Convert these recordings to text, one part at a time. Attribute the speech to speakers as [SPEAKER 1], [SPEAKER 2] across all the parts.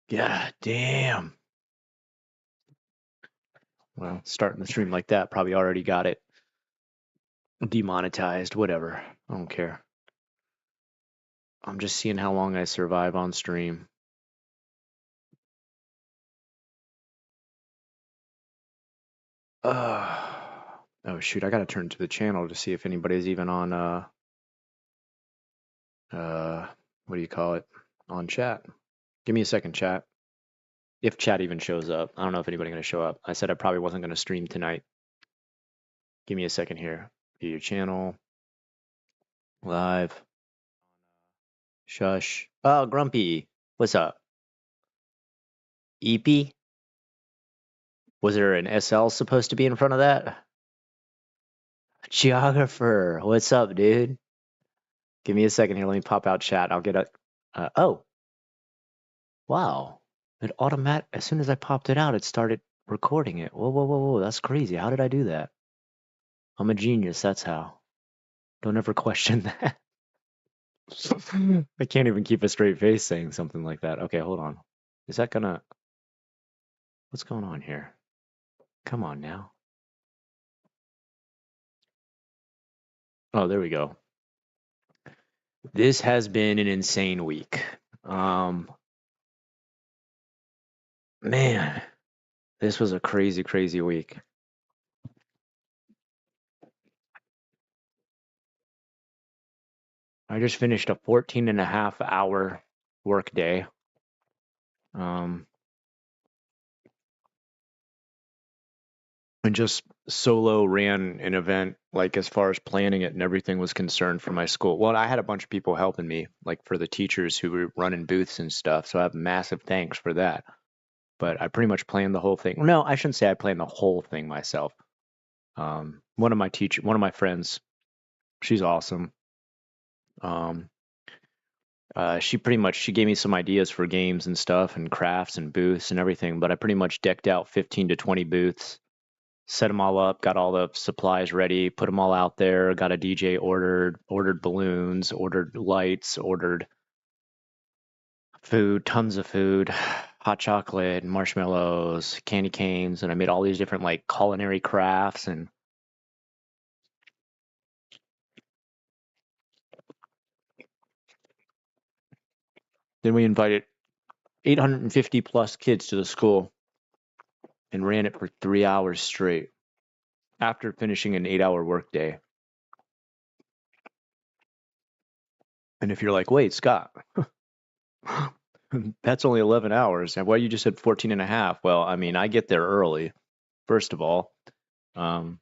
[SPEAKER 1] God damn. Well, starting the stream like that probably already got it demonetized. Whatever. I don't care. I'm just seeing how long I survive on stream. Oh shoot, I gotta turn to the channel to see if anybody's even on what do you call it? On chat. Give me a second, chat. If chat even shows up. I don't know if anybody's gonna show up. I said I probably wasn't gonna stream tonight. Give me a second here. View your channel. Live. Shush. Oh, Grumpy. What's up? EP? Was there an SL supposed to be in front of that? Geographer. What's up, dude? Give me a second here. Let me pop out chat. I'll get a. Oh. Wow. It as soon as I popped it out, it started recording it. Whoa, whoa, whoa, whoa. That's crazy. How did I do that? I'm a genius. That's how. Don't ever question that. I can't even keep a straight face saying something like that. Okay, hold on. Is that gonna. What's going on here? Come on now. Oh, there we go. This has been an insane week. Man, this was a crazy, crazy week. I just finished a 14.5-hour work day. And just solo ran an event, like as far as planning it and everything was concerned for my school. Well, I had a bunch of people helping me, like for the teachers who were running booths and stuff. So I have massive thanks for that. But I pretty much planned the whole thing. No, I shouldn't say I planned the whole thing myself. One of my friends, she's awesome. She gave me some ideas for games and stuff and crafts and booths and everything, but I pretty much decked out 15 to 20 booths, set them all up, got all the supplies ready, put them all out there, got a DJ ordered balloons, ordered lights, ordered food, tons of food, hot chocolate, marshmallows, candy canes, and I made all these different like culinary crafts. And then we invited 850 plus kids to the school and ran it for 3 hours straight after finishing an 8-hour workday. And if you're like, wait, Scott, that's only 11 hours. And why you just said 14 and a half? Well, I mean, I get there early, first of all, and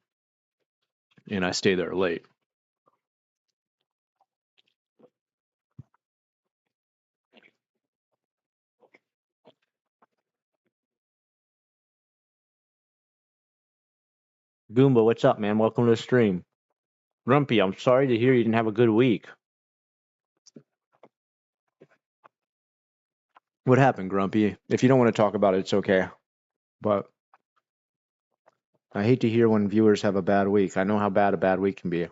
[SPEAKER 1] I stay there late. Goomba, what's up, man? Welcome to the stream. Grumpy, I'm sorry to hear you didn't have a good week. What happened, Grumpy? If you don't want to talk about it, it's okay. But I hate to hear when viewers have a bad week. I know how bad a bad week can be.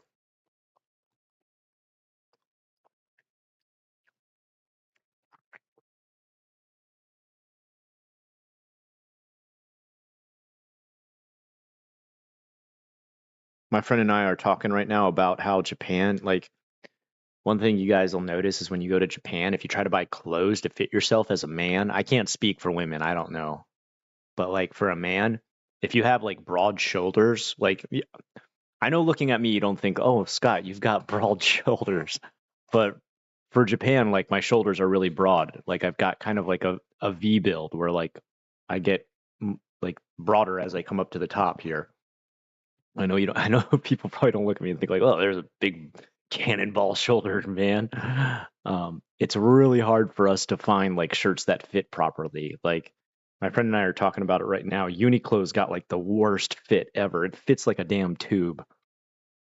[SPEAKER 1] My friend and I are talking right now about how Japan, like, one thing you guys will notice is when you go to Japan, if you try to buy clothes to fit yourself as a man, I can't speak for women, I don't know. But like for a man, if you have like broad shoulders, like I know looking at me, you don't think, oh, Scott, you've got broad shoulders. But for Japan, like my shoulders are really broad. Like I've got kind of like a V build where like I get like broader as I come up to the top here. I know you don't. I know people probably don't look at me and think like, "Oh, there's a big cannonball shouldered man." It's really hard for us to find like shirts that fit properly. Like my friend and I are talking about it right now. Uniqlo's got like the worst fit ever. It fits like a damn tube.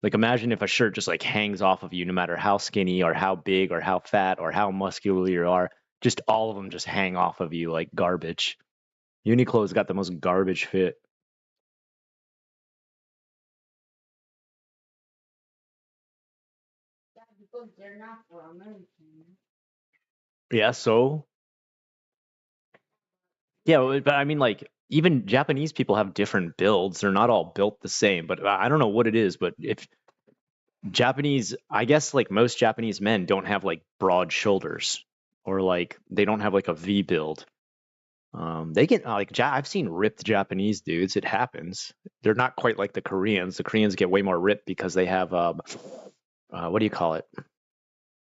[SPEAKER 1] Like imagine if a shirt just like hangs off of you, no matter how skinny or how big or how fat or how muscular you are. Just all of them just hang off of you like garbage. Uniqlo's got the most garbage fit. Yeah, so Yeah, but I mean, like, even Japanese people have different builds. They're not all built the same, but I don't know what it is. But if Japanese, I guess, like most Japanese men don't have like broad shoulders or like they don't have like a V build. They get like I've seen ripped Japanese dudes. It happens. They're not quite like the Koreans. The Koreans get way more ripped because they have what do you call it?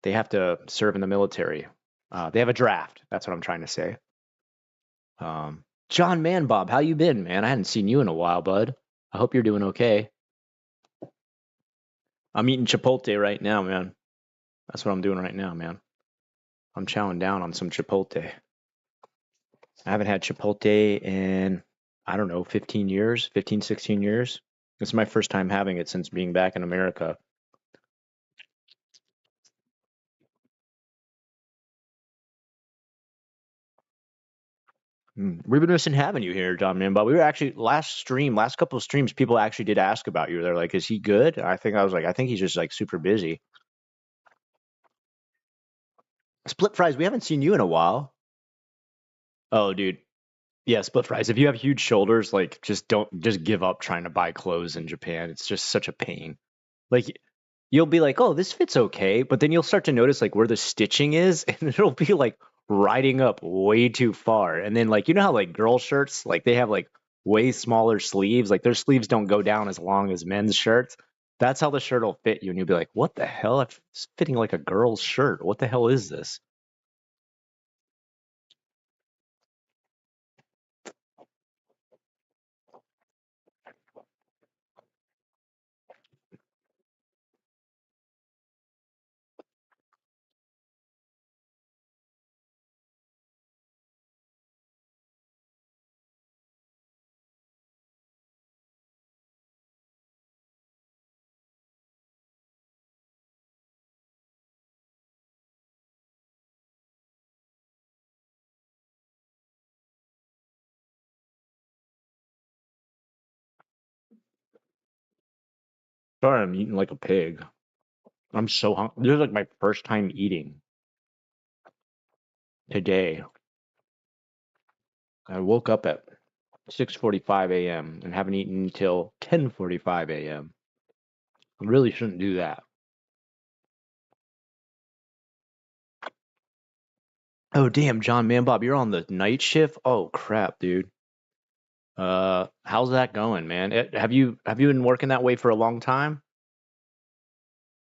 [SPEAKER 1] They have to serve in the military. They have a draft. That's what I'm trying to say. John Manbob, how you been, man? I hadn't seen you in a while, bud. I hope you're doing okay. I'm eating Chipotle right now, man. That's what I'm doing right now, man. I'm chowing down on some Chipotle. I haven't had Chipotle in, I don't know, 15 years, 15, 16 years. This is my first time having it since being back in America. We've been missing having you here, John Man. But we were actually last couple of streams, people actually did ask about you. They're like, "Is he good?" I was like, "I think he's just like super busy." Split fries, we haven't seen you in a while. Oh, dude, yeah, split fries. If you have huge shoulders, like just give up trying to buy clothes in Japan. It's just such a pain. Like you'll be like, "Oh, this fits okay," but then you'll start to notice like where the stitching is, and it'll be like riding up way too far. And then like you know how like girl shirts, like they have like way smaller sleeves, like their sleeves don't go down as long as men's shirts. That's how the shirt will fit you, and you'll be like, "What the hell? It's fitting like a girl's shirt. What the hell is this?" Sorry, I'm eating like a pig. I'm so hungry. This is like my first time eating today. I woke up at 6:45 a.m. and haven't eaten until 10:45 a.m. I really shouldn't do that. Oh damn, John Man Bob, you're on the night shift? Oh crap, dude. How's that going, man? Have you been working that way for a long time?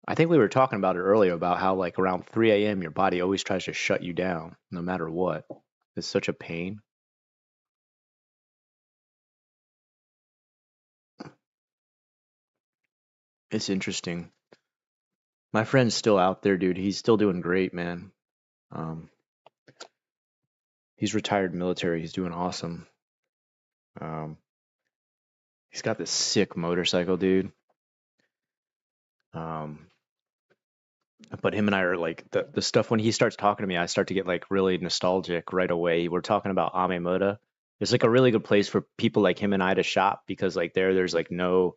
[SPEAKER 1] I think we were talking about it earlier about how like around 3 a.m. your body always tries to shut you down no matter what. It's such a pain. It's interesting. My friend's still out there, dude. He's still doing great, man. Um, he's retired military. He's doing awesome. Um, he's got this sick motorcycle, dude. Um, but him and I are like the stuff when he starts talking to me, I start to get like really nostalgic right away. We're talking about Amemoto. It's like a really good place for people like him and I to shop because like there's like no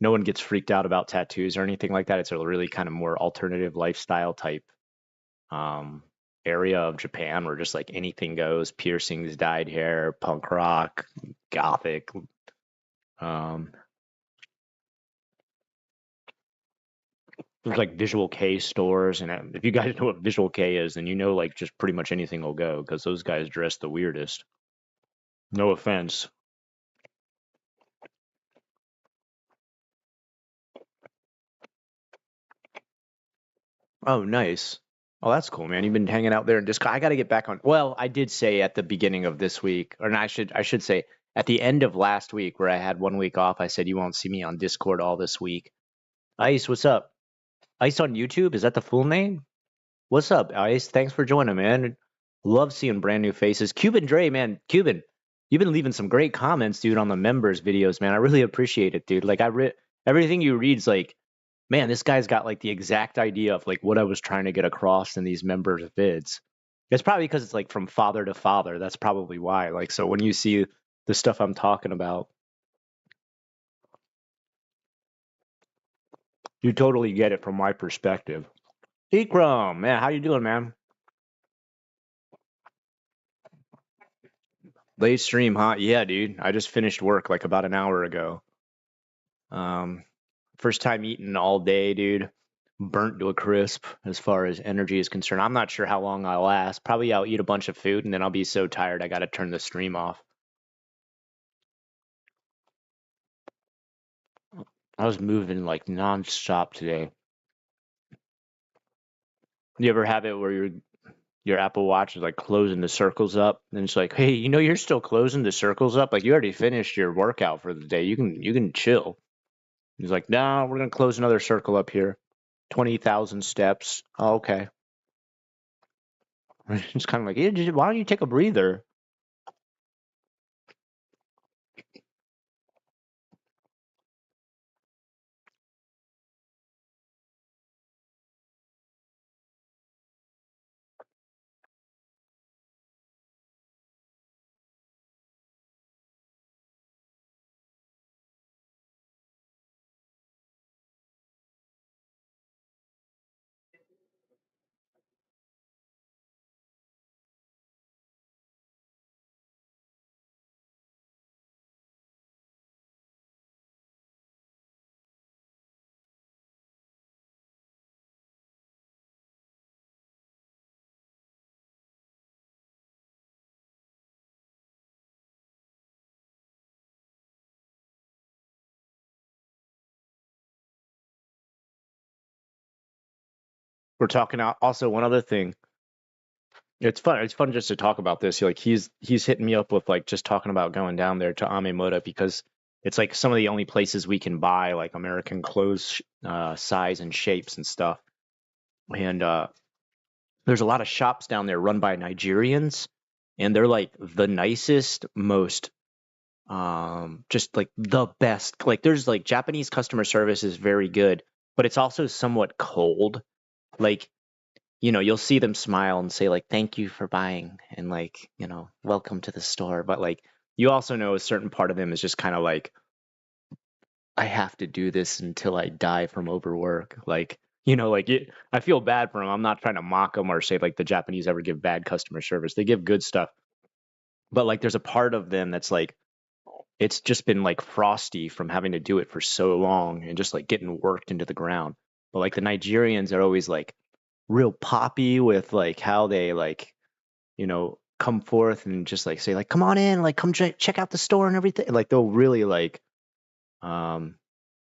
[SPEAKER 1] one gets freaked out about tattoos or anything like that. It's a really kind of more alternative lifestyle type um area of Japan where just like anything goes, piercings, dyed hair, punk rock, gothic. Um there's like Visual K stores, and if you guys know what Visual K is, then you know like just pretty much anything will go because those guys dress the weirdest. No offense. Oh, nice. Oh, that's cool, man. You've been hanging out there in Discord. I got to get back on. Well, I did say at the beginning of this week, or no, I should say at the end of last week, where I had 1 week off. I said you won't see me on Discord all this week. Ice, what's up? Ice on YouTube? Is that the full name? What's up, Ice? Thanks for joining, man. Love seeing brand new faces. Cuban Dre, man. Cuban, you've been leaving some great comments, dude, on the members videos, man. I really appreciate it, dude. Like I read everything you read's like, man, this guy's got like the exact idea of like what I was trying to get across in these members vids. It's probably because it's like from father to father. That's probably why. Like, so when you see the stuff I'm talking about, you totally get it from my perspective. Ikram, man, how you doing, man? Late stream, huh? Yeah, dude. I just finished work like about an hour ago. Um, First time eating all day, dude. Burnt to a crisp as far as energy is concerned. I'm not sure how long I'll last. Probably I'll eat a bunch of food and then I'll be so tired I gotta turn the stream off. I was moving like nonstop today. You ever have it where your Apple Watch is like closing the circles up, and it's like, hey, you're still closing the circles up. Like you already finished your workout for the day. You can chill. He's like, no, we're gonna close another circle up here. 20,000 steps. Oh, okay. It's kind of like, yeah, why don't you take a breather? We're talking out. Also, one other thing. It's fun. It's fun just to talk about this. Like he's hitting me up with like just talking about going down there to Amemoto because it's like some of the only places we can buy like American clothes size and shapes and stuff. And there's a lot of shops down there run by Nigerians, and they're like the nicest, most just like the best. Like there's like Japanese customer service is very good, but it's also somewhat cold. Like you'll see them smile and say like thank you for buying and like welcome to the store, but like you also know a certain part of them is just kind of like I have to do this until I die from overwork. Like like I feel bad for them. I'm not trying to mock them or say like the Japanese ever give bad customer service. They give good stuff, but like there's a part of them that's like it's just been like frosty from having to do it for so long and just like getting worked into the ground. But like the Nigerians are always like real poppy with like how they like come forth and just like say like come on in, like come check out the store and everything. Like they'll really like um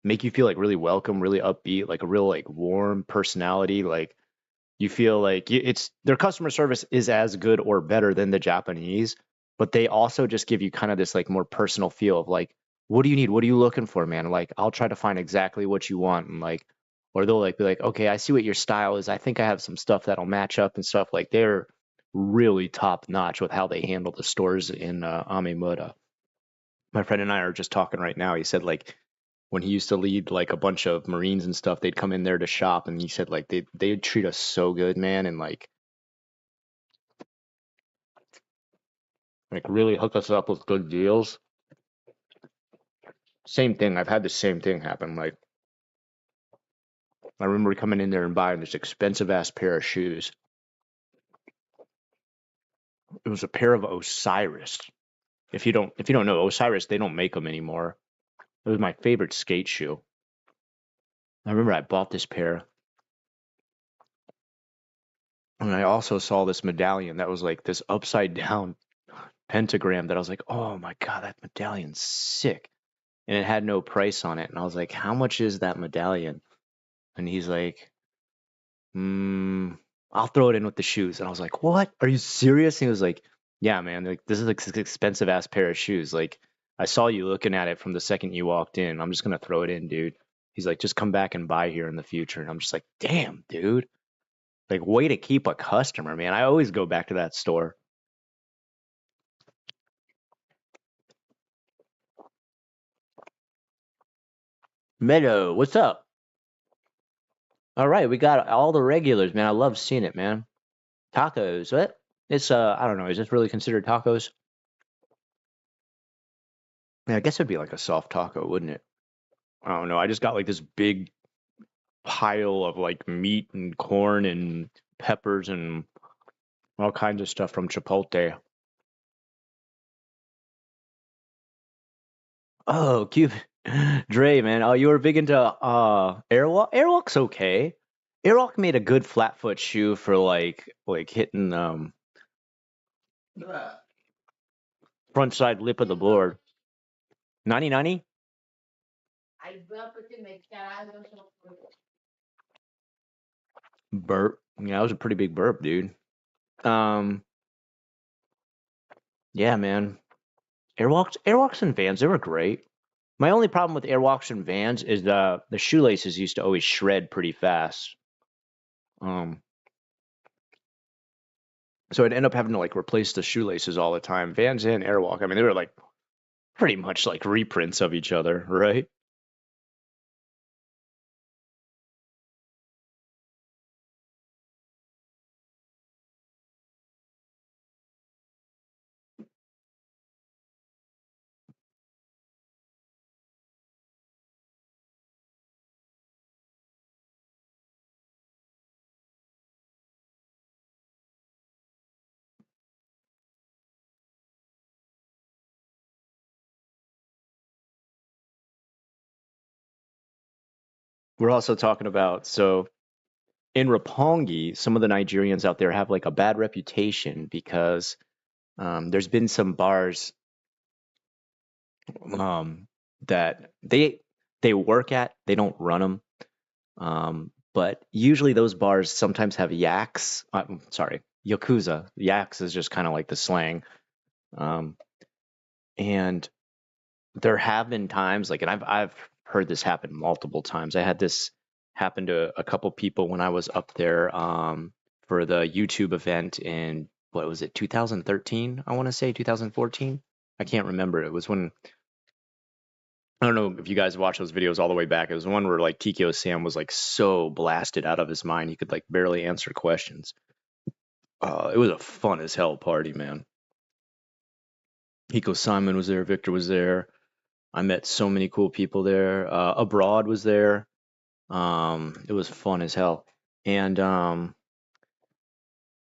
[SPEAKER 1] make you feel like really welcome, really upbeat, like a real like warm personality. Like you feel like it's their customer service is as good or better than the Japanese, but they also just give you kind of this like more personal feel of like, what do you need? What are you looking for, man? Like I'll try to find exactly what you want, and like, or they'll like be like, okay, I see what your style is. I think I have some stuff that'll match up and stuff. Like they're really top notch with how they handle the stores in Amemoto. My friend and I are just talking right now. He said like when he used to lead like a bunch of Marines and stuff, they'd come in there to shop, and he said like they'd treat us so good, man, and like really hook us up with good deals. Same thing. I've had the same thing happen. Like I remember coming in there and buying this expensive ass pair of shoes. It was a pair of Osiris. If you don't know Osiris, they don't make them anymore. It was my favorite skate shoe. I remember I bought this pair, and I also saw this medallion that was like this upside down pentagram that I was like, oh my god, that medallion's sick. And it had no price on it. And I was like, how much is that medallion? And he's like, I'll throw it in with the shoes. And I was like, what? Are you serious? And he was like, yeah, man, like this is like an expensive ass pair of shoes. Like I saw you looking at it from the second you walked in. I'm just gonna throw it in, dude. He's like, just come back and buy here in the future. And I'm just like, damn, dude. Like way to keep a customer, man. I always go back to that store. Meadow, what's up? All right, we got all the regulars, man. I love seeing it, man. Tacos, what? It's I don't know, is this really considered tacos? Yeah, I guess it'd be like a soft taco, wouldn't it? I don't know. I just got like this big pile of like meat and corn and peppers and all kinds of stuff from Chipotle. Oh, Cube. Dre, man. Oh, you were big into Airwalk? Airwalk's okay. Airwalk made a good flat foot shoe for like hitting front side lip of the board. 9090? Burp. Yeah, that was a pretty big burp, dude. Um, yeah, man. Airwalks and Vans, they were great. My only problem with Airwalks and Vans is the shoelaces used to always shred pretty fast. Um, so I'd end up having to like replace the shoelaces all the time. Vans and Airwalk, I mean, they were like pretty much like reprints of each other, right? We're also talking about so in Roppongi, some of the Nigerians out there have like a bad reputation because there's been some bars um, that they work at, they don't run them. But usually those bars sometimes have yaks. Sorry, yakuza. Yaks is just kind of like the slang. Um, and there have been times like, and I've heard this happen multiple times. I had this happen to a couple people when I was up there for the YouTube event in what was it, 2013? I want to say 2014. I can't remember. It was when I don't know if you guys watch those videos all the way back. It was one where like Kikyo Sam was like so blasted out of his mind he could like barely answer questions. It was a fun as hell party, man. Hiko Simon was there, Victor was there. I met so many cool people there. Abroad was there. It was fun as hell. And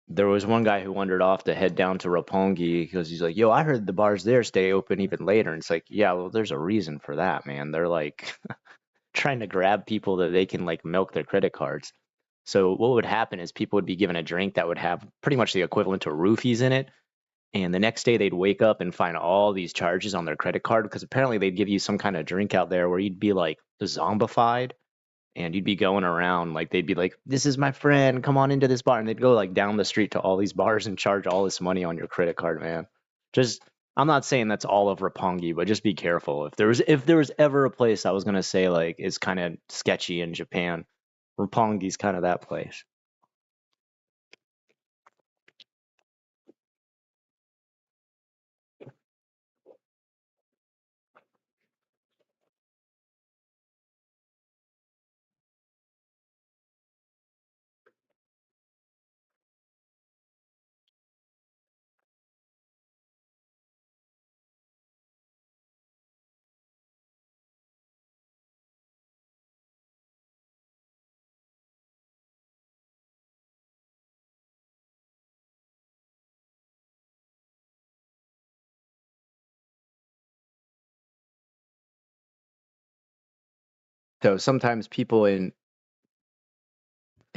[SPEAKER 1] there was one guy who wandered off to head down to Roppongi because he's like, "Yo, I heard the bars there stay open even later." And it's like, yeah, well, there's a reason for that, man. They're like trying to grab people that they can like milk their credit cards. So what would happen is people would be given a drink that would have pretty much the equivalent to roofies in it. And the next day they'd wake up and find all these charges on their credit card because apparently they'd give you some kind of drink out there where you'd be like zombified and you'd be going around like they'd be like, "This is my friend, come on into this bar," and they'd go like down the street to all these bars and charge all this money on your credit card, man. Just I'm not saying that's all of Roppongi, but just be careful. If there was ever a place I was gonna say like is kind of sketchy in Japan, Roppongi's kind of that place. So sometimes people in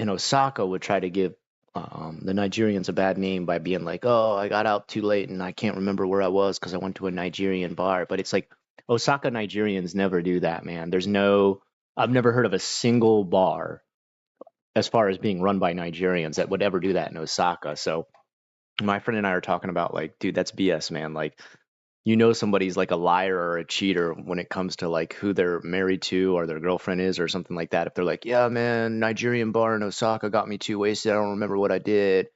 [SPEAKER 1] Osaka would try to give the Nigerians a bad name by being like, "Oh, I got out too late and I can't remember where I was because I went to a Nigerian bar." But it's like Osaka Nigerians never do that, man. I've never heard of a single bar as far as being run by Nigerians that would ever do that in Osaka. So my friend and I are talking about like, dude, that's BS, man. Like somebody's like a liar or a cheater when it comes to like who they're married to or their girlfriend is or something like that. If they're like, "Yeah, man, Nigerian bar in Osaka got me too wasted. I don't remember what I did."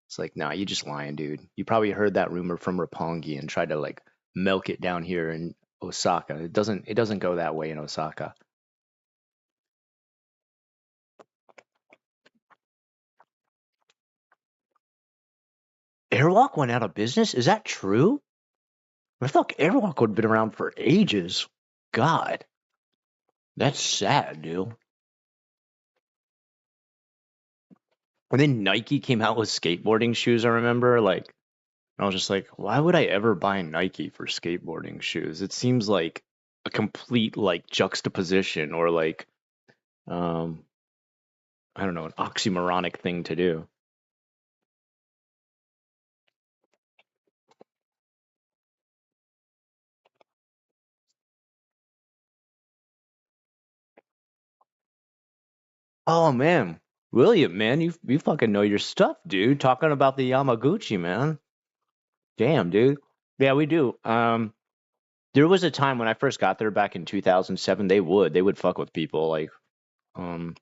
[SPEAKER 1] It's like, nah, you just lying, dude. You probably heard that rumor from Roppongi and tried to like milk it down here in Osaka. It doesn't go that way in Osaka. Airwalk went out of business? Is that true? I thought Airwalk would have been around for ages. God, that's sad, dude. And then Nike came out with skateboarding shoes, I remember. Like, I was just like, why would I ever buy Nike for skateboarding shoes? It seems like a complete like juxtaposition or like um I don't know, an oxymoronic thing to do. Oh man, William, man, you fucking know your stuff, dude. Talking about the Yamaguchi, man. Damn, dude. Yeah, we do. There was a time when I first got there back in 2007. They would fuck with people like um.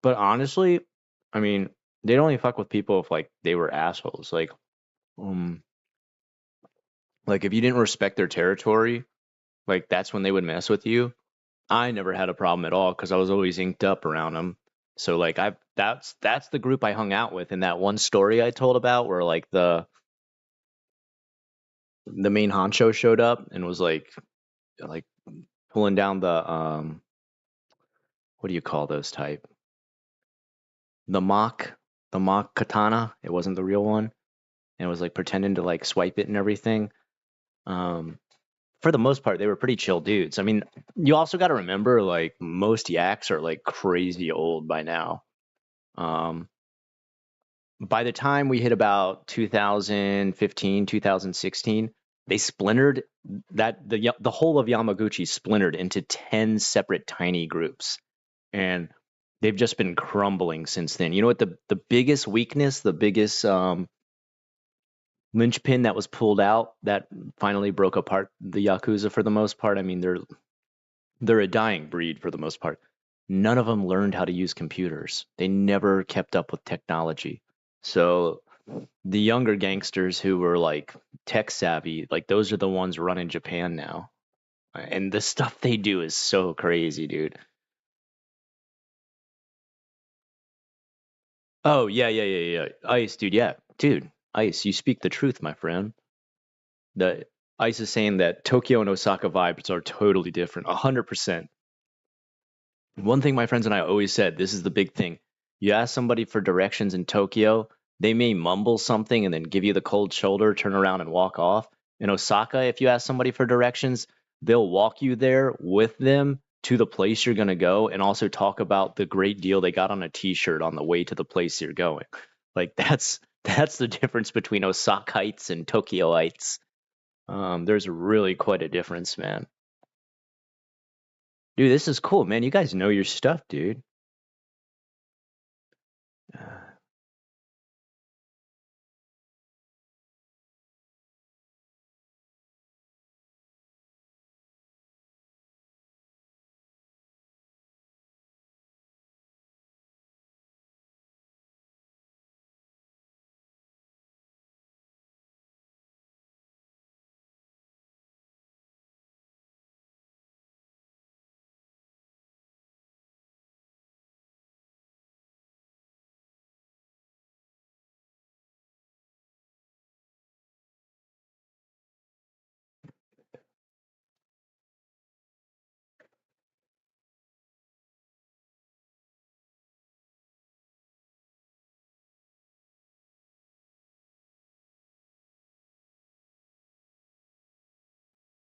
[SPEAKER 1] But honestly, I mean, they'd only fuck with people if like they were assholes. Um, like if you didn't respect their territory, like that's when they would mess with you. I never had a problem at all because I was always inked up around them. So like that's the group I hung out with in that one story I told about where like the main honcho showed up and was like pulling down the what do you call those type? The mock katana. It wasn't the real one. And was like pretending to like swipe it and everything. Um for the most part, they were pretty chill dudes. I mean, you also got to remember, like most yaks are like crazy old by now. Um, by the time we hit about 2015, 2016, they splintered. The whole of Yamaguchi splintered into 10 separate tiny groups, and they've just been crumbling since then. You know what the biggest weakness, the biggest linchpin that was pulled out that finally broke apart the Yakuza for the most part? I mean, they're a dying breed for the most part. None of them learned how to use computers. They never kept up with technology. So the younger gangsters who were like tech savvy, like those are the ones running Japan now. And the stuff they do is so crazy, dude. Oh, yeah, yeah, yeah, yeah. Ice, dude, yeah. Dude, Ice, you speak the truth, my friend. The Ice is saying that Tokyo and Osaka vibes are totally different. 100%. One thing my friends and I always said, this is the big thing. You ask somebody for directions in Tokyo, they may mumble something and then give you the cold shoulder, turn around and walk off. In Osaka, if you ask somebody for directions, they'll walk you there with them to the place you're going to go and also talk about the great deal they got on a t-shirt on the way to the place you're going. Like that's the difference between Osakaites and Tokyoites. There's really quite a difference, man. Dude, this is cool, man. You guys know your stuff, dude.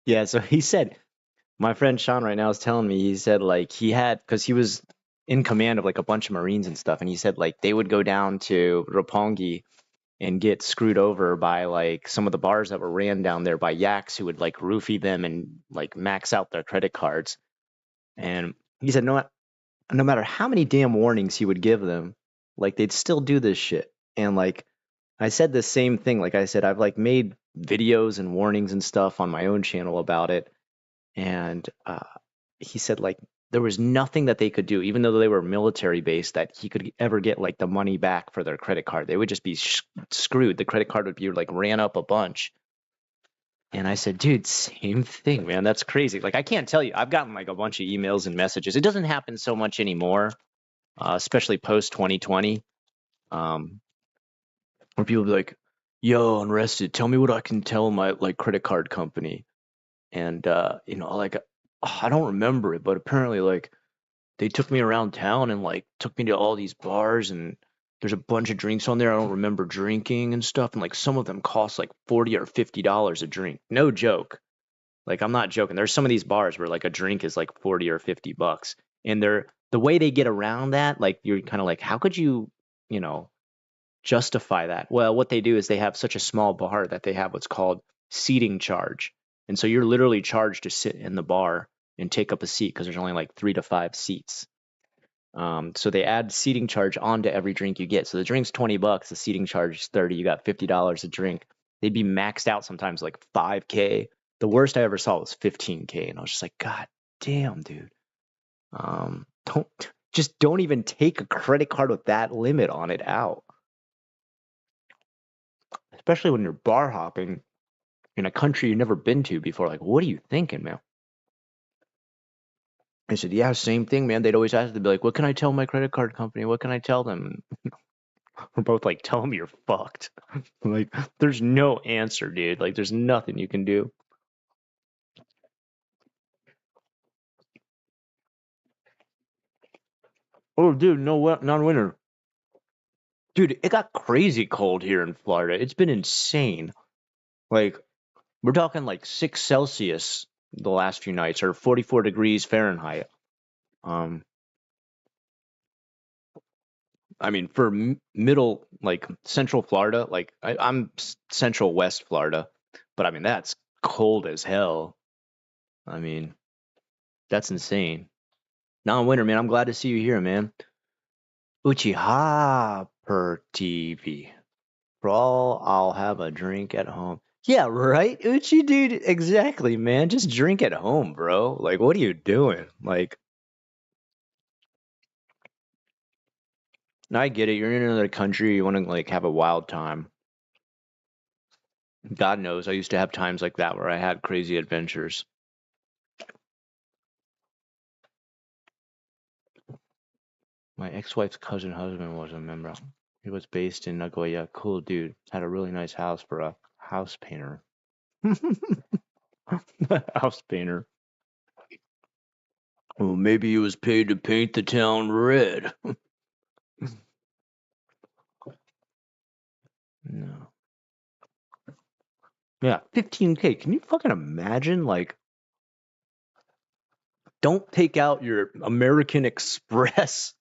[SPEAKER 1] Yeah, so he said, my friend Sean right now is telling me, he said like he had, because he was in command of like a bunch of Marines and stuff, and he said like they would go down to Roppongi and get screwed over by like some of the bars that were ran down there by yaks who would like roofie them and like max out their credit cards. And he said no matter how many damn warnings he would give them, like they'd still do this shit. And like I said the same thing. Like I said, I've like made videos and warnings and stuff on my own channel about it. And he said like there was nothing that they could do, even though they were military based, that he could ever get like the money back for their credit card. They would just be screwed. The credit card would be like ran up a bunch. And I said, dude, same thing, man. That's crazy. Like I can't tell you. I've gotten like a bunch of emails and messages. It doesn't happen so much anymore, especially post 2020, um, where people be like, "Yo, Unrested, tell me what I can tell my like credit card company." And like I don't remember it, but apparently like they took me around town and like took me to all these bars and there's a bunch of drinks on there I don't remember drinking and stuff, and like some of them cost like $40 or $50 a drink. No joke. Like I'm not joking. There's some of these bars where like a drink is like 40 or $50, and they're the way they get around that, like you're kind of like, how could you know, justify that? Well, what they do is they have such a small bar that they have what's called seating charge. And so you're literally charged to sit in the bar and take up a seat because there's only like 3 to 5 seats. So they add seating charge onto every drink you get. So the drink's $20, the seating charge is 30. You got $50 a drink. They'd be maxed out sometimes like 5K. The worst I ever saw was 15K, and I was just like, God damn, dude. Don't just don't even take a credit card with that limit on it out. Especially when you're bar hopping in a country you've never been to before. Like, what are you thinking, man? I said, yeah, same thing, man. They'd always ask, they'd be like, what can I tell my credit card company? What can I tell them? We're both like, tell them you're fucked. Like, there's no answer, dude. Like, there's nothing you can do. Oh, dude, no, non-winter. Dude, it got crazy cold here in Florida. It's been insane. Like, we're talking like 6 Celsius the last few nights, or 44 degrees Fahrenheit. Um, I mean, for middle, like central Florida, like I'm central West Florida, but I mean, that's cold as hell. I mean, that's insane. Non-winter, man. I'm glad to see you here, man. Uchiha per TV. For all, I'll have a drink at home. Yeah, right, Uchi, dude. Exactly, man. Just drink at home, bro. Like, what are you doing? Like, I get it. You're in another country. You want to like have a wild time. God knows, I used to have times like that where I had crazy adventures. My ex-wife's cousin husband was a member. He was based in Nagoya. Cool dude. Had a really nice house for a house painter. House painter. Well, maybe he was paid to paint the town red. No. Yeah, 15K. Can you fucking imagine? Like, don't take out your American Express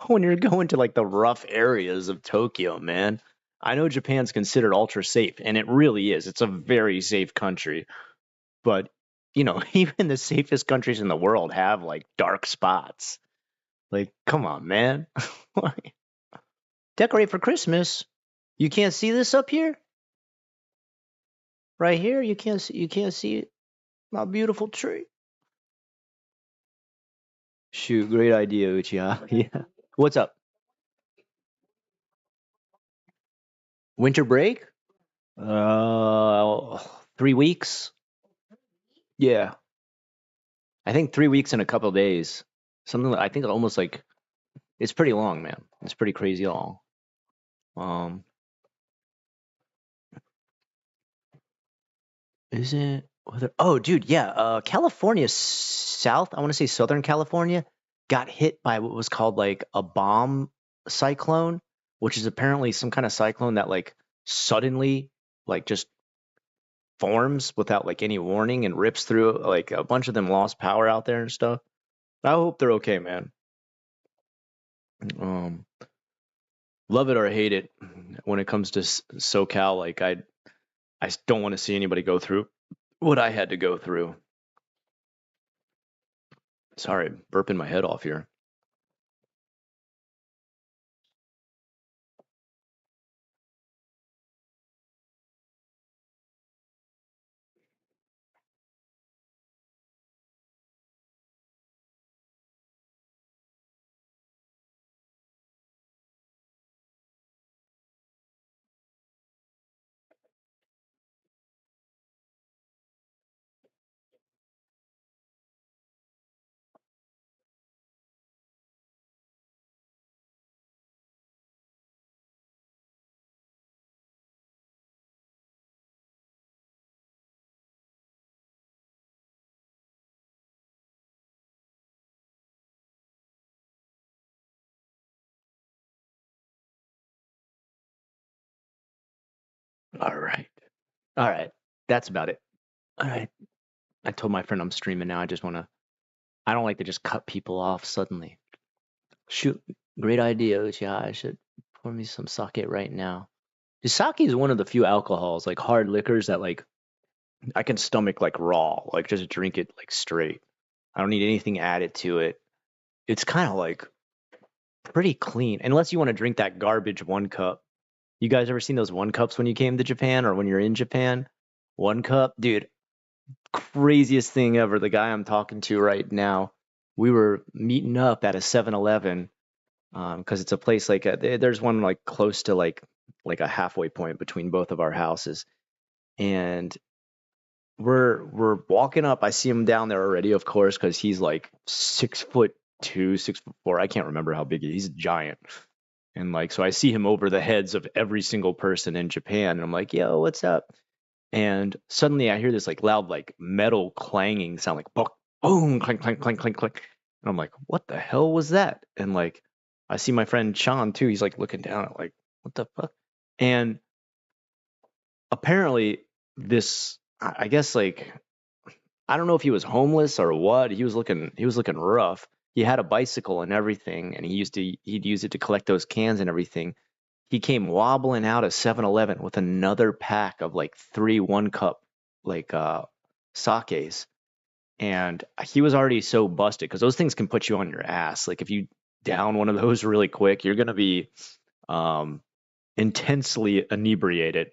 [SPEAKER 1] when you're going to like the rough areas of Tokyo, man. I know Japan's considered ultra safe, and it really is. It's a very safe country. But, even the safest countries in the world have like dark spots. Like, come on, man. Decorate for Christmas. You can't see this up here? Right here? You can't see it? My beautiful tree. Shoot, great idea, Uchiha. Yeah. What's up? Winter break? 3 weeks. Yeah, I think 3 weeks and a couple of days. I think almost like it's pretty long, man. It's pretty crazy long. Um, isn't whether? Oh, dude, yeah. California South. I want to say Southern California got hit by what was called like a bomb cyclone, which is apparently some kind of cyclone that like suddenly like just forms without like any warning and rips through. Like a bunch of them lost power out there and stuff. I hope they're okay, man. Um, love it or hate it when it comes to SoCal. Like I don't want to see anybody go through what I had to go through. Sorry, burping my head off here. All right. All right. That's about it. All right. I told my friend I'm streaming now. I don't like to just cut people off suddenly. Shoot. Great idea, Uchiha. I should pour me some sake right now. Sake is one of the few alcohols, like hard liquors, that like I can stomach like raw, like just drink it like straight. I don't need anything added to it. It's kind of like pretty clean, unless you want to drink that garbage one cup. You guys ever seen those one cups when you came to Japan or when you're in Japan? One cup, dude, craziest thing ever. The guy I'm talking to right now, we were meeting up at a 7-Eleven because it's a place like there's one like close to like a halfway point between both of our houses, and we're walking up. I see him down there already, of course, because he's like 6'2", 6'4". I can't remember how big he is. He's a giant. And like, so I see him over the heads of every single person in Japan. And I'm like, yo, what's up? And suddenly I hear this like loud, like metal clanging sound, like boom, clank, clank, clank, clank, clank. And I'm like, what the hell was that? And like, I see my friend Sean too. He's like looking down at like, what the fuck? And apparently this, I guess like, I don't know if he was homeless or what. He was looking rough. He had a bicycle and everything, and he'd use it to collect those cans and everything. He came wobbling out of 7-Eleven with another pack of like 3 1 cup like sakes. And he was already so busted because those things can put you on your ass. Like if you down one of those really quick, you're gonna be um, intensely inebriated.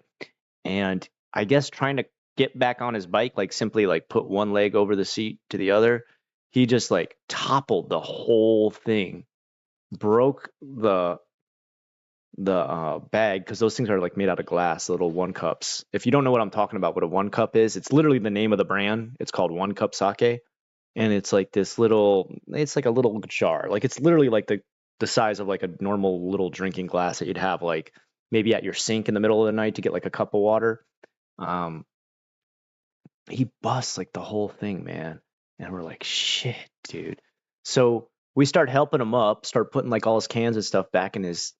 [SPEAKER 1] And I guess trying to get back on his bike, like simply like put one leg over the seat to the other, he just like toppled the whole thing, broke the bag because those things are like made out of glass, little 1 cups. If you don't know what I'm talking about, what a 1 cup is, it's literally the name of the brand. It's called 1 cup sake, and it's like this little, it's like a little jar, like it's literally like the size of like a normal little drinking glass that you'd have like maybe at your sink in the middle of the night to get like a cup of water. Um, he busts like the whole thing, man. And we're like, shit, dude. So we start helping him up, start putting like all his cans and stuff back in his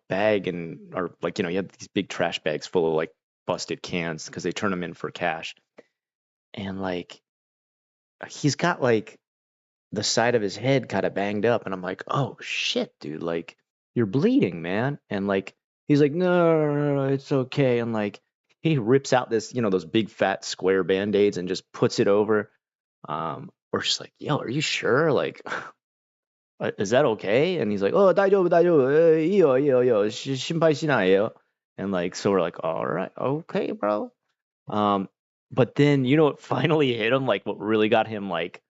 [SPEAKER 1] bag, and or like, he had these big trash bags full of like busted cans because they turn them in for cash. And like he's got like the side of his head kind of banged up, and I'm like, oh shit, dude, like you're bleeding, man. And like he's like, no, no, no, no, it's okay. And like he rips out this, those big fat square band-aids and just puts it over. We're just like, yo, are you sure? Like, is that okay? And he's like, oh, 大丈夫, 大丈夫, いいよ, いいよ, 心配しないよ. And like, so we're like, all right, okay, bro. Um, but then, what finally hit him, like what really got him like,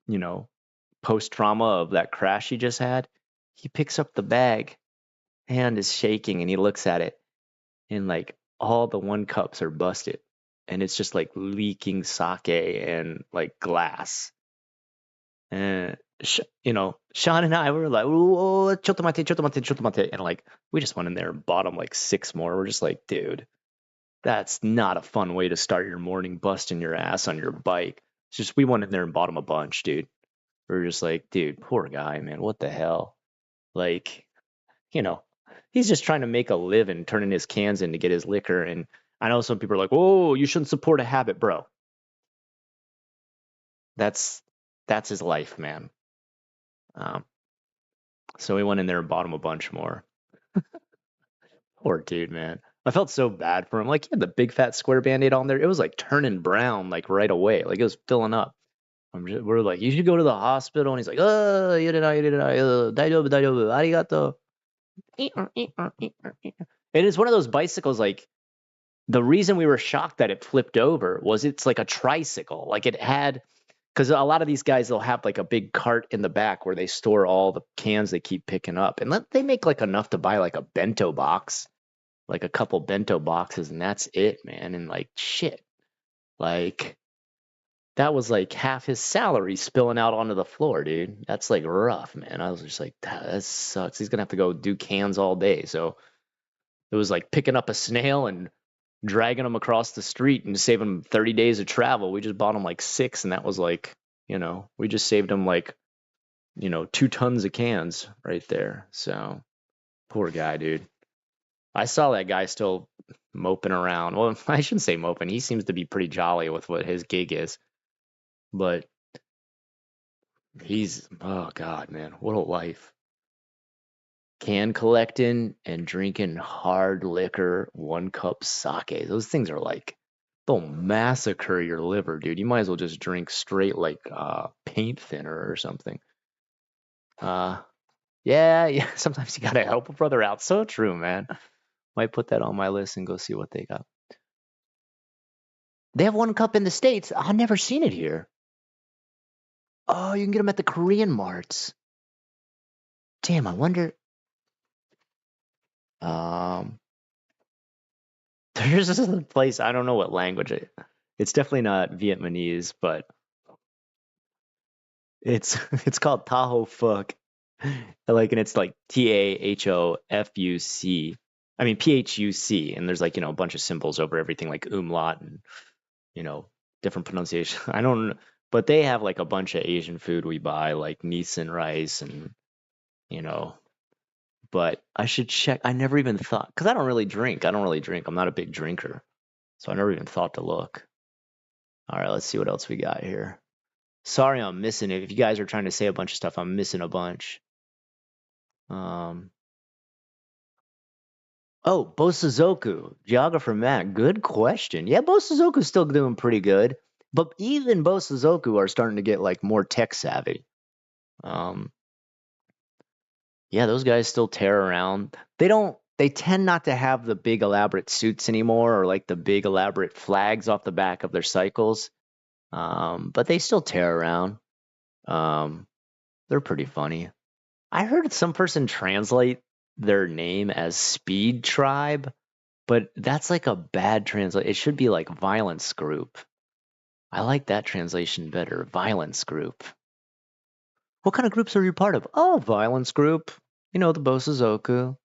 [SPEAKER 1] you know, post trauma of that crash he just had, he picks up the bag, hand is shaking, and he looks at it, and like all the 1 cups are busted, and it's just like leaking sake and like glass. And Sean and I were like, "Whoa, ちょっと待って, ちょっと待って, ちょっと待って," and like we just went in there and bought him like 6 more. We're just like, dude, that's not a fun way to start your morning, busting your ass on your bike. It's just we went in there and bought him a bunch, dude. We're just like, dude, poor guy, man. What the hell? Like, you know, he's just trying to make a living, turning his cans in to get his liquor. And I know some people are like, "Oh, you shouldn't support a habit, bro." That's his life, man. Um, so we went in there and bought him a bunch more. Poor dude, man. I felt so bad for him. Like he had the big fat square band-aid on there. It was like turning brown like right away. Like it was filling up. We're like, you should go to the hospital. And he's like, oh, daijoubu, daijoubu, arigato. And it's one of those bicycles, like, the reason we were shocked that it flipped over was it's like a tricycle. Like it had, because a lot of these guys, they'll have like a big cart in the back where they store all the cans they keep picking up. And they make like enough to buy like a bento box, like a couple bento boxes, and that's it, man. And like, shit, like that was like half his salary spilling out onto the floor, dude. That's like rough, man. I was just like, that sucks. He's gonna have to go do cans all day. So it was like picking up a snail and dragging him across the street and saving him 30 days of travel. We just bought him like 6, and that was like, we just saved him like, 2 tons of cans right there. So poor guy, dude. I saw that guy still moping around. Well, I shouldn't say moping. He seems to be pretty jolly with what his gig is. But oh God, man, what a life. Can collecting and drinking hard liquor, 1 cup sake. Those things are like, they'll massacre your liver, dude. You might as well just drink straight like paint thinner or something. Yeah, sometimes you gotta help a brother out. So true, man. Might put that on my list and go see what they got. They have 1 cup in the States. I've never seen it here. Oh, you can get them at the Korean marts. Damn, I wonder. There's this place, I don't know what language it's definitely not Vietnamese, but it's it's called Tahoe Phuc. Like, and it's like TAHOFUC. I mean PHUC, and there's like, a bunch of symbols over everything like umlaut and you know different pronunciation. I don't, but they have like a bunch of Asian food we buy, like Nissan rice and you know. But I should check. I never even thought, because I don't really drink. I'm not a big drinker, so I never even thought to look. All right, let's see what else we got here. Sorry, I'm missing it. If you guys are trying to say a bunch of stuff, I'm missing a bunch. Oh, Bosozoku, Geographer Matt, good question. Yeah, Bosozoku's still doing pretty good, but even Bosozoku are starting to get like more tech savvy. Yeah, those guys still tear around. They tend not to have the big elaborate suits anymore or like the big elaborate flags off the back of their cycles. But they still tear around. They're pretty funny. I heard some person translate their name as Speed Tribe, but that's like a bad translate. It should be like Violence Group. I like that translation better. Violence Group. What kind of groups are you part of? Oh, Violence Group. The Bosozoku.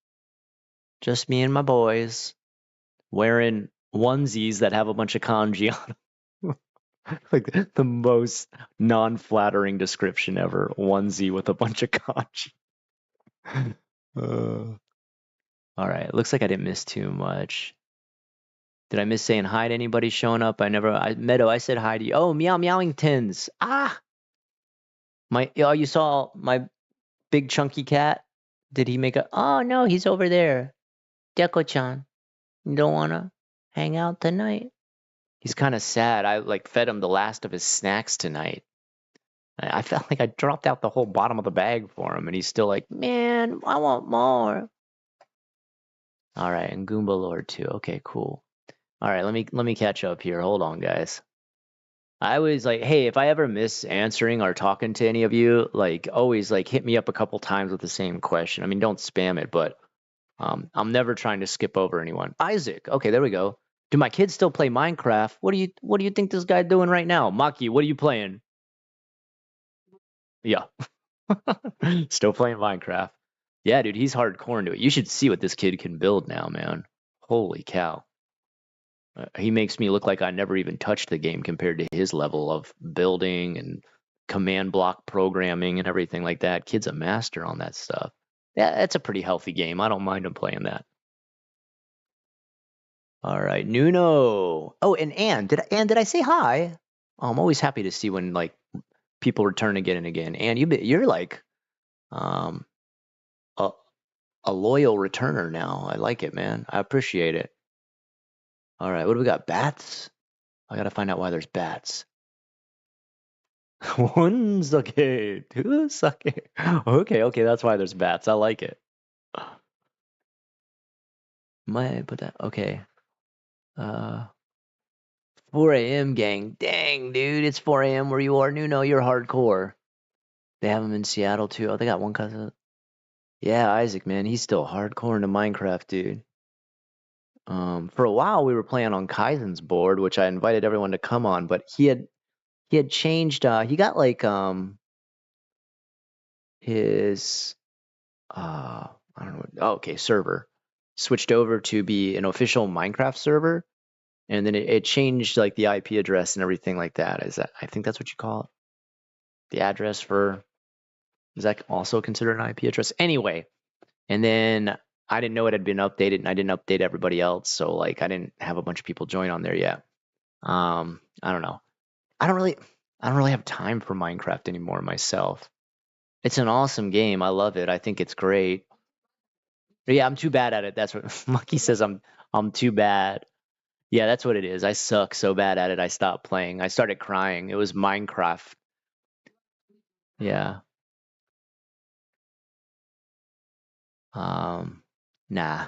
[SPEAKER 1] Just me and my boys wearing onesies that have a bunch of kanji on them. Like the most non-flattering description ever. Onesie with a bunch of kanji. All right. Looks like I didn't miss too much. Did I miss saying hi to anybody showing up? Meadow, I said hi to you. Oh, Meow Meowingtons. You saw my big chunky cat? Did he make oh no, he's over there. Deko-chan, you don't wanna hang out tonight? He's kind of sad. I like fed him the last of his snacks tonight. I felt like I dropped out the whole bottom of the bag for him, and he's still like, man, I want more. All right, and Goomba Lord too. Okay, cool. All right, let me catch up here. Hold on, guys. I was like, hey, if I ever miss answering or talking to any of you, like always like hit me up a couple times with the same question. I mean, don't spam it, but I'm never trying to skip over anyone. Isaac, okay, there we go. Do my kids still play Minecraft? What do you think this guy doing right now? Maki, what are you playing? Yeah. Still playing Minecraft. Yeah, dude, he's hardcore into it. You should see what this kid can build now, man. Holy cow. He makes me look like I never even touched the game compared to his level of building and command block programming and everything like that. Kid's a master on that stuff. Yeah, that's a pretty healthy game. I don't mind him playing that. All right, Nuno. Oh, and Ann, did I say hi? Oh, I'm always happy to see when like people return again and again. Ann, you're like um a, a loyal returner now. I like it, man. I appreciate it. All right, what do we got? Bats? I gotta find out why there's bats. One sake, two sake. Okay, that's why there's bats. I like it. Might put that. Okay. 4 a.m. gang. Dang, dude, it's 4 a.m. where you are. Nuno, you're hardcore. They have them in Seattle too. Oh, they got one cousin. Yeah, Isaac, man, he's still hardcore into Minecraft, dude. For a while we were playing on Kaizen's board, which I invited everyone to come on, but he had changed. He got like his I don't know. Oh, okay, server switched over to be an official Minecraft server, and then it changed like the IP address and everything like that. I think that's what you call it. The address for, is that also considered an IP address? Anyway, and then I didn't know it had been updated, and I didn't update everybody else, so like I didn't have a bunch of people join on there yet. I don't know. I don't really I don't really have time for Minecraft anymore myself. It's an awesome game. I love it. I think it's great. But yeah, I'm too bad at it. That's what Monkey says. I'm too bad. Yeah, that's what it is. I suck so bad at it. I stopped playing. I started crying. It was Minecraft. Yeah. Um, nah.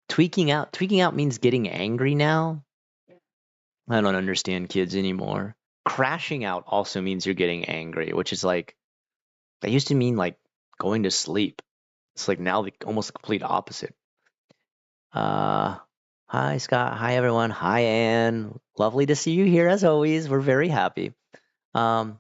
[SPEAKER 1] Tweaking out means getting angry now. I don't understand kids anymore. Crashing out also means you're getting angry, which is like that used to mean like going to sleep. It's like now the almost complete opposite. Uh, Hi Scott. Hi everyone. Hi Anne. Lovely to see you here as always. We're very happy. Um,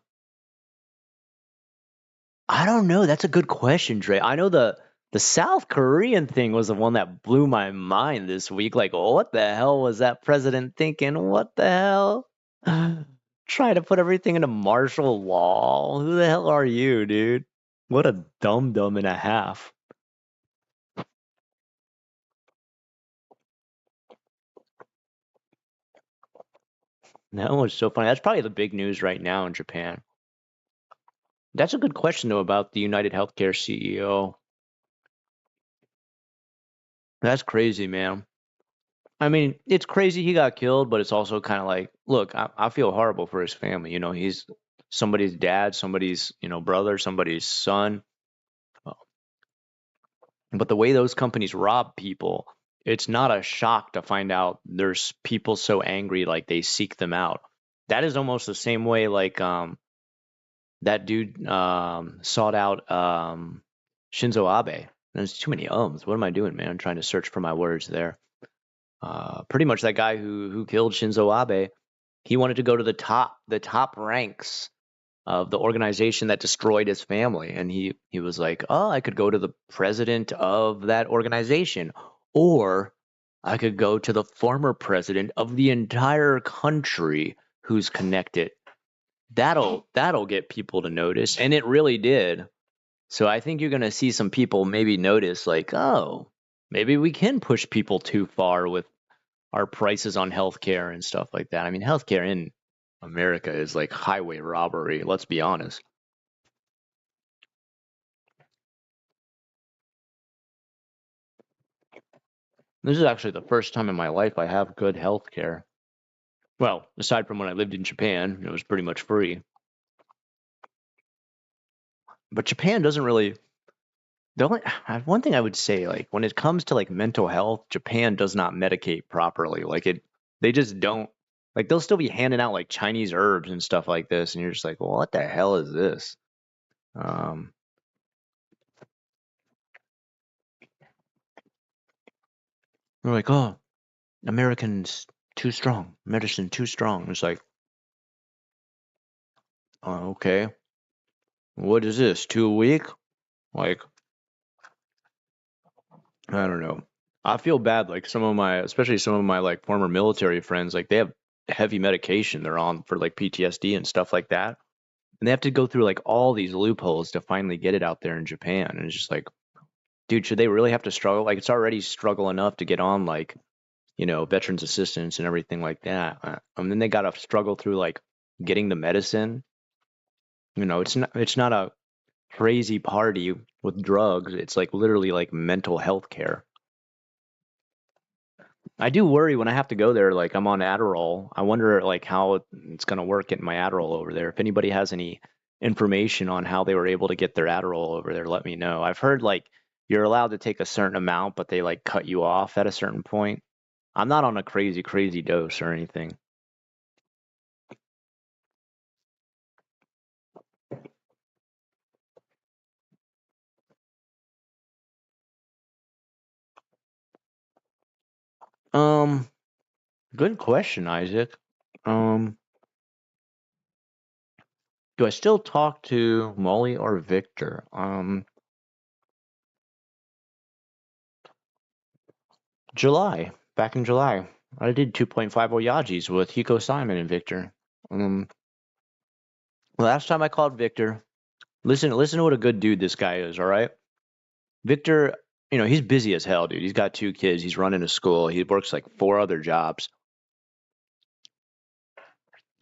[SPEAKER 1] I don't know. That's a good question, Dre. I know the South Korean thing was the one that blew my mind this week. Like, what the hell was that president thinking? What the hell? Trying to put everything into martial law. Who the hell are you, dude? What a dum dum and a half. That was so funny. That's probably the big news right now in Japan. That's a good question though about the United Healthcare CEO. That's crazy, man. I mean, it's crazy he got killed, but it's also kind of like, look, I feel horrible for his family. You know, he's somebody's dad, somebody's, brother, somebody's son. Uh, But the way those companies rob people, it's not a shock to find out there's people so angry, like they seek them out. That is almost the same way, like, that dude sought out Shinzo Abe. There's too many ums. What am I doing, man? I'm trying to search for my words there. Pretty much that guy who killed Shinzo Abe, he wanted to go to the top ranks of the organization that destroyed his family, and he was like, oh, I could go to the president of that organization, or I could go to the former president of the entire country who's connected. That'll get people to notice, and it really did. So I think you're going to see some people maybe notice, like, oh, maybe we can push people too far with our prices on healthcare and stuff like that. I mean, healthcare in America is like highway robbery, let's be honest. This is actually the first time in my life I have good healthcare. Well, aside from when I lived in Japan, it was pretty much free. But Japan doesn't really the only one thing I would say, like when it comes to like mental health, Japan does not medicate properly. They just don't. Like they'll still be handing out like Chinese herbs and stuff like this, and you're just like, well, what the hell is this? Um, they're like, oh, Americans too strong, medicine too strong. It's like, oh, okay, what is this? Too weak? Like, I don't know. I feel bad. Like especially some of my like former military friends, like they have heavy medication they're on for like PTSD and stuff like that, and they have to go through like all these loopholes to finally get it out there in Japan. And it's just like, dude, should they really have to struggle? Like, it's already struggle enough to get on like veterans assistance and everything like that. And then they got to struggle through like getting the medicine. It's not a crazy party with drugs. It's like literally like mental health care. I do worry when I have to go there, like I'm on Adderall. I wonder like how it's gonna work getting my Adderall over there. If anybody has any information on how they were able to get their Adderall over there, let me know. I've heard like you're allowed to take a certain amount, but they like cut you off at a certain point. I'm not on a crazy, crazy dose or anything. Um, Good question, Isaac. Um, do I still talk to Molly or Victor? July, back in July. I did 2.5 Oyajis with Hiko Simon and Victor. Um, Last time I called Victor, listen to what a good dude this guy is, all right? Victor he's busy as hell, dude. He's got 2 kids. He's running a school. He works like 4 other jobs.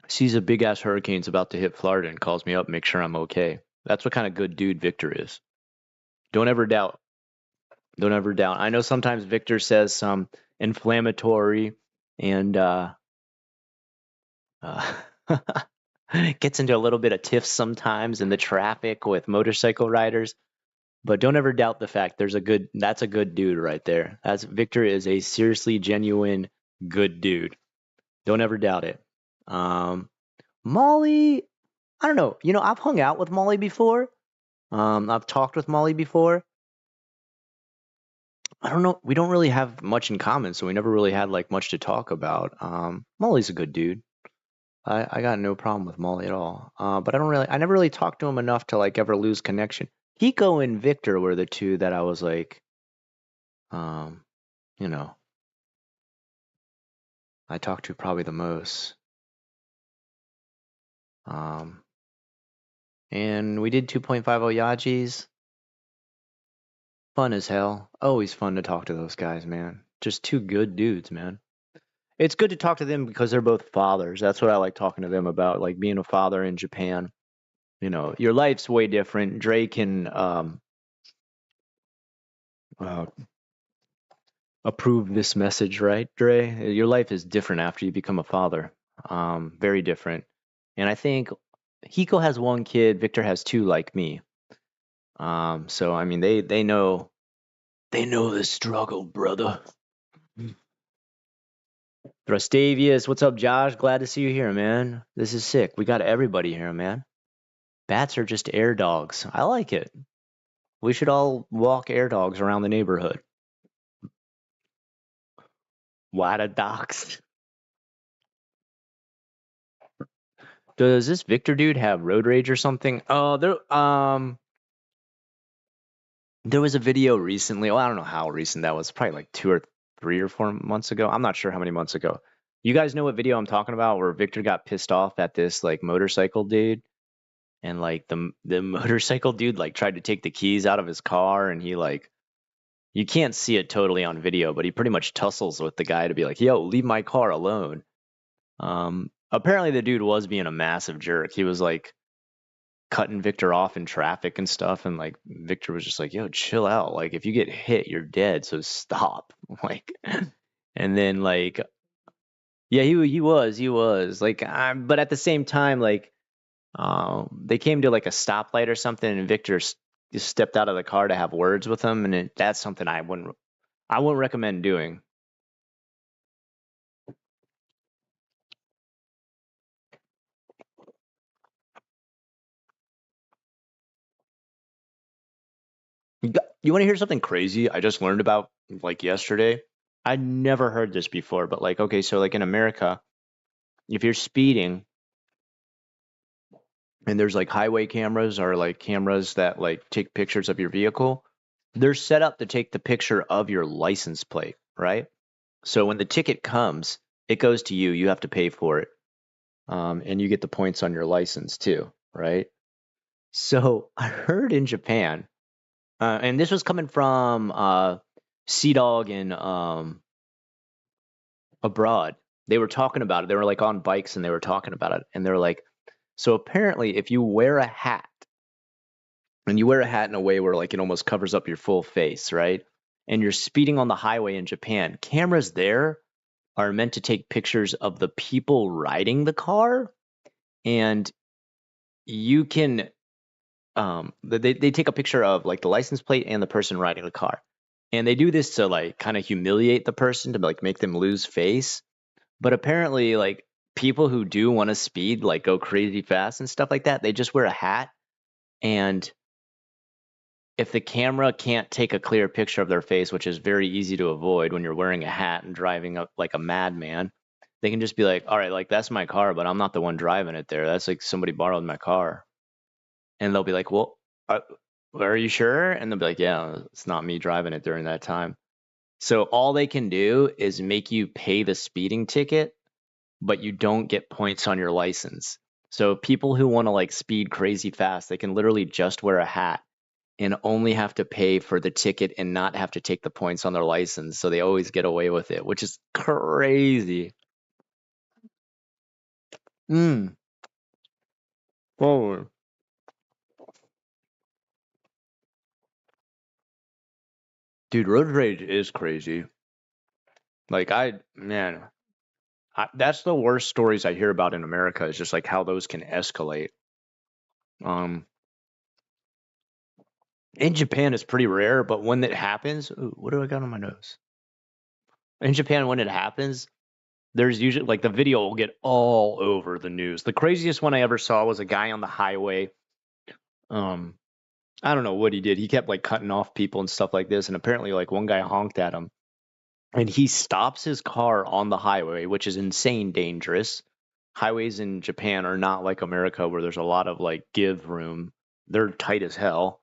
[SPEAKER 1] Sees a big ass hurricane's about to hit Florida and calls me up, make sure I'm okay. That's what kind of good dude Victor is. Don't ever doubt. Don't ever doubt. I know sometimes Victor says some inflammatory and uh, gets into a little bit of tiffs sometimes in the traffic with motorcycle riders. But don't ever doubt the fact that's a good dude right there. Victor is a seriously genuine good dude. Don't ever doubt it. Molly, I don't know. I've hung out with Molly before. I've talked with Molly before. I don't know. We don't really have much in common, so we never really had like much to talk about. Molly's a good dude. I got no problem with Molly at all. But I never really talked to him enough to like ever lose connection. Hiko and Victor were the two that I was like, you know, I talked to probably the most. And we did 2.50 Yajis. Fun as hell. Always fun to talk to those guys, man. Just 2 good dudes, man. It's good to talk to them because they're both fathers. That's what I like talking to them about, like being a father in Japan. Your life's way different. Dre can approve this message, right, Dre? Your life is different after you become a father. Very different. And I think Hiko has 1 kid, Victor has 2 like me. So I mean they know the struggle, brother. Thrustavius, what's up, Josh? Glad to see you here, man. This is sick. We got everybody here, man. Bats are just air dogs. I like it. We should all walk air dogs around the neighborhood. Wada dogs. Does this Victor dude have road rage or something? Oh, there was a video recently. Well, I don't know how recent that was. Probably like 2 or 3 or 4 months ago. I'm not sure how many months ago. You guys know what video I'm talking about, where Victor got pissed off at this like motorcycle dude, and like the motorcycle dude like tried to take the keys out of his car, and he like, you can't see it totally on video, but he pretty much tussles with the guy to be like, "Yo, leave my car alone." Apparently the dude was being a massive jerk. He was like cutting Victor off in traffic and stuff, and like Victor was just like, "Yo, chill out. Like if you get hit, you're dead, so stop." Like, and then like, yeah, he was like, but at the same time, like, they came to like a stoplight or something, and Victor just stepped out of the car to have words with him, and that's something I wouldn't recommend doing. You want to hear something crazy I just learned about like yesterday? I never heard this before, but like, okay, so like in America, if you're speeding and there's like highway cameras or like cameras that like take pictures of your vehicle, they're set up to take the picture of your license plate, right? So when the ticket comes, it goes to you. You have to pay for it. And you get the points on your license too, right? So I heard in Japan, and this was coming from Sea Dog and abroad. They were talking about it. They were like on bikes and they were talking about it. And they're like, so apparently, if you wear a hat, and you wear a hat in a way where like it almost covers up your full face, right? And you're speeding on the highway in Japan, cameras there are meant to take pictures of the people riding the car, and you can they take a picture of like the license plate and the person riding the car, and they do this to like kind of humiliate the person, to like make them lose face. But apparently, like people who do want to speed, like go crazy fast and stuff like that, they just wear a hat, and if the camera can't take a clear picture of their face, which is very easy to avoid when you're wearing a hat and driving up like a madman, they can just be like, all right, like that's my car, but I'm not the one driving it there. That's like somebody borrowed my car. And they'll be like, well, are you sure? And they'll be like, yeah, it's not me driving it during that time. So all they can do is make you pay the speeding ticket, but you don't get points on your license. So people who want to like speed crazy fast, they can literally just wear a hat, and only have to pay for the ticket and not have to take the points on their license. So they always get away with it, which is crazy. Mm. Forward. Dude, road rage is crazy. Like that's the worst stories I hear about in America is just like how those can escalate. Um, in Japan, it's pretty rare, but when it happens, ooh, what do I got on my nose? In Japan, when it happens, there's usually like the video will get all over the news. The craziest one I ever saw was a guy on the highway. Um, I don't know what he did. He kept like cutting off people and stuff like this, and apparently like one guy honked at him, and he stops his car on the highway, which is insane dangerous. Highways in Japan are not like America where there's a lot of like give room. They're tight as hell.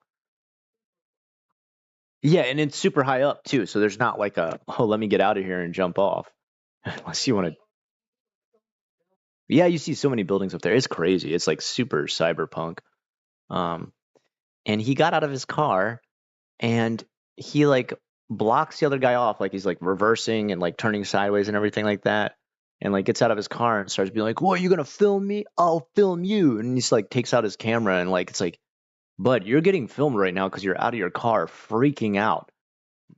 [SPEAKER 1] Yeah, and it's super high up too, so there's not like a oh let me get out of here and jump off. Unless you want to. Yeah, you see so many buildings up there. It's crazy. It's like super cyberpunk. Um, and he got out of his car and he like blocks the other guy off, like he's like reversing and like turning sideways and everything like that. And like gets out of his car and starts being like, "What, you gonna film me? I'll film you." And he's like takes out his camera and like it's like, "Bud, you're getting filmed right now because you're out of your car freaking out.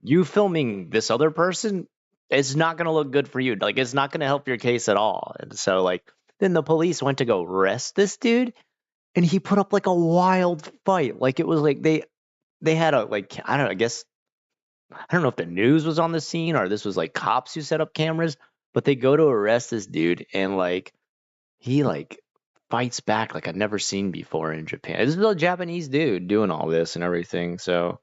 [SPEAKER 1] You filming this other person is not gonna look good for you. Like it's not gonna help your case at all." And so like then the police went to go arrest this dude and he put up like a wild fight. Like it was like they had a like I don't know, I guess I don't know if the news was on the scene or this was like cops who set up cameras, but they go to arrest this dude and like he like fights back like I've never seen before in Japan. This is a Japanese dude doing all this and everything, so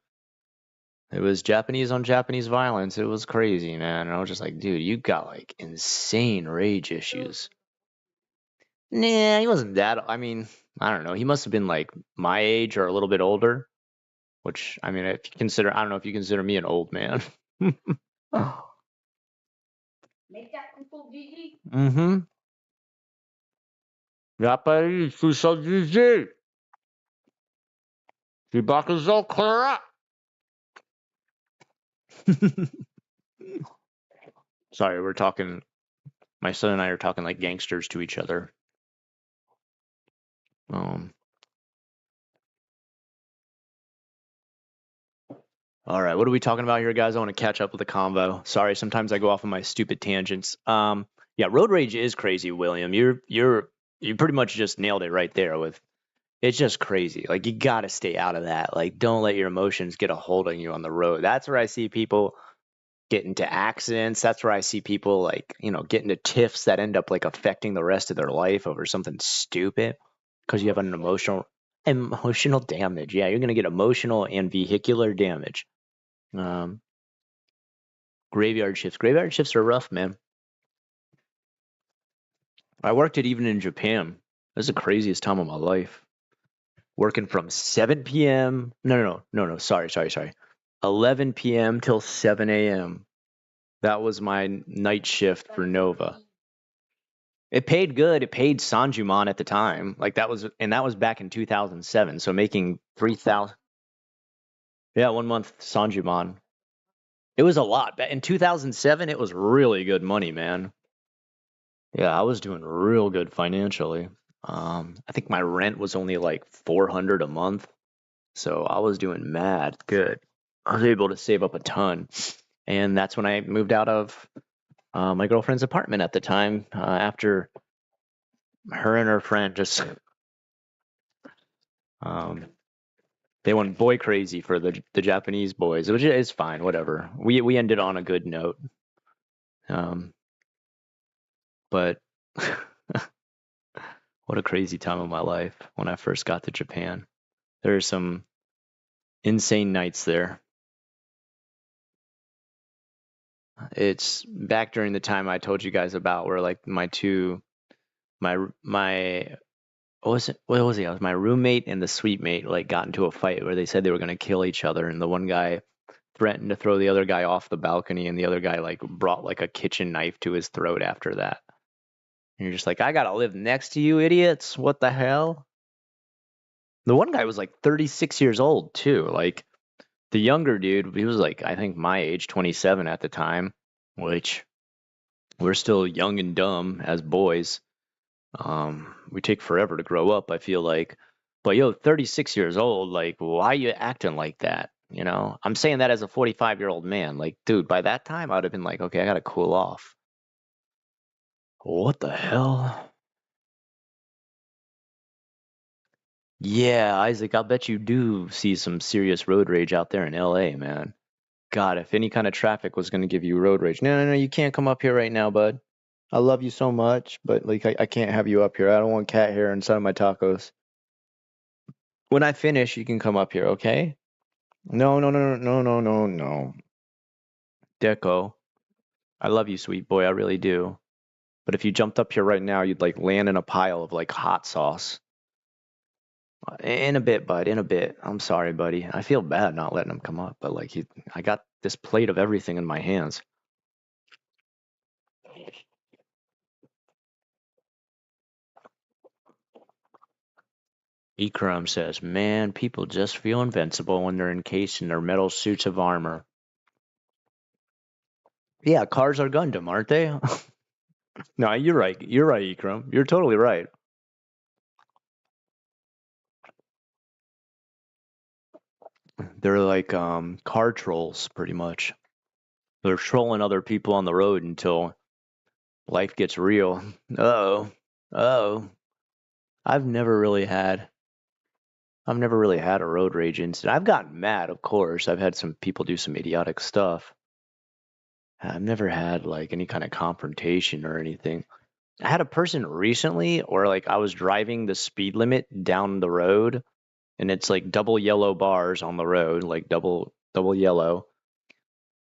[SPEAKER 1] it was Japanese on Japanese violence. It was crazy, man. And I was just like, dude, you got like insane rage issues. Nah, he wasn't that. I mean, I don't know. He must have been like my age or a little bit older. Which I mean, if you consider, I don't know if you consider me an old man. Mm-hmm. やっぱり嘘じじい。被爆ぞこら Sorry, we're talking. My son and I are talking like gangsters to each other. All right, what are we talking about here, guys? I want to catch up with the convo. Sorry, sometimes I go off on my stupid tangents. Yeah, road rage is crazy, William. You pretty much just nailed it right there with it's just crazy. Like you got to stay out of that. Like don't let your emotions get a hold on you on the road. That's where I see people get into accidents. That's where I see people like, get into tiffs that end up like affecting the rest of their life over something stupid because you have an emotional damage. Yeah, you're going to get emotional and vehicular damage. Graveyard shifts. Graveyard shifts are rough, man. I worked it even in Japan. This is the craziest time of my life. Working from 7 p.m. No. Sorry. 11 p.m. till 7 a.m. That was my night shift for Nova. It paid good. It paid Sanjuman at the time. Like that was back in 2007. So making 3,000. Yeah, 1 month Sanjuman. It was a lot. In 2007, it was really good money, man. Yeah, I was doing real good financially. I think my rent was only like 400 a month. So I was doing mad good. I was able to save up a ton. And that's when I moved out of my girlfriend's apartment at the time after her and her friend just they went boy crazy for the Japanese boys, which is fine, whatever. We ended on a good note. But what a crazy time of my life when I first got to Japan. There are some insane nights there. It's back during the time I told you guys about where like my what was it? It was my roommate and the suite mate like got into a fight where they said they were gonna kill each other, and the one guy threatened to throw the other guy off the balcony, and the other guy like brought like a kitchen knife to his throat after that. And you're just like, I gotta live next to you idiots. What the hell? The one guy was like 36 years old too. Like the younger dude, he was like I think my age, 27 at the time, which we're still young and dumb as boys. We take forever to grow up, I feel like. But yo, 36 years old, like, why you acting like that? You know, I'm saying that as a 45-year-old man. Like, dude, by that time, I would have been like, okay, I gotta cool off. What the hell? Yeah, Isaac, I bet you do see some serious road rage out there in LA, man. God, if any kind of traffic was gonna give you road rage. No, no, no, you can't come up here right now, bud. I love you so much, but like I can't have you up here. I don't want cat hair inside of my tacos. When I finish, you can come up here, okay? No, no, no, no, no, no, no. Deco, I love you, sweet boy. I really do. But if you jumped up here right now, you'd like land in a pile of like hot sauce. In a bit, bud. In a bit. I'm sorry, buddy. I feel bad not letting him come up, but like I got this plate of everything in my hands. Ikram says, "Man, people just feel invincible when they're encased in their metal suits of armor." Yeah, cars are Gundam, aren't they? No, you're right. You're right, Ikram. You're totally right. They're like car trolls, pretty much. They're trolling other people on the road until life gets real. Oh, oh. I've never really had. I've never really had a road rage incident. I've gotten mad, of course. I've had some people do some idiotic stuff. I've never had like any kind of confrontation or anything. I had a person recently where like I was driving the speed limit down the road and it's like double yellow bars on the road, like double yellow.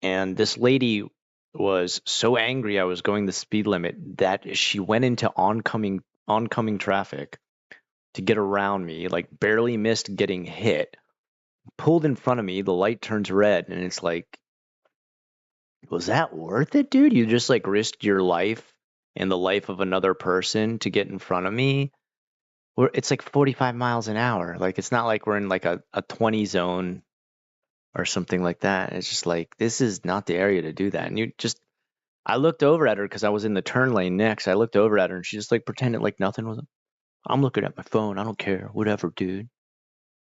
[SPEAKER 1] And this lady was so angry I was going the speed limit that she went into oncoming traffic to get around me, like barely missed getting hit, pulled in front of me, the light turns red, and it's like, was that worth it, dude? You just like risked your life and the life of another person to get in front of me. It's like 45 miles an hour. Like it's not like we're in like a 20 zone or something like that. It's just like this is not the area to do that. And you just I looked over at her because I was in the turn lane next. I looked over at her and she just like pretended like nothing was. I'm looking at my phone. I don't care. Whatever, dude.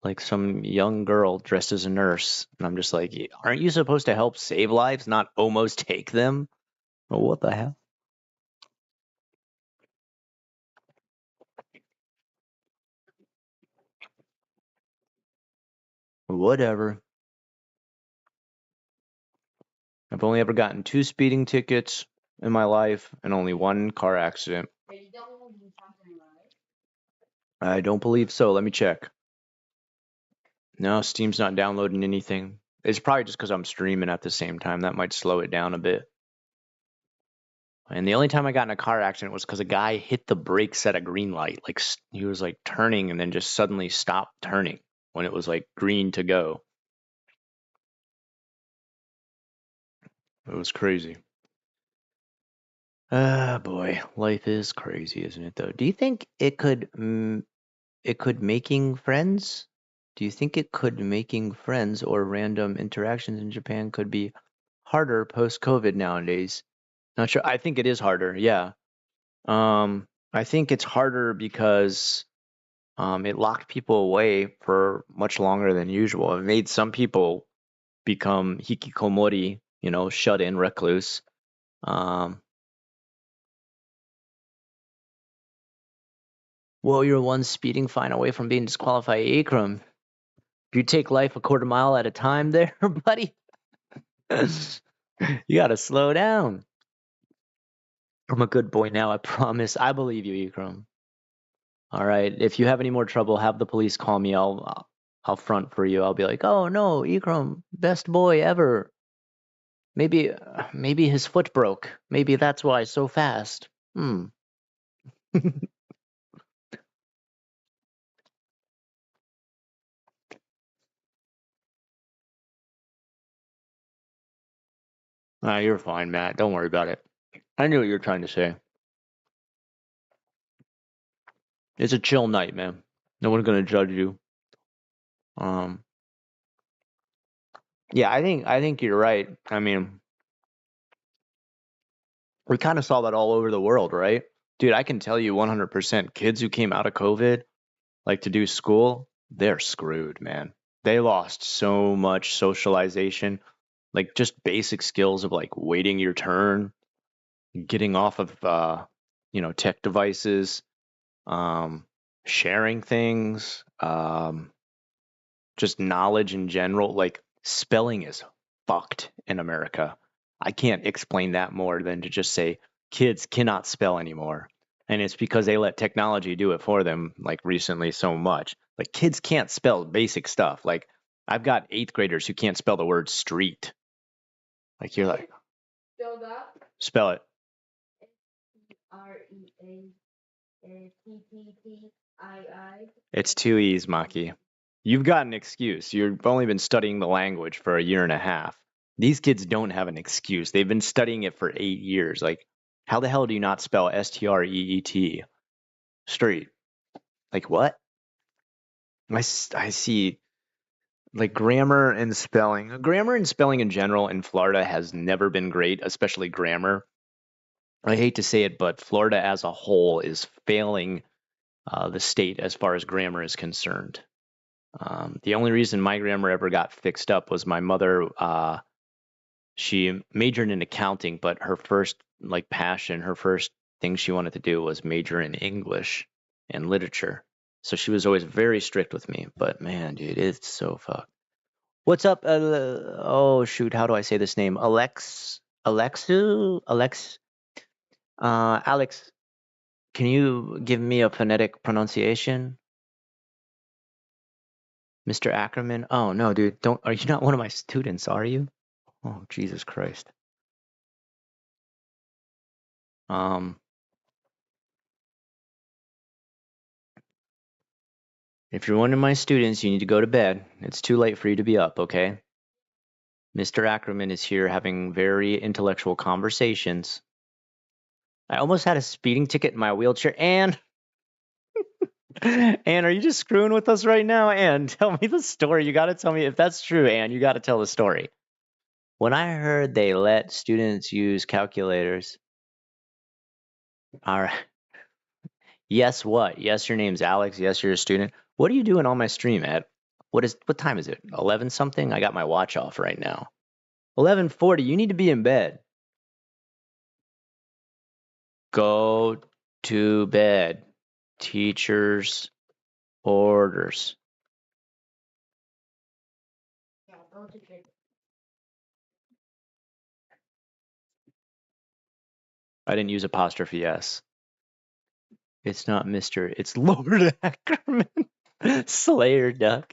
[SPEAKER 1] Like some young girl dressed as a nurse. And I'm just like, aren't you supposed to help save lives, not almost take them? Well, what the hell? Whatever. I've only ever gotten 2 speeding tickets in my life and only 1 car accident. I don't believe so. Let me check. No, Steam's not downloading anything. It's probably just because I'm streaming at the same time. That might slow it down a bit. And the only time I got in a car accident was because a guy hit the brakes at a green light. Like he was like turning and then just suddenly stopped turning when it was like green to go. It was crazy. Ah, boy, life is crazy, isn't it? Though, do you think it could making friends? Do you think it could making friends or random interactions in Japan could be harder post COVID nowadays? Not sure. I think it is harder. Yeah. I think it's harder because it locked people away for much longer than usual. It made some people become hikikomori, you know, shut in, recluse. Um, well, you're one speeding fine away from being disqualified, Akram. If you take life a quarter mile at a time there, buddy, you gotta slow down. I'm a good boy now, I promise. I believe you, Ikram. All right. If you have any more trouble, have the police call me. I'll front for you. I'll be like, "Oh no, Ikram, best boy ever. Maybe his foot broke. Maybe that's why so fast." Hmm. You're fine, Matt. Don't worry about it. I knew what you were trying to say. It's a chill night, man. No one's gonna judge you. Um, yeah, I think you're right. I mean, we kind of saw that all over the world, right? Dude, I can tell you 100% kids who came out of COVID, like to do school, they're screwed, man. They lost so much socialization, like just basic skills of like waiting your turn, getting off of tech devices, um, sharing things, just knowledge in general. Like spelling is fucked in America. I can't explain that more than to just say kids cannot spell anymore. And it's because they let technology do it for them, like recently so much. Like kids can't spell basic stuff. Like I've got eighth graders who can't spell the word street. Like you're like,
[SPEAKER 2] Spell that.
[SPEAKER 1] spell it.
[SPEAKER 2] REATTII.
[SPEAKER 1] It's two E's, Maki. You've got an excuse. You've only been studying the language for a year and a half. These kids don't have an excuse. They've been studying it for 8 years. Like, how the hell do you not spell STREET? Street. Like, what? I see, like, grammar and spelling. Grammar and spelling in general in Florida has never been great, especially grammar. I hate to say it, but Florida as a whole is failing the state as far as grammar is concerned. The only reason my grammar ever got fixed up was my mother. She majored in accounting, but her first like passion, her first thing she wanted to do was major in English and literature. So she was always very strict with me. But man, dude, it's so fucked. What's up? Oh shoot, how do I say this name? Alex. Can you give me a phonetic pronunciation? Mr. Ackerman? Oh no, dude, don't. Are you not one of my students? Are you? Oh Jesus Christ. Um, if you're one of my students, you need to go to bed. It's too late for you to be up, okay? Mr. Ackerman is here having very intellectual conversations. I almost had a speeding ticket in my wheelchair. And Anne, are you just screwing with us right now? Anne, tell me the story. You got to tell me if that's true, Anne. You got to tell the story. When I heard they let students use calculators, all right. Yes, what? Yes, your name's Alex. Yes, you're a student. What are you doing on my stream at? What time is it? 11 something? I got my watch off right now. 11:40. You need to be in bed. Go to bed. Teacher's orders.
[SPEAKER 2] Yeah, go to bed.
[SPEAKER 1] I didn't use apostrophe S. It's not Mr. It's Lord Ackerman. Slayer Duck.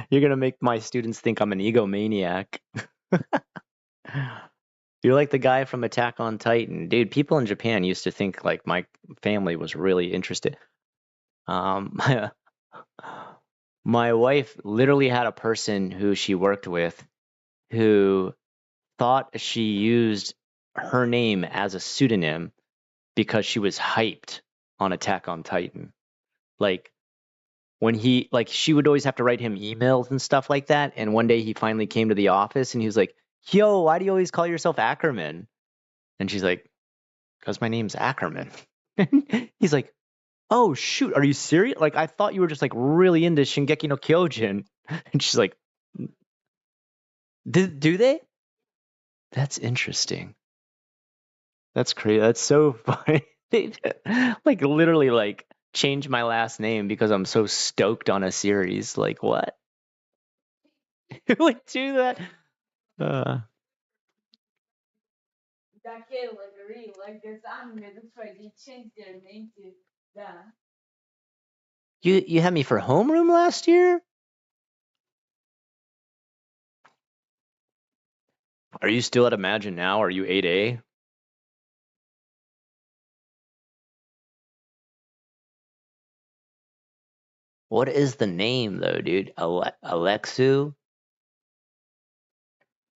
[SPEAKER 1] You're gonna make my students think I'm an egomaniac. You're like the guy from Attack on Titan. Dude, people in Japan used to think like my family was really interested. My, my wife literally had a person who she worked with who thought she used her name as a pseudonym because she was hyped on Attack on Titan. Like when she would always have to write him emails and stuff like that. And one day he finally came to the office and he was like, "Yo, why do you always call yourself Ackerman?" And she's like, "Because my name's Ackerman." He's like, "Oh shoot, are you serious? Like I thought you were just like really into Shingeki no Kyojin." And she's like, Do they? That's interesting. That's crazy. That's so funny. They like literally like change my last name because I'm so stoked on a series. Like what? Who would do that? Uh,
[SPEAKER 2] That kid was real, like this anime, that's why they changed their name to that.
[SPEAKER 1] you had me for homeroom last year? Are you still at Imagine now? Are you 8A? What is the name though, dude? Alexu?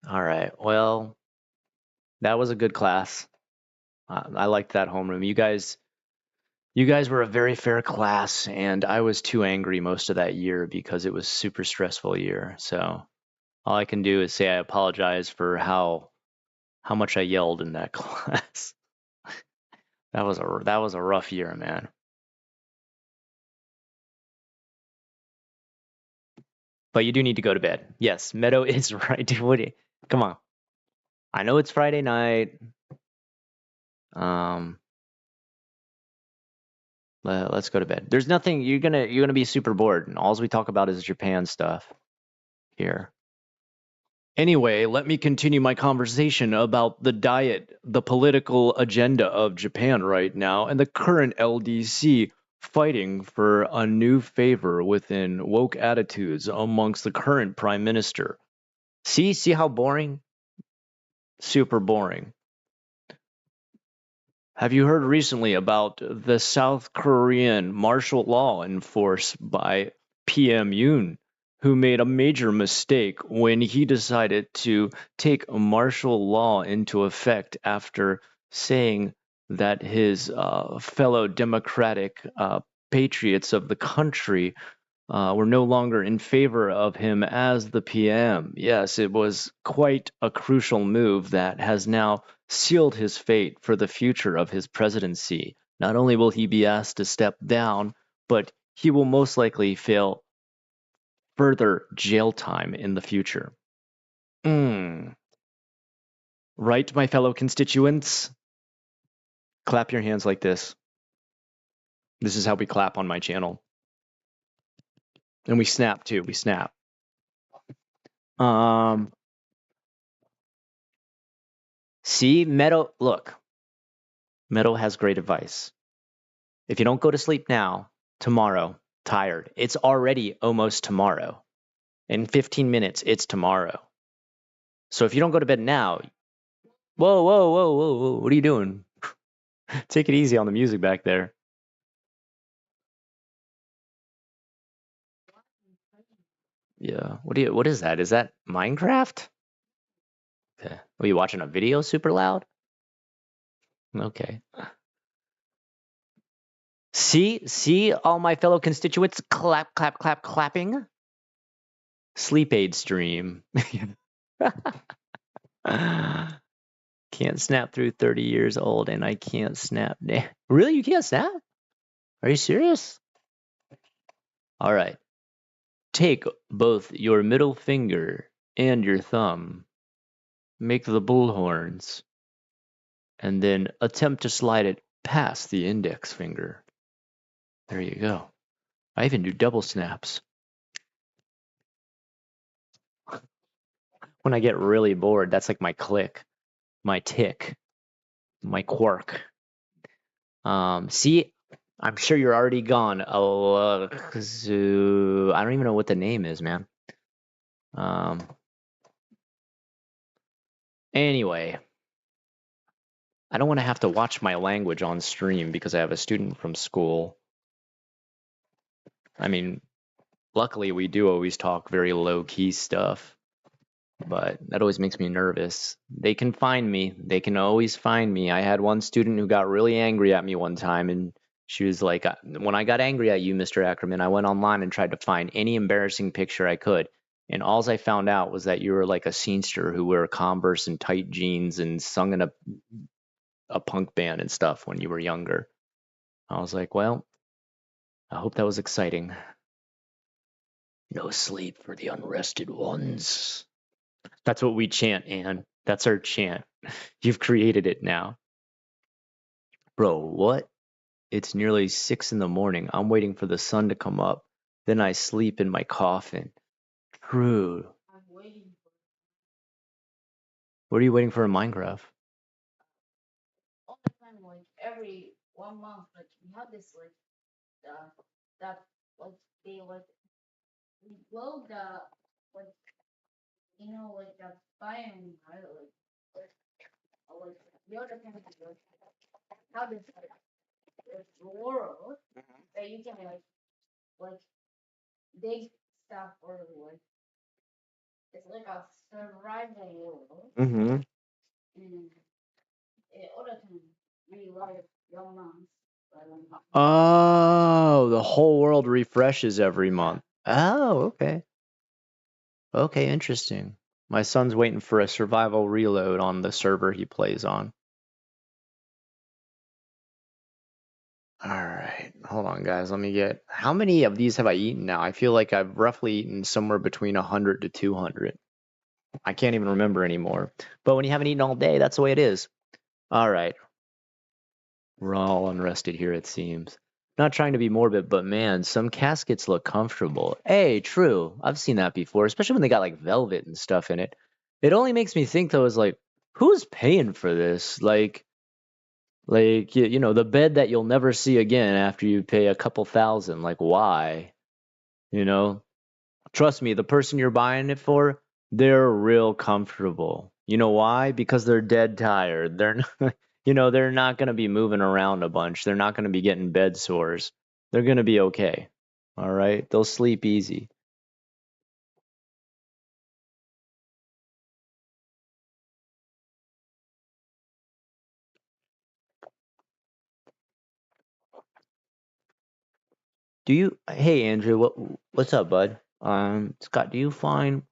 [SPEAKER 1] All right. Well, that was a good class. I liked that homeroom. You guys You guys were a very fair class, and I was too angry most of that year because it was super stressful year. So all I can do is say I apologize for how much I yelled in that class. That was a rough year, man. But you do need to go to bed. Yes, Meadow is right. Come on. I know it's Friday night. Um, let's go to bed. There's nothing you're gonna be super bored, and all we talk about is Japan stuff here. Anyway, let me continue my conversation about the diet, the political agenda of Japan right now, and the current LDC fighting for a new favor within woke attitudes amongst the current prime minister. See how boring? Super boring. Have you heard recently about the South Korean martial law enforced by PM Yoon, who made a major mistake when he decided to take martial law into effect after saying that his fellow democratic patriots of the country were no longer in favor of him as the PM. Yes, it was quite a crucial move that has now sealed his fate for the future of his presidency. Not only will he be asked to step down, but he will most likely fail further jail time in the future. Right, my fellow constituents? Clap your hands like this. This is how we clap on my channel. And we snap too. We snap. See, Meadow, look. Meadow has great advice. If you don't go to sleep now, tomorrow, tired, it's already almost tomorrow. In 15 minutes, it's tomorrow. So if you don't go to bed now, whoa, what are you doing? Take it easy on the music back there. Yeah, what is that? Is that Minecraft? Okay. Are you watching a video super loud? Okay. See all my fellow constituents clapping? Sleep aid stream. Can't snap through 30 years old, and I can't snap. Really? You can't snap? Are you serious? All right. Take both your middle finger and your thumb. Make the bullhorns. And then attempt to slide it past the index finger. There you go. I even do double snaps. When I get really bored, that's like my click, my tick, my quirk. See, I'm sure you're already gone. Oh, I don't even know what the name is, man. Anyway, I don't want to have to watch my language on stream because I have a student from school. I mean, luckily we do always talk very low-key stuff, but that always makes me nervous. They can find me. They can always find me. I had one student who got really angry at me one time, and she was like, when I got angry at you, Mr. Ackerman, I went online and tried to find any embarrassing picture I could. And all I found out was that you were like a scenester who wore Converse and tight jeans and sung in a punk band and stuff when you were younger. I was like, well, I hope that was exciting. No sleep for the unrested ones. That's what we chant, Anne. That's our chant. You've created it now. Bro, what? It's nearly 6 in the morning. I'm waiting for the sun to come up. Then I sleep in my coffin. True.
[SPEAKER 2] I'm waiting for
[SPEAKER 1] What are you waiting for in Minecraft?
[SPEAKER 2] all the time, like every 1 month, like we have this like that like they like we blow the like like the biome right like the other country like how this like world that you can like dig stuff or like it's like a survival world
[SPEAKER 1] Mm-hmm.
[SPEAKER 2] and all the time we like your moms
[SPEAKER 1] Oh, the whole world refreshes every month. Oh, okay. Okay, interesting. My son's waiting for a survival reload on the server he plays on. All right, hold on, guys. Let me get. How many of these have I eaten now? I feel like I've roughly eaten somewhere between 100 to 200. I can't even remember anymore. But when you haven't eaten all day, that's the way it is. All right. We're all unrested here, it seems. Not trying to be morbid, but man, some caskets look comfortable. Hey, true. I've seen that before, especially when they got like velvet and stuff in it. It only makes me think though, is like, who's paying for this? Like you know, the bed that you'll never see again after you pay a couple thousand. Like, why? You know, trust me, the person you're buying it for, they're real comfortable. You know why? Because they're dead tired. They're not, you know, they're not going to be moving around a bunch. They're not going to be getting bed sores. They're going to be okay. All right? They'll sleep easy. Hey Andrew, what's up, bud? Scott, do you find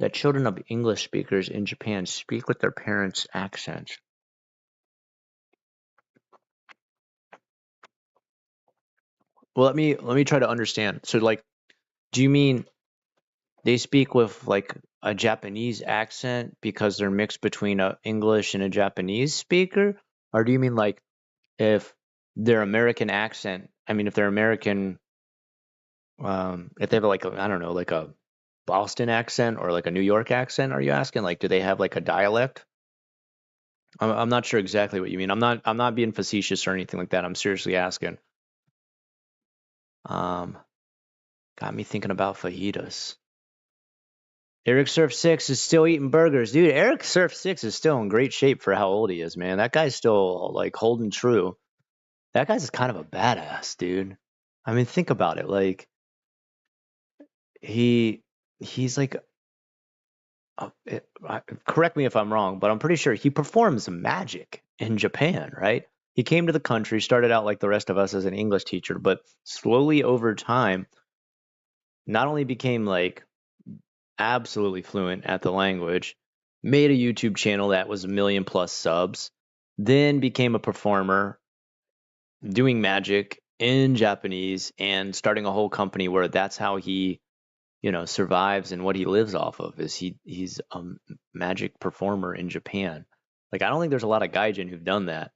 [SPEAKER 1] that children of English speakers in Japan speak with their parents' accents? Well, let me try to understand. So like, do you mean they speak with like a Japanese accent because they're mixed between a English and a Japanese speaker? Or do you mean like if their American accent, I mean if they're American, if they have like I don't know, like a Boston accent or like a New York accent, are you asking? Like do they have like a dialect? I'm not sure exactly what you mean. I'm not being facetious or anything like that. I'm seriously asking. Um, got me thinking about fajitas. Eric Surf 6 is still eating burgers. Dude, Eric Surf 6 is still in great shape for how old he is, man. That guy's still like holding true. That guy's kind of a badass, dude. I mean, think about it. Like he he's like correct me if I'm wrong, but I'm pretty sure he performs magic in Japan, right? He came to the country, started out like the rest of us as an English teacher, but slowly over time not only became like absolutely fluent at the language, made a YouTube channel that was a million plus subs, then became a performer doing magic in Japanese and starting a whole company where that's how he, you know, survives and what he lives off of is he's a magic performer in Japan. Like I don't think there's a lot of gaijin who've done that.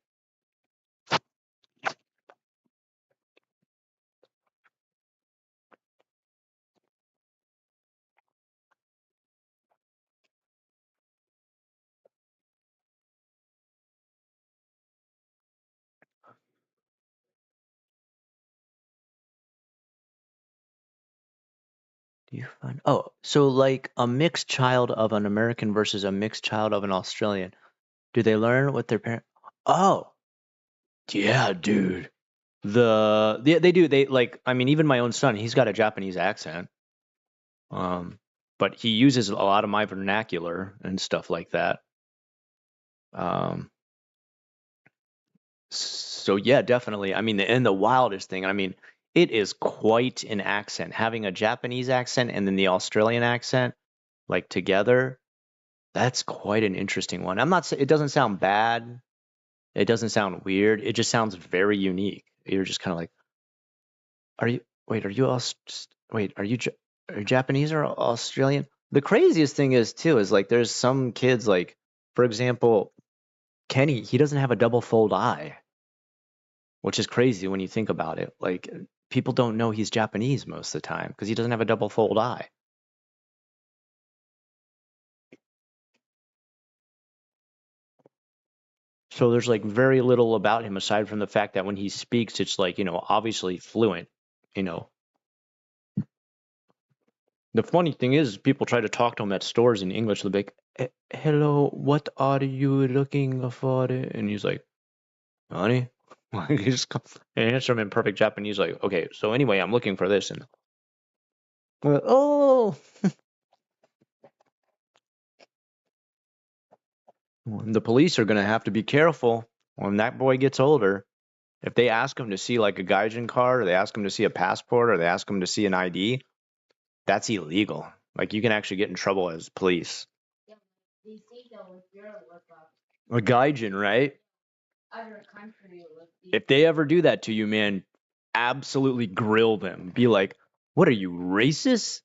[SPEAKER 1] Do you find so like a mixed child of an American versus a mixed child of an Australian. Do they learn what their parent? Oh, yeah, dude. They do they like I mean even my own son he's got a Japanese accent but he uses a lot of my vernacular and stuff like that um so yeah definitely I mean and the wildest thing I mean it is quite an accent having a Japanese accent and then the Australian accent like together that's quite an interesting one I'm not it doesn't sound bad it doesn't sound weird it just sounds very unique you're just kind of like are you wait? Are you wait? Are you Japanese or Australian? The craziest thing is too is like there's some kids like for example Kenny he doesn't have a double fold eye, which is crazy when you think about it. Like people don't know he's Japanese most of the time because he doesn't have a double fold eye. So there's like very little about him aside from the fact that when he speaks it's like you know obviously fluent. You know the funny thing is, people try to talk to him at stores in English. They'll be like, "Hello, what are you looking for?" And he's like, "Honey," like he just answer him in perfect Japanese. Like, okay, so anyway, I'm looking for this, and oh, the police are gonna have to be careful when that boy gets older. If they ask them to see like a Gaijin card, or they ask them to see a passport, or they ask them to see an ID, that's illegal. Like you can actually get in trouble as police.
[SPEAKER 2] Yeah, they say that if you're like
[SPEAKER 1] A Gaijin, right?
[SPEAKER 2] other country, like
[SPEAKER 1] If they ever do that to you, man, absolutely grill them. Be like, what are you, racist?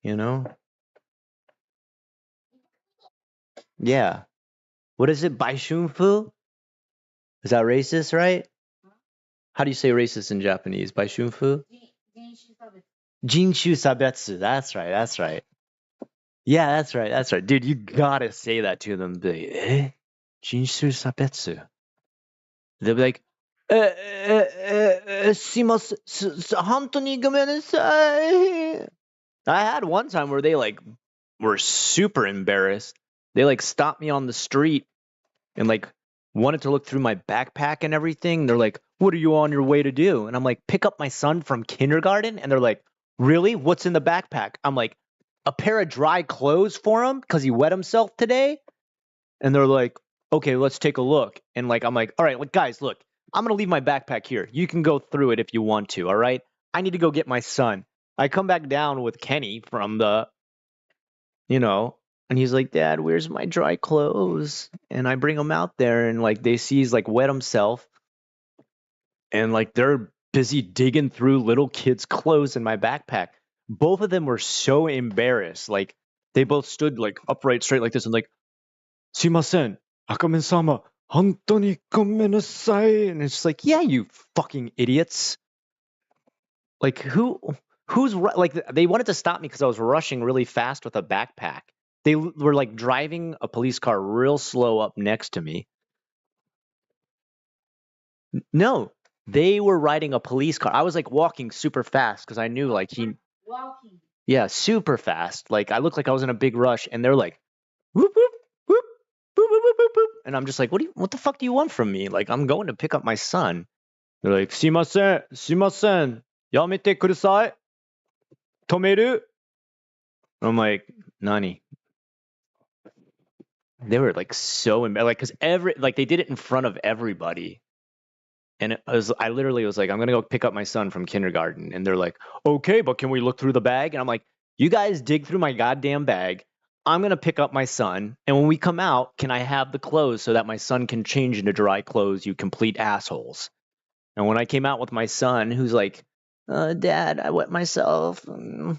[SPEAKER 1] You know? Yeah. What is it? Baishunfu? Is that racist, right? How do you say racist in Japanese? Baishunfu? Jinshu sabetsu. That's right. That's right. Yeah, that's right. That's right. Dude, you gotta say that to them. Be like, Jinshu sabetsu. They'll be like, すいません。本当にごめんなさい. I had one time where they like were super embarrassed. They like stopped me on the street and like wanted to look through my backpack and everything. They're like, "What are you on your way to do?" And I'm like, "Pick up my son from kindergarten." And they're like, "Really? What's in the backpack?" I'm like, "A pair of dry clothes for him because he wet himself today." And they're like, "Okay, let's take a look." And like, I'm like, "All right, look, guys, look, I'm gonna leave my backpack here. You can go through it if you want to. All right? I need to go get my son." I come back down with Kenny from the, you know, and he's like, "Dad, where's my dry clothes?" And I bring him out there, and like they see he's like wet himself, and like they're busy digging through little kids' clothes in my backpack. Both of them were so embarrassed. Like they both stood like upright, straight like this, and like, "Sumimasen, Akame-sama, hontoni gomenasai." And it's like, yeah, you fucking idiots. Like like they wanted to stop me because I was rushing really fast with a backpack. They were like driving a police car real slow up next to me. No, they were riding a police car. I was like walking super fast because I knew like
[SPEAKER 2] walking.
[SPEAKER 1] yeah, super fast. Like I looked like I was in a big rush, and they're like, whoop whoop whoop whoop whoop whoop whoop, whoop. And I'm just like, what the fuck do you want from me? Like I'm going to pick up my son. They're like, "Sumimasen, yamete kudasai, tomeru." I'm like, "Nani?" They were like so like because they did it in front of everybody. And I literally was like, "I'm gonna go pick up my son from kindergarten," and they're like, "Okay, but can we look through the bag?" And I'm like, "You guys dig through my goddamn bag. I'm gonna pick up my son, and when we come out, can I have the clothes so that my son can change into dry clothes? You complete assholes." And when I came out with my son, who's like, "Dad, I wet myself," I'm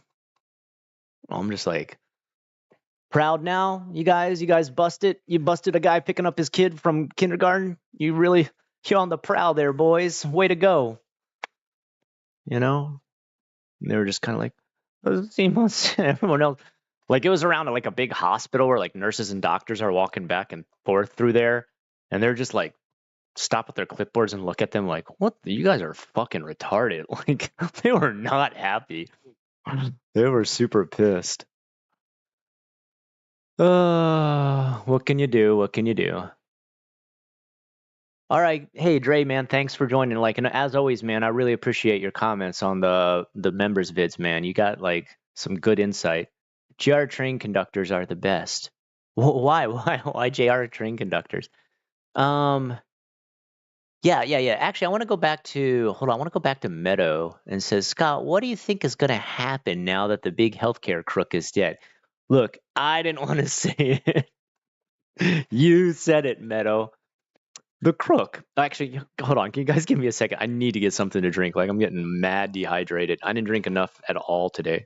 [SPEAKER 1] just like, proud now, you guys. You guys busted. You busted a guy picking up his kid from kindergarten. You're on the prowl there, boys. Way to go. You know? And they were just kind of like, "Seamless." Everyone else, like it was around like a big hospital where like nurses and doctors are walking back and forth through there, and they're just like stop with their clipboards and look at them like, "What? You guys are fucking retarded." Like they were not happy. They were super pissed. What can you do? What can you do? All right. Hey, Dre, man, thanks for joining. Like, and as always, man, I really appreciate your comments on the members vids, man. You got like some good insight. JR train conductors are the best. Why? Why JR train conductors? Um, yeah. Actually, I want to go back to hold on. I want to go back to Meadow and says, Scott, what do you think is going to happen now that the big healthcare crook is dead? Look, I didn't want to say it. You said it, Meadow. The crook. Actually, hold on. Can you guys give me a second? I need to get something to drink. Like I'm getting mad dehydrated. I didn't drink enough at all today.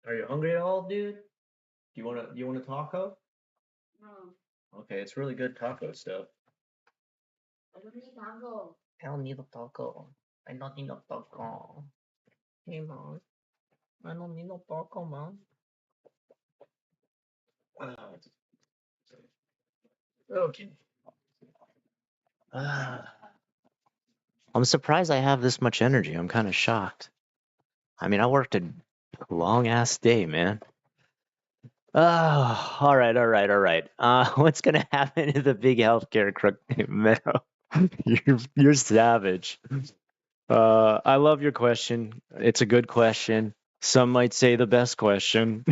[SPEAKER 1] Are you hungry at all, dude? Do you want a taco?
[SPEAKER 2] No,
[SPEAKER 1] Okay, it's really good taco stuff.
[SPEAKER 2] I don't need taco.
[SPEAKER 1] I don't need a taco. I don't need a taco. Hey, mom. I don't need a taco, mom. Okay. I'm surprised I have this much energy. I'm kind of shocked. I mean, I worked a long ass day, man. Oh, all right, all right, all right. What's gonna happen to the big healthcare crook, Meadow? You're savage. I love your question. It's a good question. Some might say the best question.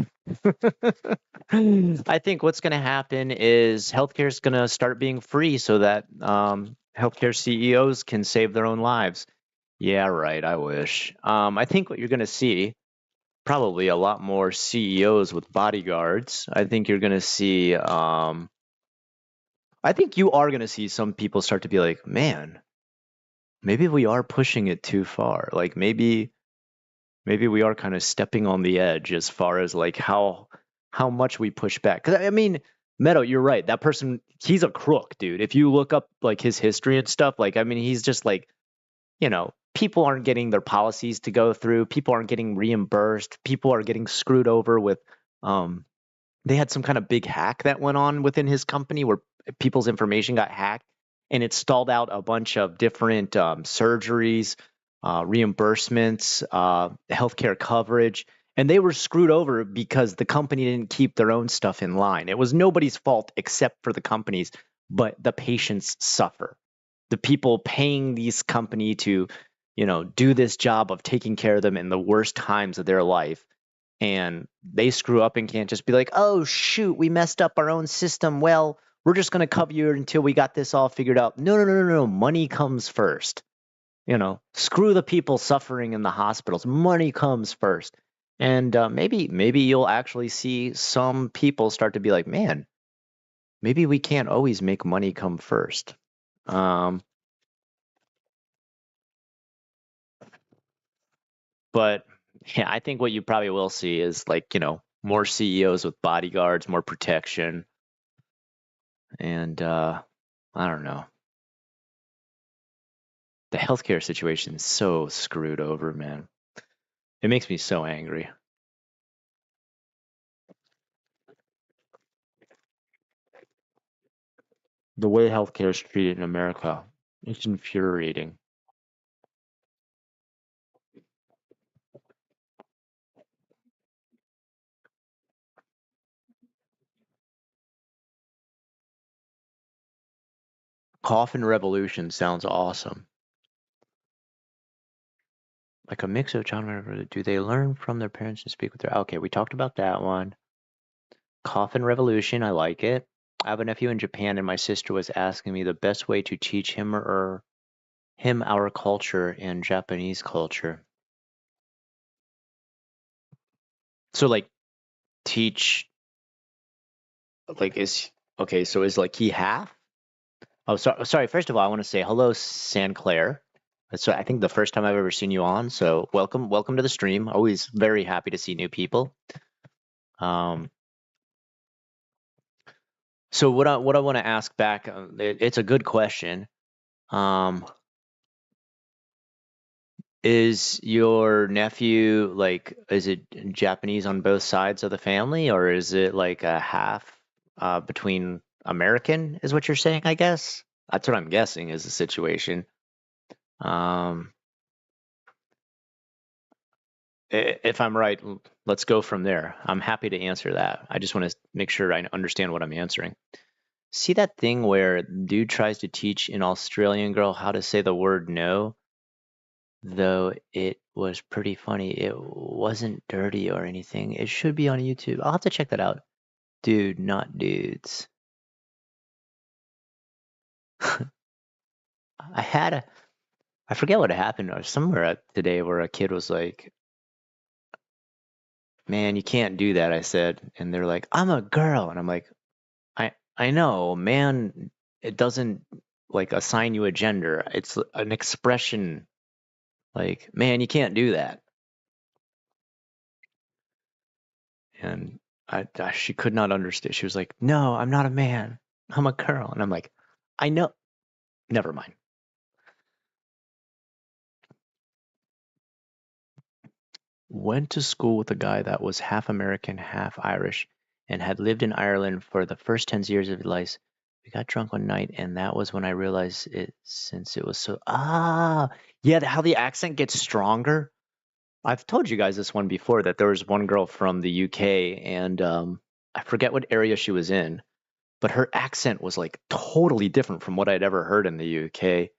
[SPEAKER 1] I think what's going to happen is healthcare is going to start being free so that healthcare CEOs can save their own lives. Yeah, right. I wish. I think what you're going to see probably a lot more CEOs with bodyguards. I think you're going to see. I think you are going to see some people start to be like, man, maybe we are pushing it too far. Like maybe we are kind of stepping on the edge as far as like how much we push back. Because I mean, Meadow, you're right. That person, he's a crook, dude. If you look up like his history and stuff, like I mean, he's just like, people aren't getting their policies to go through. People aren't getting reimbursed. People are getting screwed over with. Um, they had some kind of big hack that went on within his company where people's information got hacked, and it stalled out a bunch of different surgeries, reimbursements, healthcare coverage, and they were screwed over because the company didn't keep their own stuff in line. It was nobody's fault except for the companies, but the patients suffer. The people paying these company to, do this job of taking care of them in the worst times of their life, and they screw up and can't just be like, oh, shoot, we messed up our own system. Well, we're just going to cover you until we got this all figured out. No, no, no, no, no. Money comes first. Screw the people suffering in the hospitals. Money comes first. And maybe you'll actually see some people start to be like, man, maybe we can't always make money come first. But yeah, I think what you probably will see is like, more CEOs with bodyguards, more protection. And I don't know. The healthcare situation is so screwed over, man. It makes me so angry. The way healthcare is treated in America, it's infuriating. Coffin Revolution sounds awesome. Like a mix of genre. Do they learn from their parents and speak with their? Okay, we talked about that one. Coffin Revolution, I like it. I have a nephew in Japan, and my sister was asking me the best way to teach him or him our culture and Japanese culture. So like teach like is okay, so is like he half? Oh, sorry. First of all, I want to say hello, Sanclair. So I think the first time I've ever seen you on. So welcome to the stream. Always very happy to see new people. Um, so what I want to ask back, it's a good question. Is your nephew like, is it Japanese on both sides of the family, or is it like a half between American, is what you're saying, I guess? That's what I'm guessing is the situation. Um, if I'm right, let's go from there. I'm happy to answer that. I just want to make sure I understand what I'm answering. See that thing where dude tries to teach an Australian girl how to say the word no, though it was pretty funny. It wasn't dirty or anything. It should be on YouTube. I'll have to check that out. Dude, not dudes. I had a I forget what happened. Somewhere today where a kid was like, "Man, you can't do that," I said. And they're like, "I'm a girl." And I'm like, I know, man, it doesn't like assign you a gender. It's an expression. Like, man, you can't do that. And she could not understand. She was like, "No, I'm not a man. I'm a girl." And I'm like, "I know. Never mind." Went to school with a guy that was half American, half Irish, and had lived in Ireland for the first 10 years of his life. We got drunk one night, and that was when I realized it, since it was so, yeah, how the accent gets stronger. I've told you guys this one before, that there was one girl from the UK, and I forget what area she was in, but her accent was like totally different from what I'd ever heard in the UK.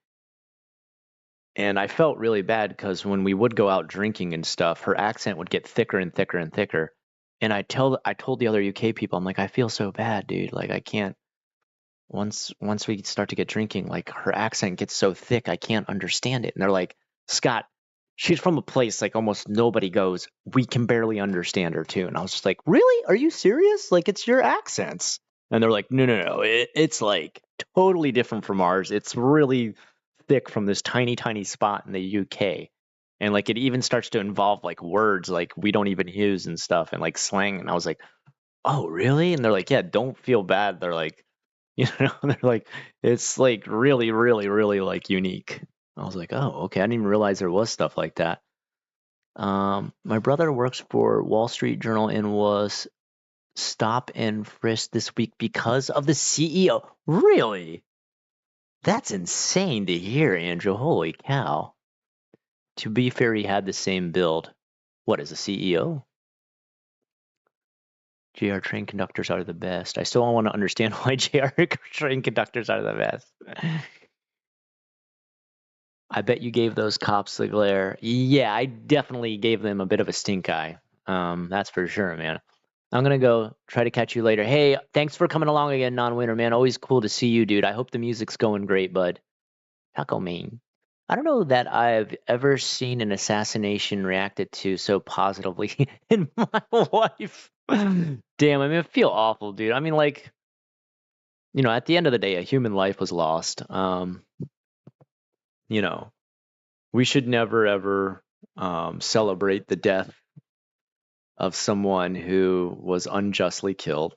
[SPEAKER 1] And I felt really bad because when we would go out drinking and stuff, her accent would get thicker and thicker and thicker. And I told the other UK people, I'm like, I feel so bad, dude. Like I can't, once we start to get drinking, like her accent gets so thick, I can't understand it. And they're like, "Scott, she's from a place like almost nobody goes. We can barely understand her too." And I was just like, "Really? Are you serious? Like it's your accents?" And they're like, "No, no, no. It's like totally different from ours. It's really thick from this tiny, tiny spot in the UK." And like it even starts to involve like words like we don't even use and stuff and like slang. And I was like, "Oh, really?" And they're like, "Yeah, don't feel bad." They're like, they're like, it's like really, really, really like unique. I was like, "Oh, okay. I didn't even realize there was stuff like that." My brother works for Wall Street Journal and was stop and frisked this week because of the CEO. Really? That's insane to hear, Andrew. Holy cow. To be fair, he had the same build. What is a CEO? JR train conductors are the best. I still don't want to understand why JR train conductors are the best. I bet you gave those cops the glare. Yeah, I definitely gave them a bit of a stink eye. That's for sure, man. I'm gonna go try to catch you later. Hey, thanks for coming along again, non-winner, man. Always cool to see you, dude. I hope the music's going great, bud. Taco mean. I don't know that I've ever seen an assassination reacted to so positively in my life. Damn, I mean, I feel awful, dude. I mean, like, at the end of the day, a human life was lost. You know, we should never ever celebrate the death of someone who was unjustly killed.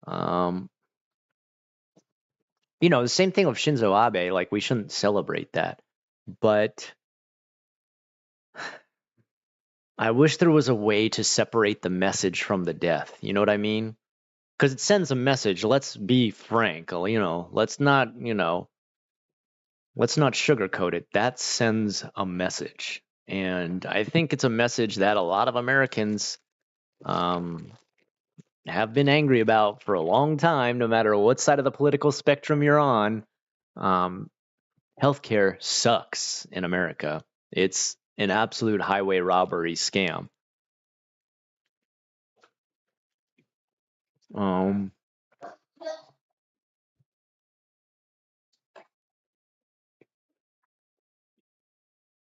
[SPEAKER 1] Um, the same thing with Shinzo Abe. Like we shouldn't celebrate that, but I wish there was a way to separate the message from the death. You know what I mean? Because it sends a message. Let's be frank. Let's not sugarcoat it. That sends a message, and I think it's a message that a lot of Americans um, have been angry about for a long time, no matter what side of the political spectrum you're on. Um, Healthcare sucks in America. It's an absolute highway robbery scam. Um,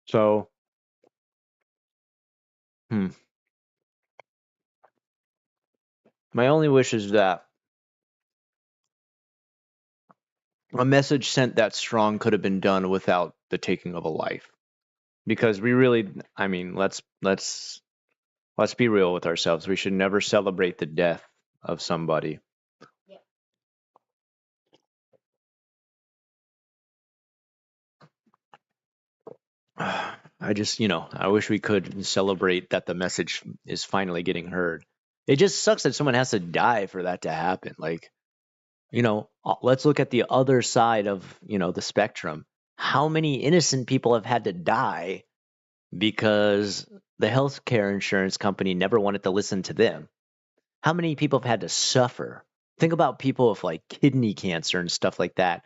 [SPEAKER 1] so, hmm, my only wish is that a message sent that strong could have been done without the taking of a life. Because we really, I mean, let's be real with ourselves. We should never celebrate the death of somebody.
[SPEAKER 2] Yeah.
[SPEAKER 1] I just, I wish we could celebrate that the message is finally getting heard. It just sucks that someone has to die for that to happen. Like, let's look at the other side of, the spectrum. How many innocent people have had to die because the healthcare insurance company never wanted to listen to them? How many people have had to suffer? Think about people with like kidney cancer and stuff like that,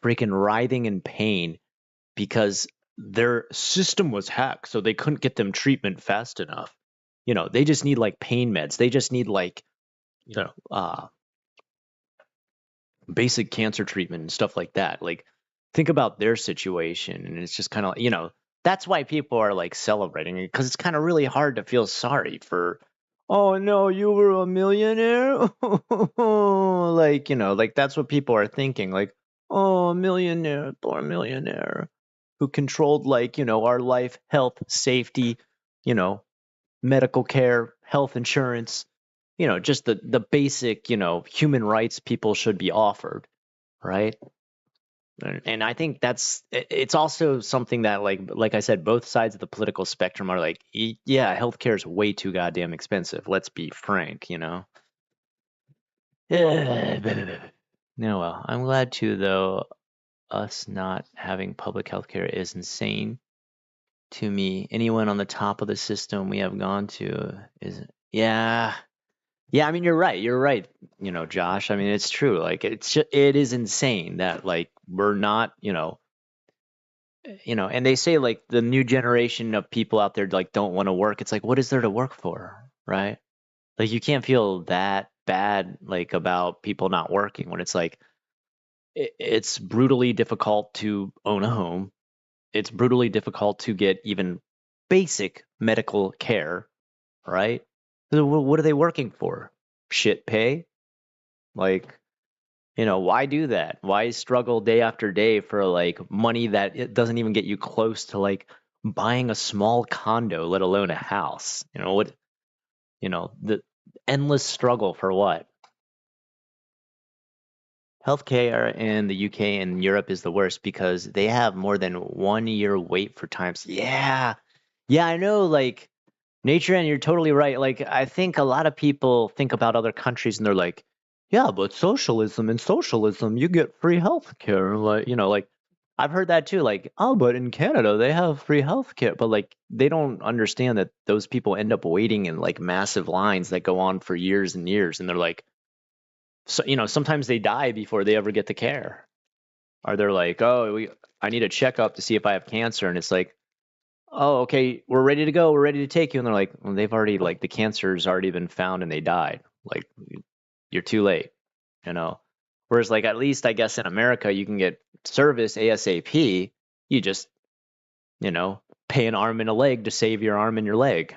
[SPEAKER 1] freaking writhing in pain because their system was hacked, so they couldn't get them treatment fast enough. They just need like pain meds. They just need like, you know, basic cancer treatment and stuff like that. Like, think about their situation, and it's just kind of, that's why people are like celebrating it, because it's kind of really hard to feel sorry for, oh no, you were a millionaire. Like, like that's what people are thinking, like, oh, a millionaire, poor millionaire who controlled, like, our life, health, safety, you know medical care, health insurance, just the basic, human rights people should be offered, right? And I think it's also something that, like I said, both sides of the political spectrum are like, yeah, healthcare is way too goddamn expensive. Let's be frank, No, well, I'm glad too, though. Us not having public healthcare is insane to me. Anyone on the top of the system we have gone to is, yeah. Yeah, I mean, you're right. You're right. Josh. I mean, it's true. Like, it is insane that, like, we're not, and they say, like, the new generation of people out there, like, don't want to work. It's like, what is there to work for, right? Like, you can't feel that bad, like, about people not working, when it's like, it's brutally difficult to own a home. It's brutally difficult to get even basic medical care, right? So what are they working for? Shit pay? Like, why do that? Why struggle day after day for, like, money that it doesn't even get you close to, like, buying a small condo, let alone a house? The endless struggle for what? Healthcare in the UK and Europe is the worst because they have more than 1 year wait for times. Yeah. Yeah, I know, like, nature, and you're totally right. Like, I think a lot of people think about other countries and they're like, yeah, but in socialism, you get free health care. Like, like, I've heard that too. Like, oh, but in Canada, they have free health care. But, like, they don't understand that those people end up waiting in, like, massive lines that go on for years and years. And they're like, so, sometimes they die before they ever get the care. Or they're like, oh, I need a checkup to see if I have cancer. And it's like, oh, okay, we're ready to go. We're ready to take you. And they're like, well, they've already, like, the cancer's already been found and they died. Like, you're too late, you know? Whereas, like, at least I guess in America, you can get service ASAP. You just, pay an arm and a leg to save your arm and your leg.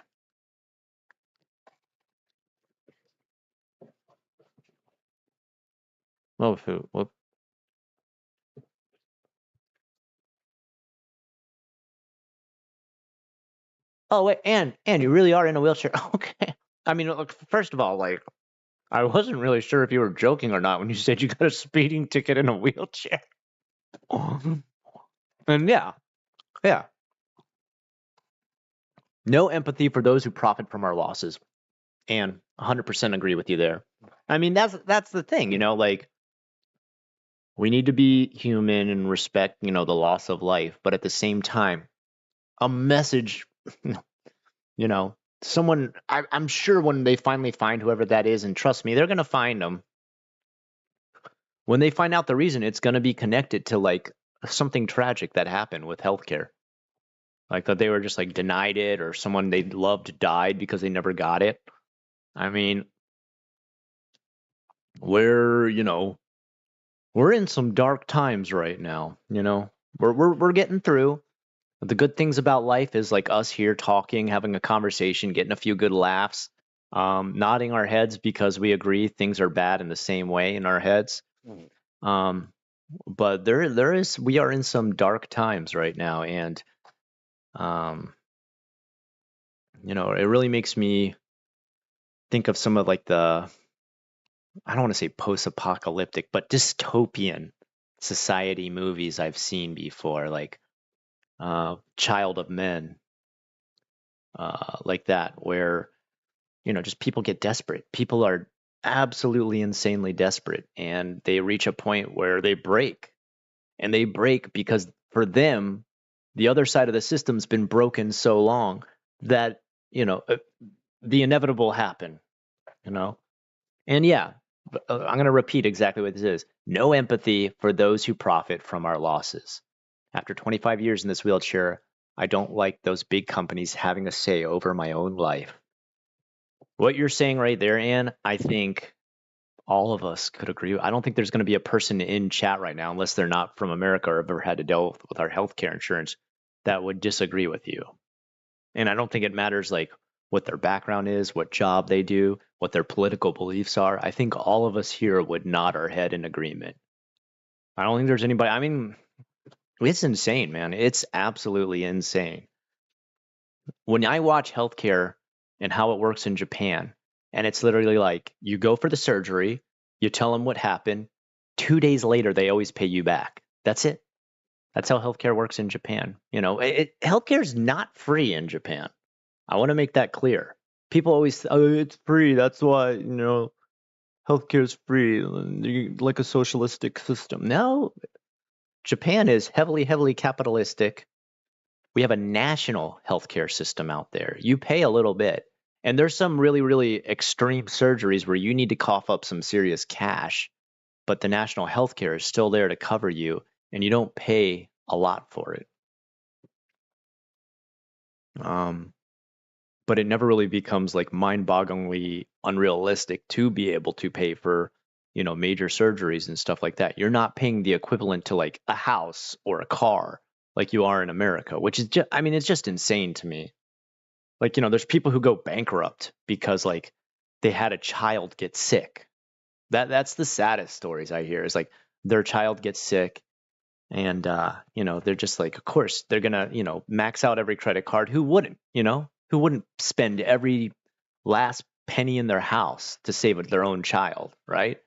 [SPEAKER 1] Well, oh, wait, and you really are in a wheelchair. Okay. I mean, look, first of all, like, I wasn't really sure if you were joking or not when you said you got a speeding ticket in a wheelchair. And yeah. No empathy for those who profit from our losses. And 100% agree with you there. I mean, that's the thing, like, we need to be human and respect, the loss of life, but at the same time, a message, someone, I'm sure when they finally find whoever that is, and trust me, they're going to find them. When they find out the reason, it's going to be connected to, like, something tragic that happened with healthcare. Like, that they were just, like, denied it, or someone they loved died because they never got it. I mean, we're in some dark times right now. We're getting through. The good things about life is, like, us here talking, having a conversation, getting a few good laughs, nodding our heads because we agree things are bad in the same way in our heads. But we are in some dark times right now, and it really makes me think of some of, like, I don't want to say post-apocalyptic, but dystopian society movies I've seen before, like Child of Men, like that, where, just people get desperate. People are absolutely insanely desperate, and they reach a point where they break. And they break because, for them, the other side of the system's been broken so long that, the inevitable happen, And yeah, I'm going to repeat exactly what this is. No empathy for those who profit from our losses. After 25 years in this wheelchair, I don't like those big companies having a say over my own life. What you're saying right there, Ann, I think all of us could agree. I don't think there's going to be a person in chat right now, unless they're not from America or have ever had to deal with our healthcare insurance, that would disagree with you. And I don't think it matters like what their background is, what job they do, what their political beliefs are. I think all of us here would nod our head in agreement. I don't think there's anybody. I mean, it's insane, man. It's absolutely insane. When I watch healthcare and how it works in Japan, and it's literally like you go for the surgery, you tell them what happened, 2 days later they always pay you back. That's it. That's how healthcare works in Japan. Healthcare is not free in Japan. I want to make that clear. People always, oh, it's free. That's why, healthcare is free, like a socialistic system. No, Japan is heavily, heavily capitalistic. We have a national healthcare system out there. You pay a little bit. And there's some really, really extreme surgeries where you need to cough up some serious cash, but the national healthcare is still there to cover you, and you don't pay a lot for it. But it never really becomes like mind-bogglingly unrealistic to be able to pay for, major surgeries and stuff like that. You're not paying the equivalent to like a house or a car like you are in America, which is just, I mean, it's just insane to me. Like, there's people who go bankrupt because like they had a child get sick. That's the saddest stories I hear is like their child gets sick and they're just like, of course, they're gonna, max out every credit card. Who wouldn't, Who wouldn't spend every last penny in their house to save their own child, right?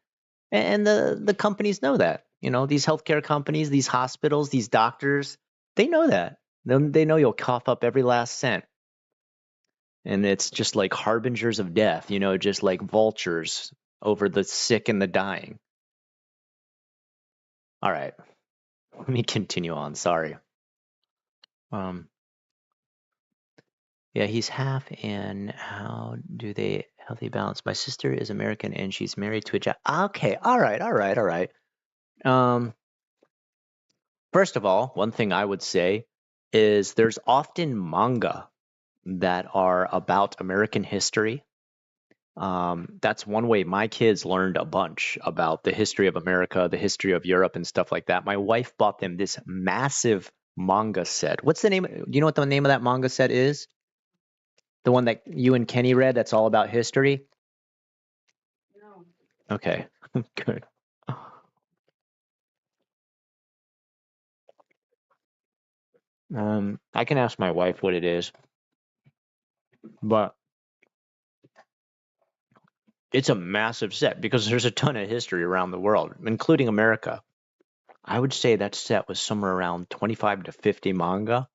[SPEAKER 1] And the companies know that. These healthcare companies, these hospitals, these doctors, they know that. They know you'll cough up every last cent. And it's just like harbingers of death, just like vultures over the sick and the dying. All right. Let me continue on. Sorry. Yeah, he's half, and how do they healthy balance? My sister is American and she's married to a Okay, all right. First of all, one thing I would say is there's often manga that are about American history. That's one way my kids learned a bunch about the history of America, the history of Europe, and stuff like that. My wife bought them this massive manga set. What's the name? Do you know what the name of that manga set is? The one that you and Kenny read that's all about history?
[SPEAKER 2] No.
[SPEAKER 1] Okay, good. I can ask my wife what it is, but it's a massive set because there's a ton of history around the world, including America. I would say that set was somewhere around 25 to 50 manga.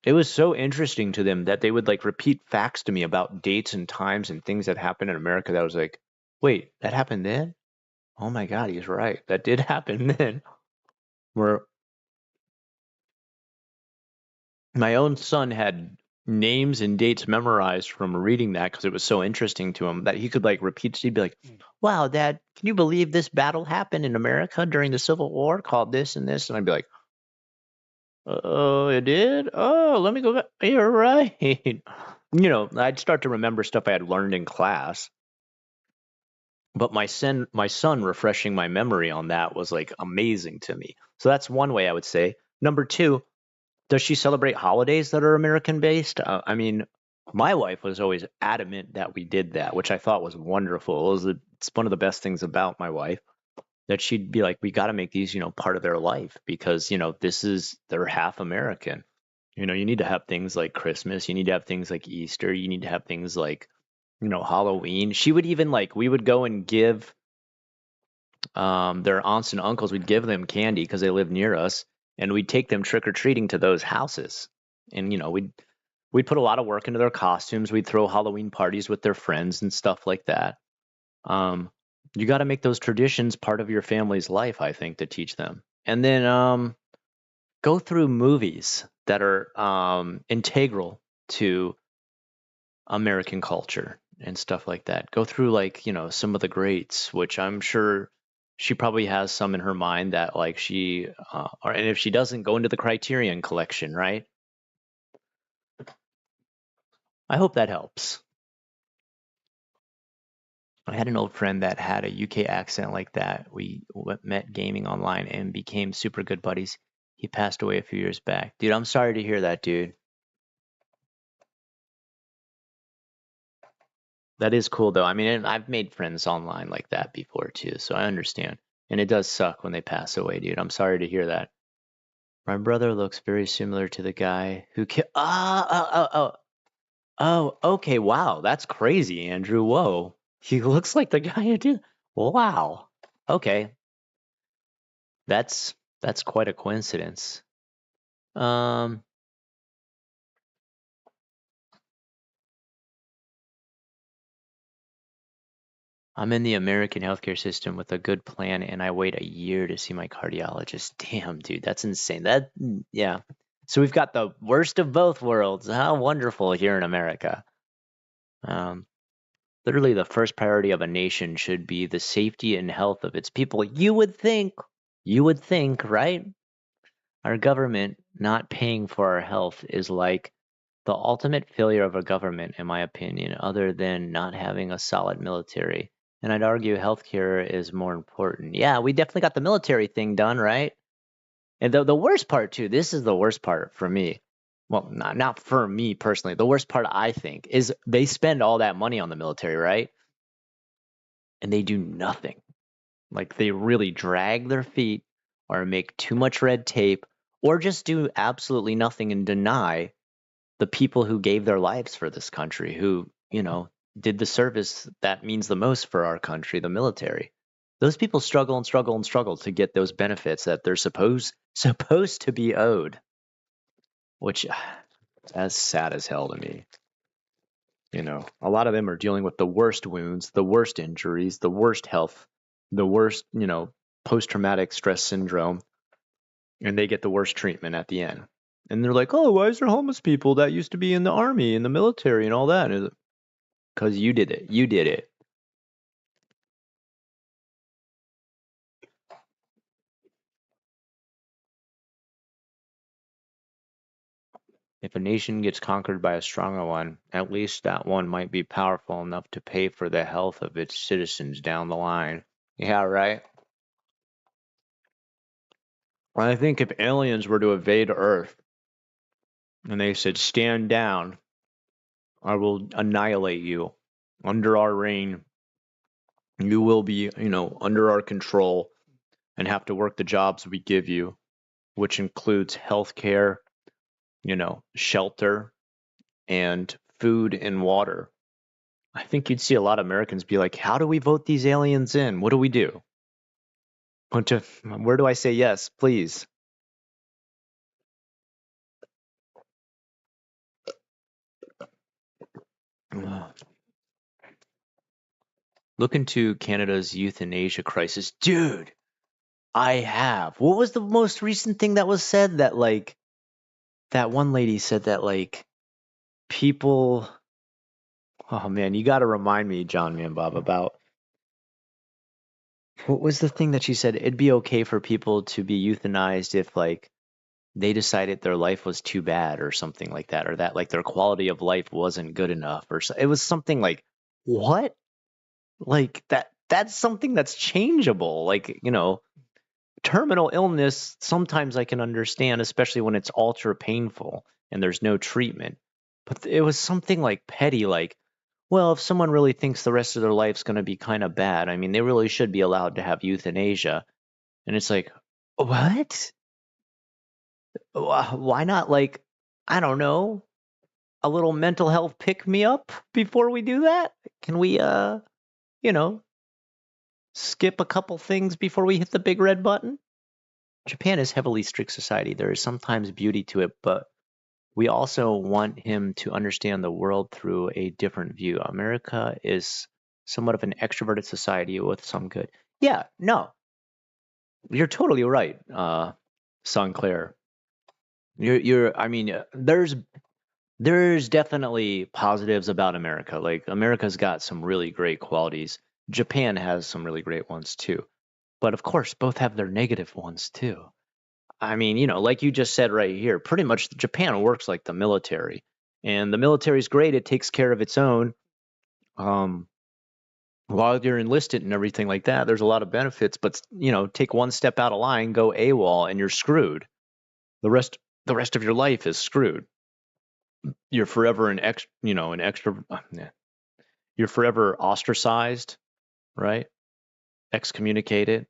[SPEAKER 1] It was so interesting to them that they would like repeat facts to me about dates and times and things that happened in America that was like, wait, that happened then? Oh my God, he's right. That did happen then. Where my own son had names and dates memorized from reading that because it was so interesting to him that he could like repeat. He'd be like, wow, Dad, can you believe this battle happened in America during the Civil War called this and this? And I'd be like, oh, it did? Oh, let me go back. You're right. I'd start to remember stuff I had learned in class. But my son refreshing my memory on that was like amazing to me. So that's one way I would say. Number two, does she celebrate holidays that are American based? I mean, my wife was always adamant that we did that, which I thought was wonderful. It's one of the best things about my wife that she'd be like, we got to make these, part of their life because, they're half American. You need to have things like Christmas. You need to have things like Easter. You need to have things like, Halloween. She would even like, we would go and give their aunts and uncles, we'd give them candy because they live near us, and we'd take them trick or treating to those houses. And we'd put a lot of work into their costumes. We'd throw Halloween parties with their friends and stuff like that. You got to make those traditions part of your family's life, I think, to teach them. And then go through movies that are integral to American culture and stuff like that. Go through like, some of the greats, which I'm sure she probably has some in her mind that like and if she doesn't, go into the Criterion collection, right? I hope that helps. I had an old friend that had a UK accent like that. We met gaming online and became super good buddies. He passed away a few years back. Dude, I'm sorry to hear that, dude. That is cool though. I mean, and I've made friends online like that before too, so I understand. And it does suck when they pass away, dude. I'm sorry to hear that. My brother looks very similar to the guy who killed. Okay. Wow, that's crazy, Andrew. Whoa, he looks like the guy who did. Wow. Okay, that's quite a coincidence. Um, I'm in the American healthcare system with a good plan, and I wait a year to see my cardiologist. Damn, dude, that's insane. Yeah. So we've got the worst of both worlds. How wonderful here in America. Um, Literally, the first priority of a nation should be the safety and health of its people. You would think, right? Our government not paying for our health is like the ultimate failure of a government, in my opinion, other than not having a solid military. And I'd argue healthcare is more important. Yeah, we definitely got the military thing done, right? And the worst part too, this is the worst part for me. Well, not for me personally. The worst part I think is they spend all that money on the military, right? And they do nothing. Like they really drag their feet or make too much red tape or just do absolutely nothing and deny the people who gave their lives for this country, who, did the service that means the most for our country, the military. Those people struggle and struggle and struggle to get those benefits that they're supposed to be owed, which that's sad as hell to me. A lot of them are dealing with the worst wounds, the worst injuries, the worst health, the worst, post-traumatic stress syndrome, and they get the worst treatment at the end. And they're like, "Oh, why is there homeless people that used to be in the army, in the military, and all that?" Because you did it. You did it. If a nation gets conquered by a stronger one, at least that one might be powerful enough to pay for the health of its citizens down the line. Yeah, right. I think if aliens were to invade Earth and they said, "Stand down, I will annihilate you under our reign. You will be, under our control and have to work the jobs we give you, which includes healthcare, shelter, and food and water." I think you'd see a lot of Americans be like, "How do we vote these aliens in? What do we do? Where do I say yes, please?" Look into Canada's euthanasia crisis. Dude, I have. What was the most recent thing that was said? That one lady said that, people. Oh man, you got to remind me, John Man Bob, about what was the thing that she said? It'd be okay for people to be euthanized if, they decided their life was too bad or something like that, or that, their quality of life wasn't good enough, or so. It was something like, what? Like, that's something that's changeable. Terminal illness, sometimes I can understand, especially when it's ultra painful and there's no treatment. But it was something like petty, like, well, if someone really thinks the rest of their life's going to be kind of bad, I mean, they really should be allowed to have euthanasia. And it's like, what? Why not, I don't know, a little mental health pick me up before we do that? Can we, you know, skip a couple things before we hit the big red button? Japan is heavily strict society. There is sometimes beauty to it, but we also want him to understand the world through a different view. America is somewhat of an extroverted society with some good. Yeah, no, you're totally right, Sinclair. I mean, there's definitely positives about America. Like, America's got some really great qualities. Japan has some really great ones too. But of course, both have their negative ones too. I mean, like you just said right here, pretty much Japan works like the military. And the military is great. It takes care of its own. Um, while you're enlisted and everything like that, there's a lot of benefits, but take one step out of line, go AWOL, and you're screwed. The rest of your life is screwed. You're forever you're forever ostracized, right? Excommunicated.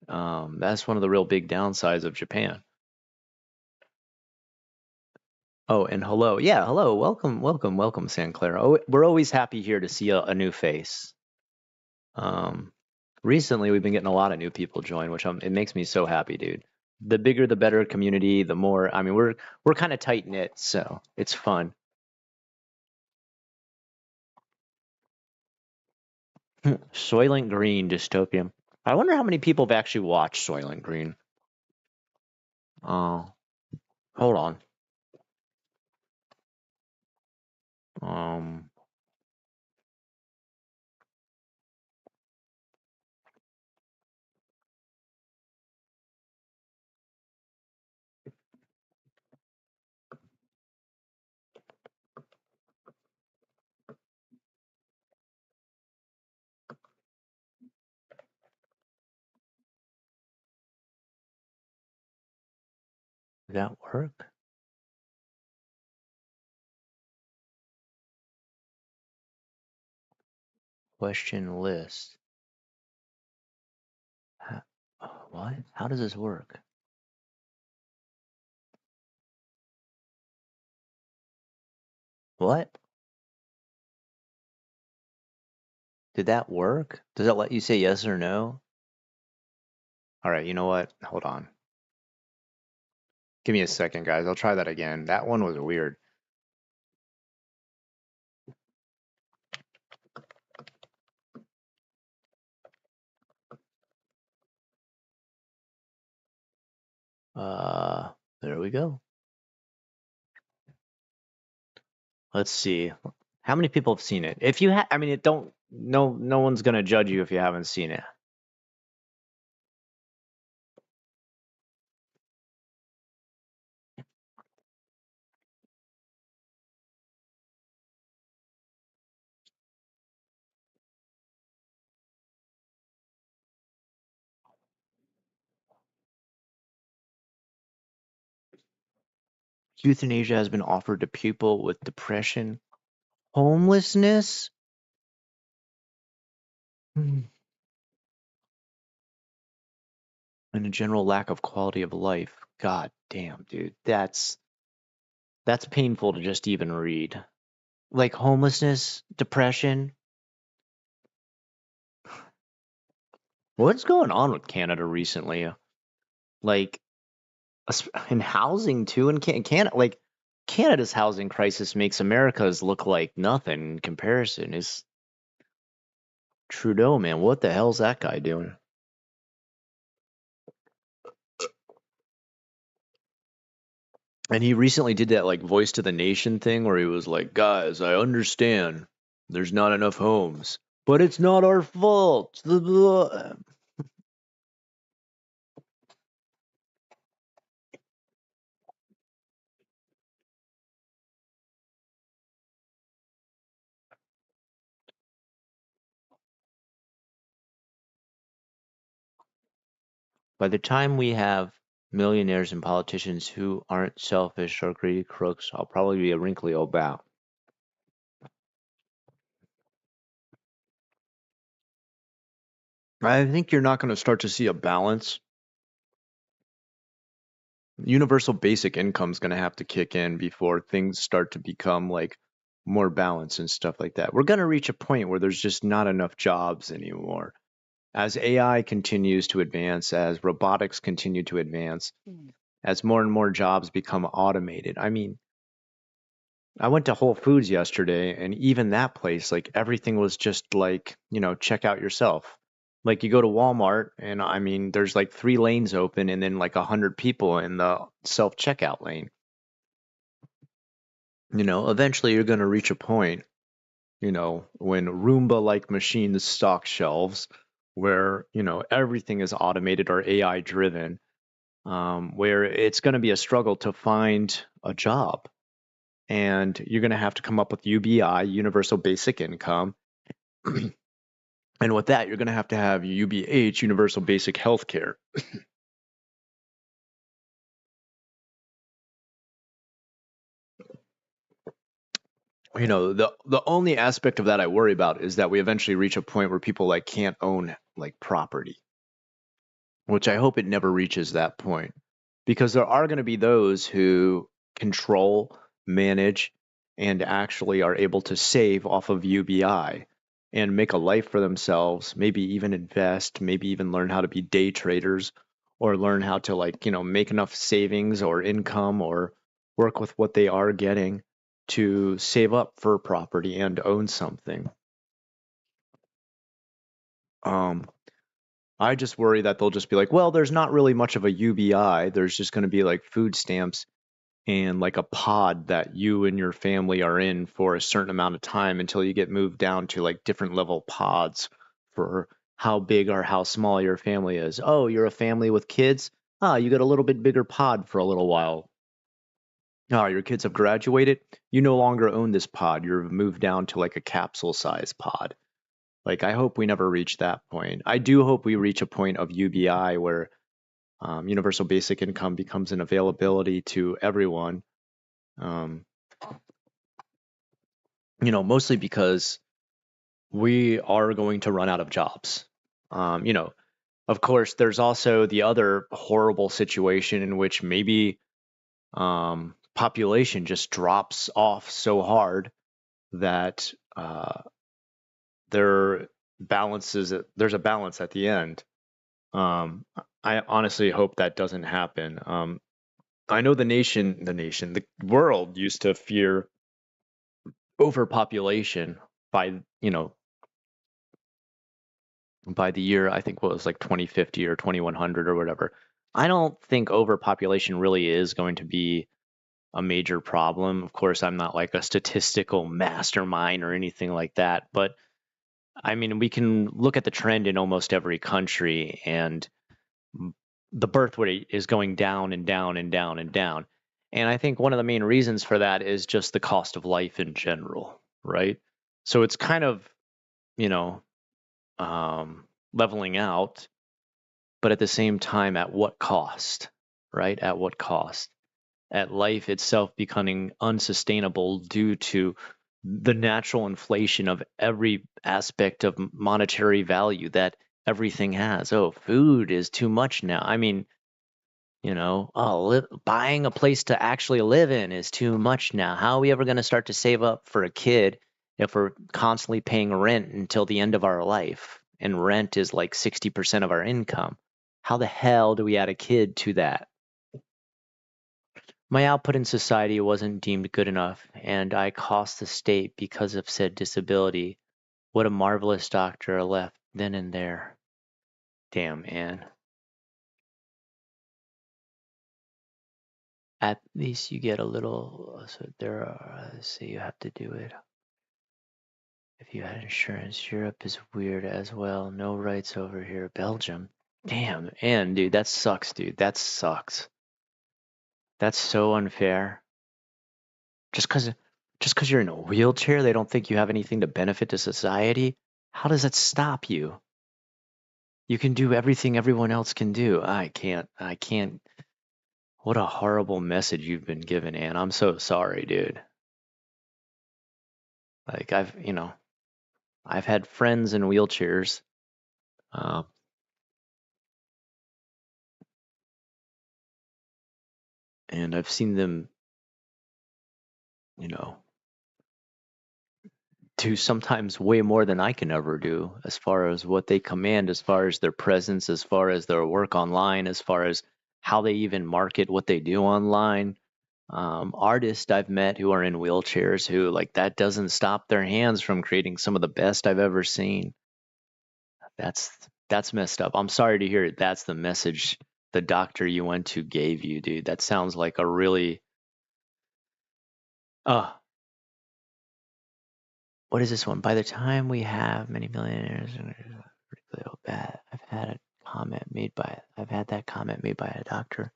[SPEAKER 1] That's one of the real big downsides of Japan. Oh, and hello. Yeah, hello. Welcome, welcome, welcome, Sanclair. Oh, we're always happy here to see a new face. Recently, we've been getting a lot of new people join, which it makes me so happy, dude. The bigger, the better community, the more. I mean, we're kind of tight knit, so it's fun. Soylent Green dystopian. I wonder how many people have actually watched Soylent Green. Oh, hold on. Did that work? Question list. What? How does this work? What? Did that work? Does that let you say yes or no? All right, you know what? Hold on. Give me a second, guys. I'll try that again. That one was weird. There we go. Let's see. How many people have seen it? If you I mean, no one's gonna judge you if you haven't seen it. Euthanasia has been offered to people with depression, homelessness, and a general lack of quality of life. God damn, dude. That's painful to just even read. Like homelessness, depression. What's going on with Canada recently? Like, in housing too, and Canada, like Canada's housing crisis makes America's look like nothing in comparison. Is Trudeau, man, what the hell's that guy doing? And he recently did that like voice to the nation thing where he was like, guys, I understand there's not enough homes, but it's not our fault. By the time we have millionaires and politicians who aren't selfish or greedy crooks, I'll probably be a wrinkly old bow. I think you're not going to start to see a balance. Universal basic income is going to have to kick in before things start to become like more balanced and stuff like that. We're going to reach a point where there's just not enough jobs anymore. As AI continues to advance, as robotics continue to advance, as more and more jobs become automated. I mean, I went to Whole Foods yesterday, and even that place, like everything was just like, check out yourself. Like you go to Walmart, and I mean, there's like 3 lanes open, and then like 100 people in the self checkout lane. Eventually you're going to reach a point, when Roomba-like machines stock shelves, where everything is automated or AI driven, where it's going to be a struggle to find a job. And you're going to have to come up with UBI, universal basic income, And with that, you're going to have UBH, Universal Basic Health Care. The only aspect of that I worry about is that we eventually reach a point where people like can't own like property, which I hope it never reaches that point, because there are going to be those who control, manage, and actually are able to save off of UBI and make a life for themselves, maybe even invest, maybe even learn how to be day traders or learn how to make enough savings or income or work with what they are getting to save up for property and own something. I just worry that they'll just be like, well, there's not really much of a UBI. There's just going to be like food stamps and like a pod that you and your family are in for a certain amount of time until you get moved down to like different level pods for how big or how small your family is. Oh, you're a family with kids? Ah, you get a little bit bigger pod for a little while. Oh, your kids have graduated? You no longer own this pod. You're moved down to like a capsule size pod. Like, I hope we never reach that point. I do hope we reach a point of UBI where universal basic income becomes an availability to everyone. Mostly because we are going to run out of jobs. Of course, there's also the other horrible situation in which maybe population just drops off so hard that there's a balance at the end. I honestly hope that doesn't happen. I know the world used to fear overpopulation by, by the year, I think what was like 2050 or 2100 or whatever. I don't think overpopulation really is going to be a major problem. Of course, I'm not like a statistical mastermind or anything like that, but I mean, we can look at the trend in almost every country, and the birth rate is going down and down and down and down. And I think one of the main reasons for that is just the cost of life in general, right? So it's kind of, you know, leveling out, but at the same time, at what cost, right? At what cost? At life itself becoming unsustainable due to the natural inflation of every aspect of monetary value that everything has. Oh, food is too much now. I mean, buying a place to actually live in is too much now. How are we ever going to start to save up for a kid if we're constantly paying rent until the end of our life? And rent is like 60% of our income. How the hell do we add a kid to that? My output in society wasn't deemed good enough, and I cost the state because of said disability. What a marvelous doctor left then and there. Damn, Anne. At least you get a little, so there are, so you have to do it. If you had insurance, Europe is weird as well. No rights over here. Belgium. Damn, Anne, dude, that sucks, dude. That sucks. That's so unfair. Just because you're in a wheelchair, they don't think you have anything to benefit to society? How does that stop you? You can do everything everyone else can do. I can't. What a horrible message you've been given, Anne. I'm so sorry, dude. Like I've had friends in wheelchairs. Uh, and I've seen them, you know, do sometimes way more than I can ever do as far as what they command, as far as their presence, as far as their work online, as far as how they even market what they do online. Artists I've met who are in wheelchairs who like that doesn't stop their hands from creating some of the best I've ever seen. That's that's messed up. I'm sorry to hear it. That's the message the doctor you went to gave you, dude. That sounds like a really uh what is this one? By the time we have many millionaires, particularly bad. I've had that comment made by a doctor.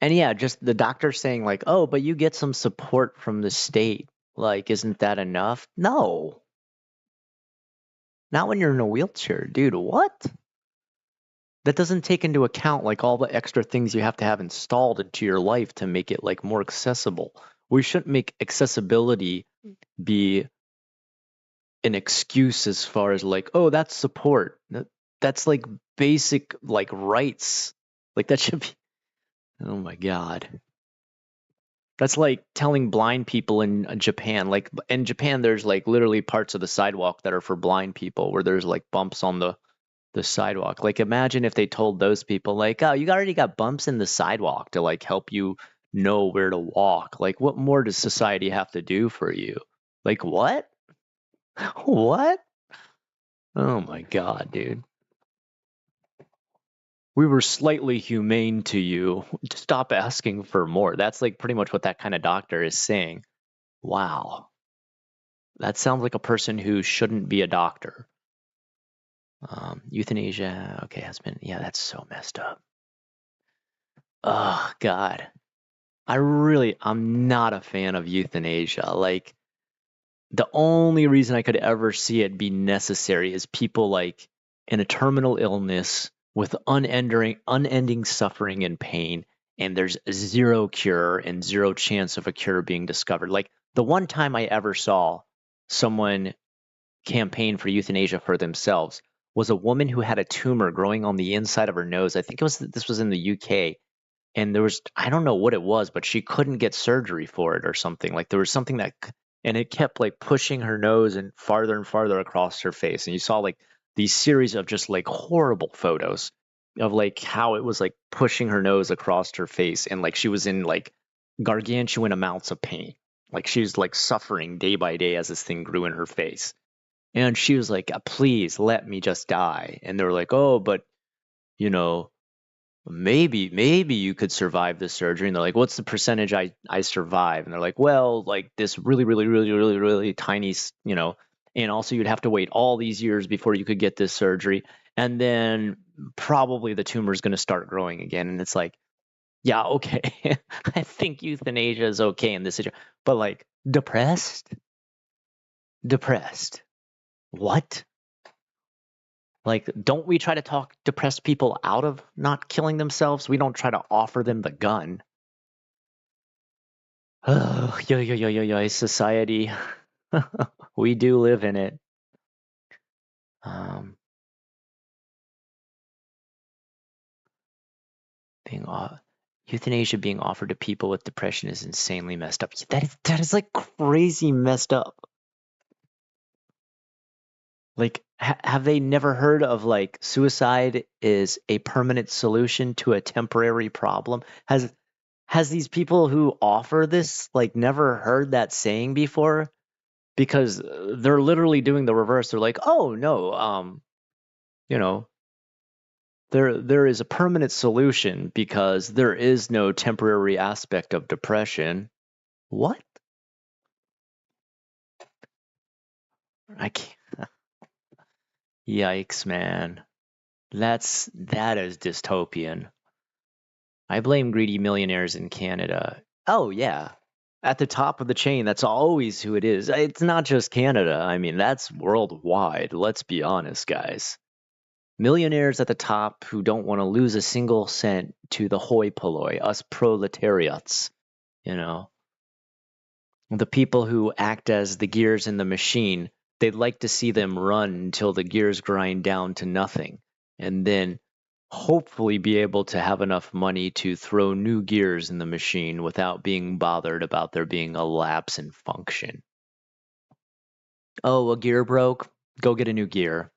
[SPEAKER 1] And yeah, just the doctor saying like, "Oh, but you get some support from the state." Like, isn't that enough? No, not when you're in a wheelchair, dude. What? That doesn't take into account like all the extra things you have to have installed into your life to make it like more accessible. We shouldn't make accessibility be an excuse as far as like, oh, that's support. That's like basic like rights. Like that should be. Oh my God. That's like telling blind people in Japan. Like in Japan, there's like literally parts of the sidewalk that are for blind people where there's like bumps on the sidewalk. Like imagine if they told those people like, oh, you already got bumps in the sidewalk to like help you know where to walk. Like what more does society have to do for you? Like what? What? Oh my God, dude. We were slightly humane to you. Stop asking for more. That's like pretty much what that kind of doctor is saying. Wow. That sounds like a person who shouldn't be a doctor. Euthanasia, okay, has been, yeah, that's so messed up. Oh, God. I'm not a fan of euthanasia. Like, the only reason I could ever see it be necessary is people like in a terminal illness with unending suffering and pain, and there's zero cure and zero chance of a cure being discovered. Like the one time I ever saw someone campaign for euthanasia for themselves was a woman who had a tumor growing on the inside of her nose. I think this was in the UK, and there was I don't know what it was, but she couldn't get surgery for it or something. Like there was something and it kept like pushing her nose and farther across her face. And you saw like these series of just like horrible photos of like how it was like pushing her nose across her face, and like she was in like gargantuan amounts of pain. Like she was like suffering day by day as this thing grew in her face. And she was like, please let me just die. And they were like, oh, but you know, maybe you could survive this surgery. And they're like, what's the percentage I survive? And they're like, well, like this really tiny, and also you'd have to wait all these years before you could get this surgery. And then probably the tumor is going to start growing again. And it's like, yeah, okay. I think euthanasia is okay in this situation. But like depressed. What? Like, don't we try to talk depressed people out of not killing themselves? We don't try to offer them the gun. Oh, society. We do live in it. Um, being euthanasia being offered to people with depression is insanely messed up. That is like crazy messed up. Like, have they never heard of like suicide is a permanent solution to a temporary problem? Has these people who offer this like never heard that saying before? Because they're literally doing the reverse. They're like, oh no, you know, there is a permanent solution because there is no temporary aspect of depression. What? I can't. Yikes, man. That is dystopian. I blame greedy millionaires in Canada. Oh yeah. At the top of the chain, that's always who it is. It's not just Canada. I mean, that's worldwide. Let's be honest, guys. Millionaires at the top who don't want to lose a single cent to the hoi polloi, us proletariats, you know. The people who act as the gears in the machine, they'd like to see them run until the gears grind down to nothing, and then hopefully be able to have enough money to throw new gears in the machine without being bothered about there being a lapse in function. Oh, a gear broke? Go get a new gear.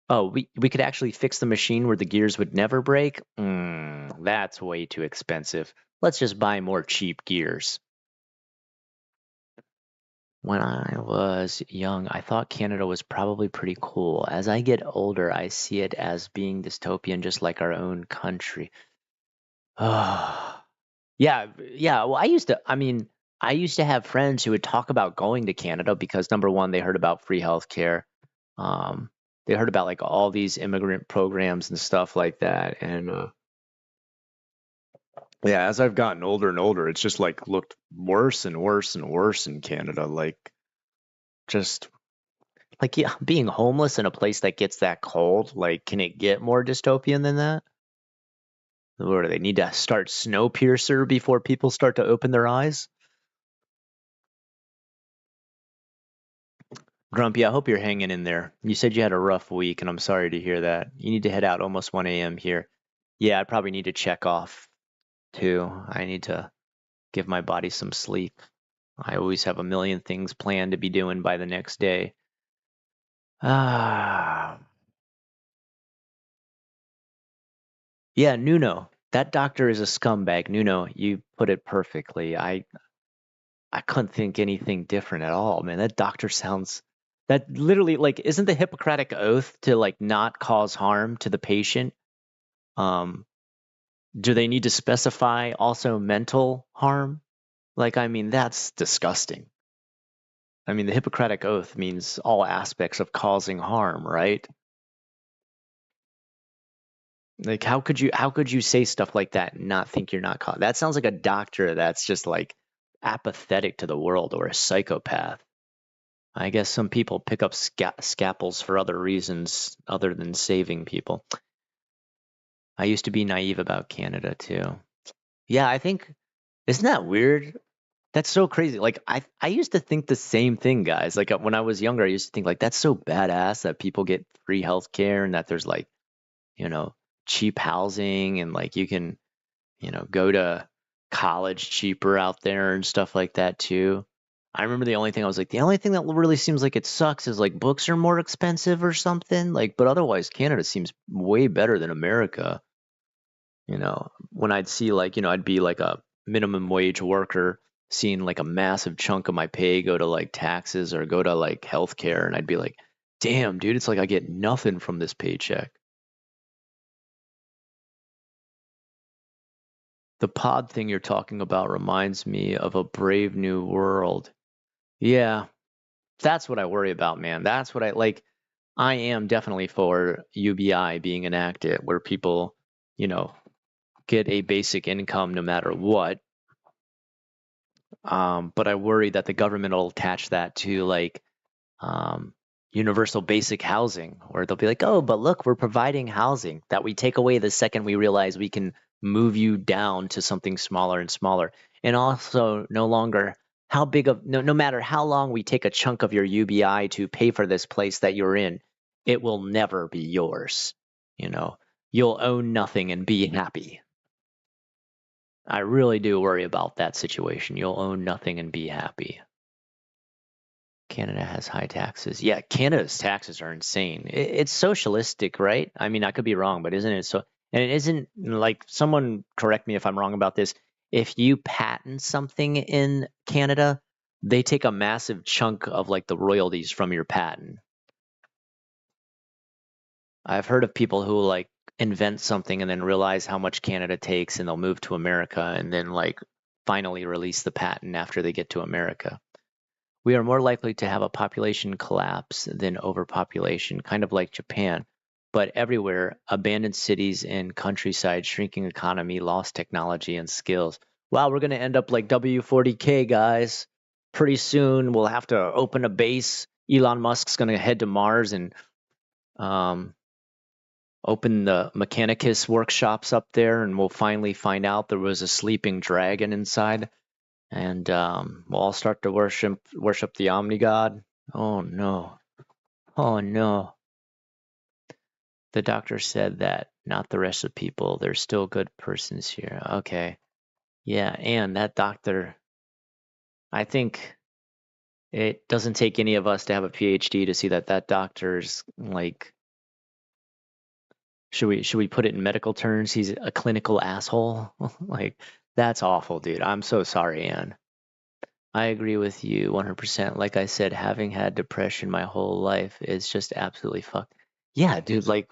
[SPEAKER 1] Oh, we could actually fix the machine where the gears would never break? That's way too expensive. Let's just buy more cheap gears. When I was young, I thought Canada was probably pretty cool. As I get older, I see it as being dystopian just like our own country. Oh, yeah, yeah. Well, I used to have friends who would talk about going to Canada because number one, they heard about free healthcare. Um, they heard about like all these immigrant programs and stuff like that, and Yeah, as I've gotten older and older, it's just like looked worse and worse and worse in Canada. Like just like yeah, being homeless in a place that gets that cold, like can it get more dystopian than that? Or do they need to start Snowpiercer before people start to open their eyes? Grumpy, I hope you're hanging in there. You said you had a rough week, and I'm sorry to hear that. You need to head out almost 1 a.m. here. Yeah, I probably need to check off too. I need to give my body some sleep. I always have a million things planned to be doing by the next day. Ah, yeah, Nuno. That doctor is a scumbag. Nuno, you put it perfectly. I couldn't think anything different at all, man. That doctor sounds that literally like isn't the Hippocratic oath to like not cause harm to the patient? Um, do they need to specify also mental harm? Like, I mean, that's disgusting. I mean, the Hippocratic oath means all aspects of causing harm, right? Like, how could you say stuff like that and not think you're not caught? That sounds like a doctor that's just like apathetic to the world or a psychopath. I guess some people pick up scalpels for other reasons other than saving people. I used to be naive about Canada too. Yeah, I think isn't that weird? That's so crazy. Like I used to think the same thing, guys. Like when I was younger, I used to think like that's so badass that people get free healthcare and that there's like, you know, cheap housing and like you can, go to college cheaper out there and stuff like that too. I remember the only thing I was like, the only thing that really seems like it sucks is like books are more expensive or something. Like, but otherwise, Canada seems way better than America. When I'd see like, I'd be like a minimum wage worker, seeing like a massive chunk of my pay go to like taxes or go to like healthcare, and I'd be like, damn, dude, it's like I get nothing from this paycheck. The pod thing you're talking about reminds me of a Brave New World. Yeah, that's what I worry about, man. That's what I like. I am definitely for UBI being enacted where people, you know, get a basic income no matter what. But I worry that the government will attach that to like um, universal basic housing, where they'll be like, oh, but look, we're providing housing that we take away the second we realize we can move you down to something smaller and smaller. And also, no longer how big of, no matter how long we take a chunk of your UBI to pay for this place that you're in, it will never be yours. You know, you'll own nothing and be happy. I really do worry about that situation. You'll own nothing and be happy. Canada has high taxes. Yeah, Canada's taxes are insane. It's socialistic, right? I mean, I could be wrong, but isn't it so? And it isn't like someone correct me if I'm wrong about this. If you patent something in Canada, they take a massive chunk of like the royalties from your patent. I've heard of people who like invent something and then realize how much Canada takes and they'll move to America and then like finally release the patent after they get to America. We are more likely to have a population collapse than overpopulation, kind of like Japan. But everywhere, abandoned cities and countryside, shrinking economy, lost technology and skills. Wow, we're going to end up like W40K, guys. Pretty soon, we'll have to open a base. Elon Musk's going to head to Mars and um, open the Mechanicus workshops up there, and we'll finally find out there was a sleeping dragon inside and we'll all start to worship the Omni God. Oh no. Oh no. The doctor said that, not the rest of the people. There's still good persons here. Okay. Yeah, and that doctor, I think it doesn't take any of us to have a PhD to see that that doctor's like, should we put it in medical terms? He's a clinical asshole. Like that's awful, dude. I'm so sorry, Anne. I agree with you 100%. Like I said, having had depression my whole life is just absolutely fucked. Yeah, dude, like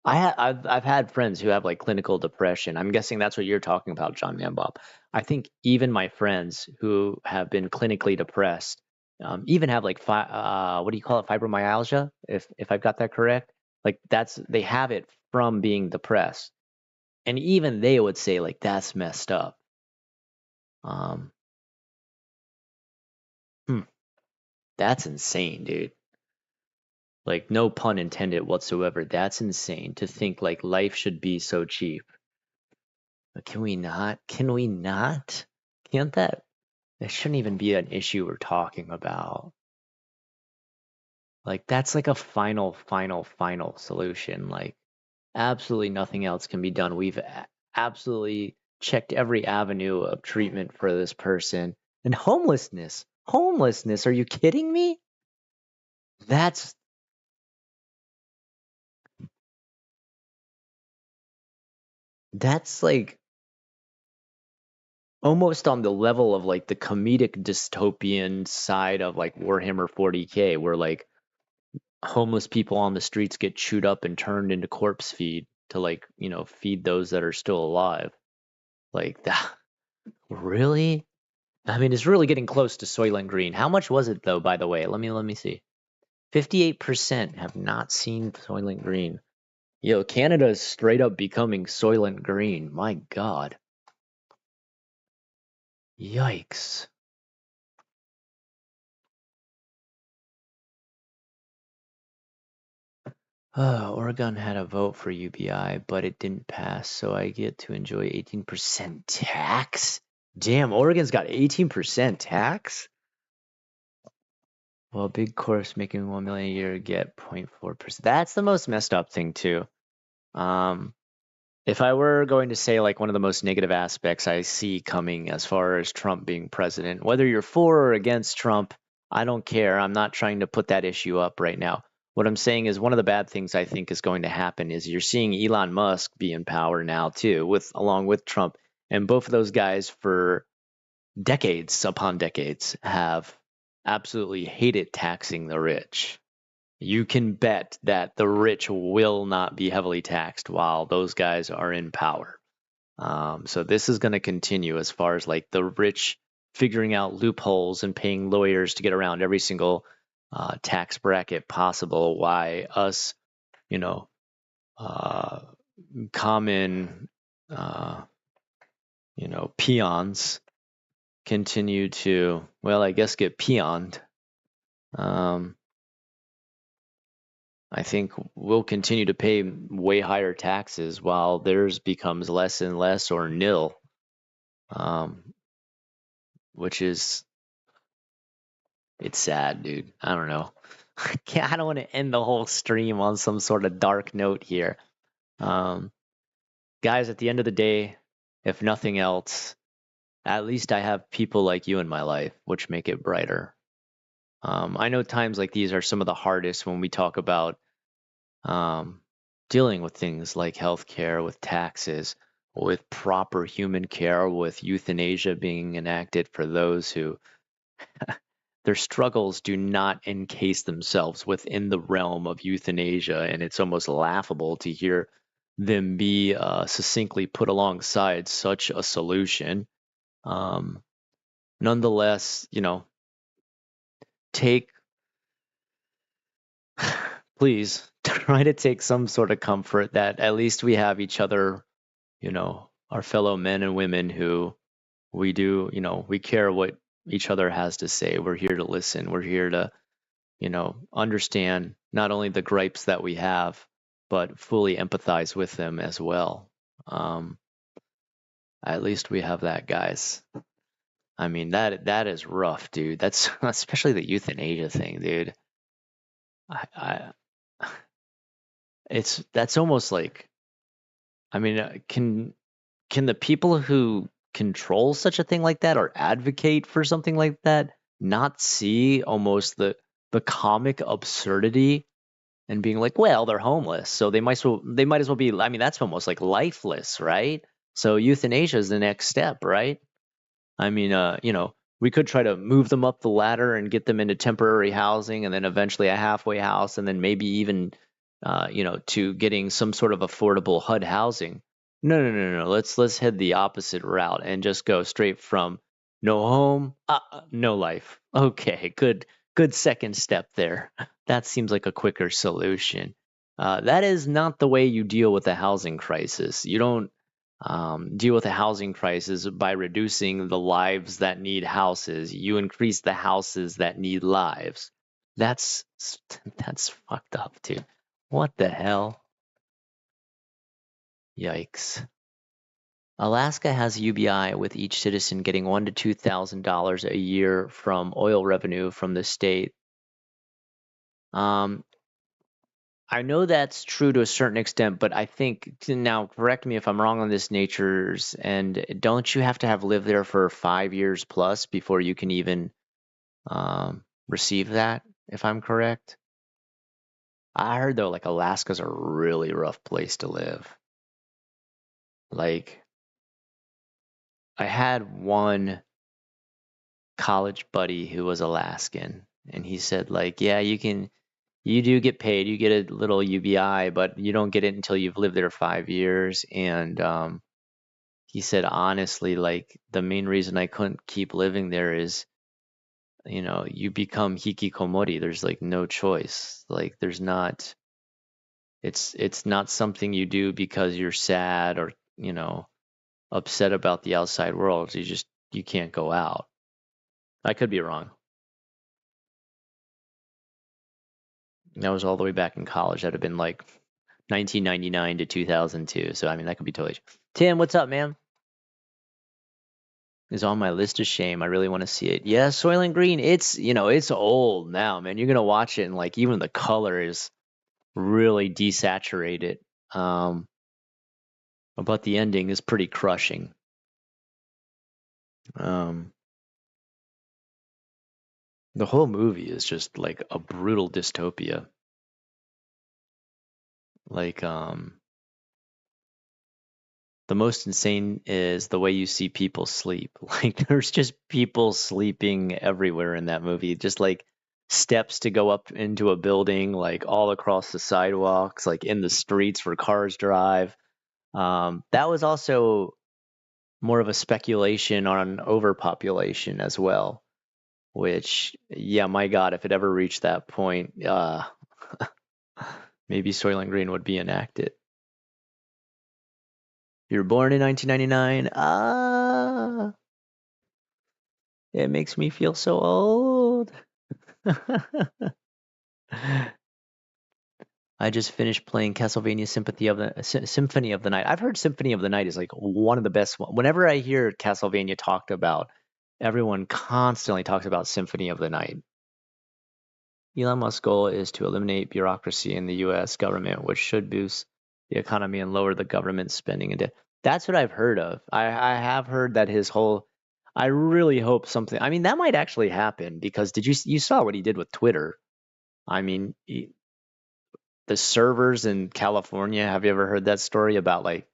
[SPEAKER 1] I've had friends who have like clinical depression. I'm guessing that's what you're talking about, John Manbob. I think even my friends who have been clinically depressed, even have like what do you call it, fibromyalgia, if I've got that correct. Like that's they have it from being depressed. and even they would say like that's messed up. Um, that's insane, dude. Like no pun intended whatsoever. That's insane to think like life should be so cheap. But can we not? Can we not? Can't that? That shouldn't even be an issue we're talking about. Like that's like a final solution. Like absolutely nothing else can be done. We've absolutely checked every avenue of treatment for this person. And homelessness, are you kidding me? That's like almost on the level of like the comedic dystopian side of like Warhammer 40K, where like homeless people on the streets get chewed up and turned into corpse feed to like, feed those that are still alive. Like that, really? I mean, it's really getting close to Soylent Green. How much was it though, by the way? Let me see. 58% have not seen Soylent Green. Yo, Canada is straight up becoming Soylent Green. My God. Yikes. Oregon had a vote for UBI, but it didn't pass, so I get to enjoy 18% tax? Damn, Oregon's got 18% tax? Well, big course making 1 million a year get 0.4%. That's the most messed up thing too. If I were going to say like one of the most negative aspects I see coming as far as Trump being president, whether you're for or against Trump, I don't care. I'm not trying to put that issue up right now. What I'm saying is one of the bad things I think is going to happen is you're seeing Elon Musk be in power now too, along with Trump, and both of those guys for decades upon decades have absolutely hated taxing the rich. You can bet that the rich will not be heavily taxed while those guys are in power. So this is going to continue as far as like the rich figuring out loopholes and paying lawyers to get around every single tax bracket possible. Why us, common, peons continue to, well, I guess get peoned. I think we'll continue to pay way higher taxes while theirs becomes less and less or nil, which is, it's sad, dude. I don't know. I don't want to end the whole stream on some sort of dark note here. Guys, at the end of the day, if nothing else, at least I have people like you in my life, which make it brighter. I know times like these are some of the hardest when we talk about dealing with things like healthcare, with taxes, with proper human care, with euthanasia being enacted for those who their struggles do not encase themselves within the realm of euthanasia, and it's almost laughable to hear them be succinctly put alongside such a solution. Nonetheless, take please try to take some sort of comfort that at least we have each other, our fellow men and women who we do, we care what each other has to say. We're here to listen. We're here to, understand not only the gripes that we have, but fully empathize with them as well. At least we have that, guys. I mean, that is rough, dude. That's especially the euthanasia thing, dude. That's almost like, I mean, can the people who control such a thing like that or advocate for something like that not see almost the comic absurdity and being like, well, they're homeless, so they might as well be, I mean, that's almost like lifeless, right? So euthanasia is the next step, right? I mean, we could try to move them up the ladder and get them into temporary housing and then eventually a halfway house and then maybe even, to getting some sort of affordable HUD housing. No. Let's head the opposite route and just go straight from no home, no life. Okay, good second step there. That seems like a quicker solution. That is not the way you deal with a housing crisis. You don't deal with the housing crisis by reducing the lives that need houses. You increase the houses that need lives. That's fucked up, dude. What the hell? Yikes. Alaska has UBI with each citizen getting $1,000 to $2,000 a year from oil revenue from the state. I know that's true to a certain extent, but I think, now correct me if I'm wrong on this, Natures, and don't you have to have lived there for 5 years plus before you can even receive that, if I'm correct? I heard though, like Alaska's a really rough place to live. Like, I had one college buddy who was Alaskan, and he said, like, yeah, you do get paid, you get a little UBI, but you don't get it until you've lived there 5 years. And he said, honestly, like, the main reason I couldn't keep living there is, you become hikikomori. There's like no choice. Like, there's not, it's not something you do because you're sad or, upset about the outside world. You can't go out. I could be wrong. That was all the way back in college. That'd have been like 1999 to 2002. So, I mean, that could be totally. Tim, what's up, man? Is on my list of shame. I really want to see it. Yeah, Soylent Green. It's old now, man. You're gonna watch it and like even the color is really desaturated. But the ending is pretty crushing. The whole movie is just like a brutal dystopia. Like, the most insane is the way you see people sleep. Like, there's just people sleeping everywhere in that movie. Just like steps to go up into a building, like all across the sidewalks, like in the streets where cars drive. That was also more of a speculation on overpopulation as well, which, yeah, my God, if it ever reached that point, maybe Soylent Green would be enacted. You were born in 1999. It makes me feel so old. I just finished playing Castlevania Symphony of the Night. I've heard Symphony of the Night is like one of the best. Whenever I hear Castlevania talked about, everyone constantly talks about Symphony of the Night. Elon Musk's goal is to eliminate bureaucracy in the U.S. government, which should boost the economy and lower the government spending. And that's what I've heard of. I have heard that his whole. I really hope something. I mean, that might actually happen because you saw what he did with Twitter? I mean, the servers in California. Have you ever heard that story about like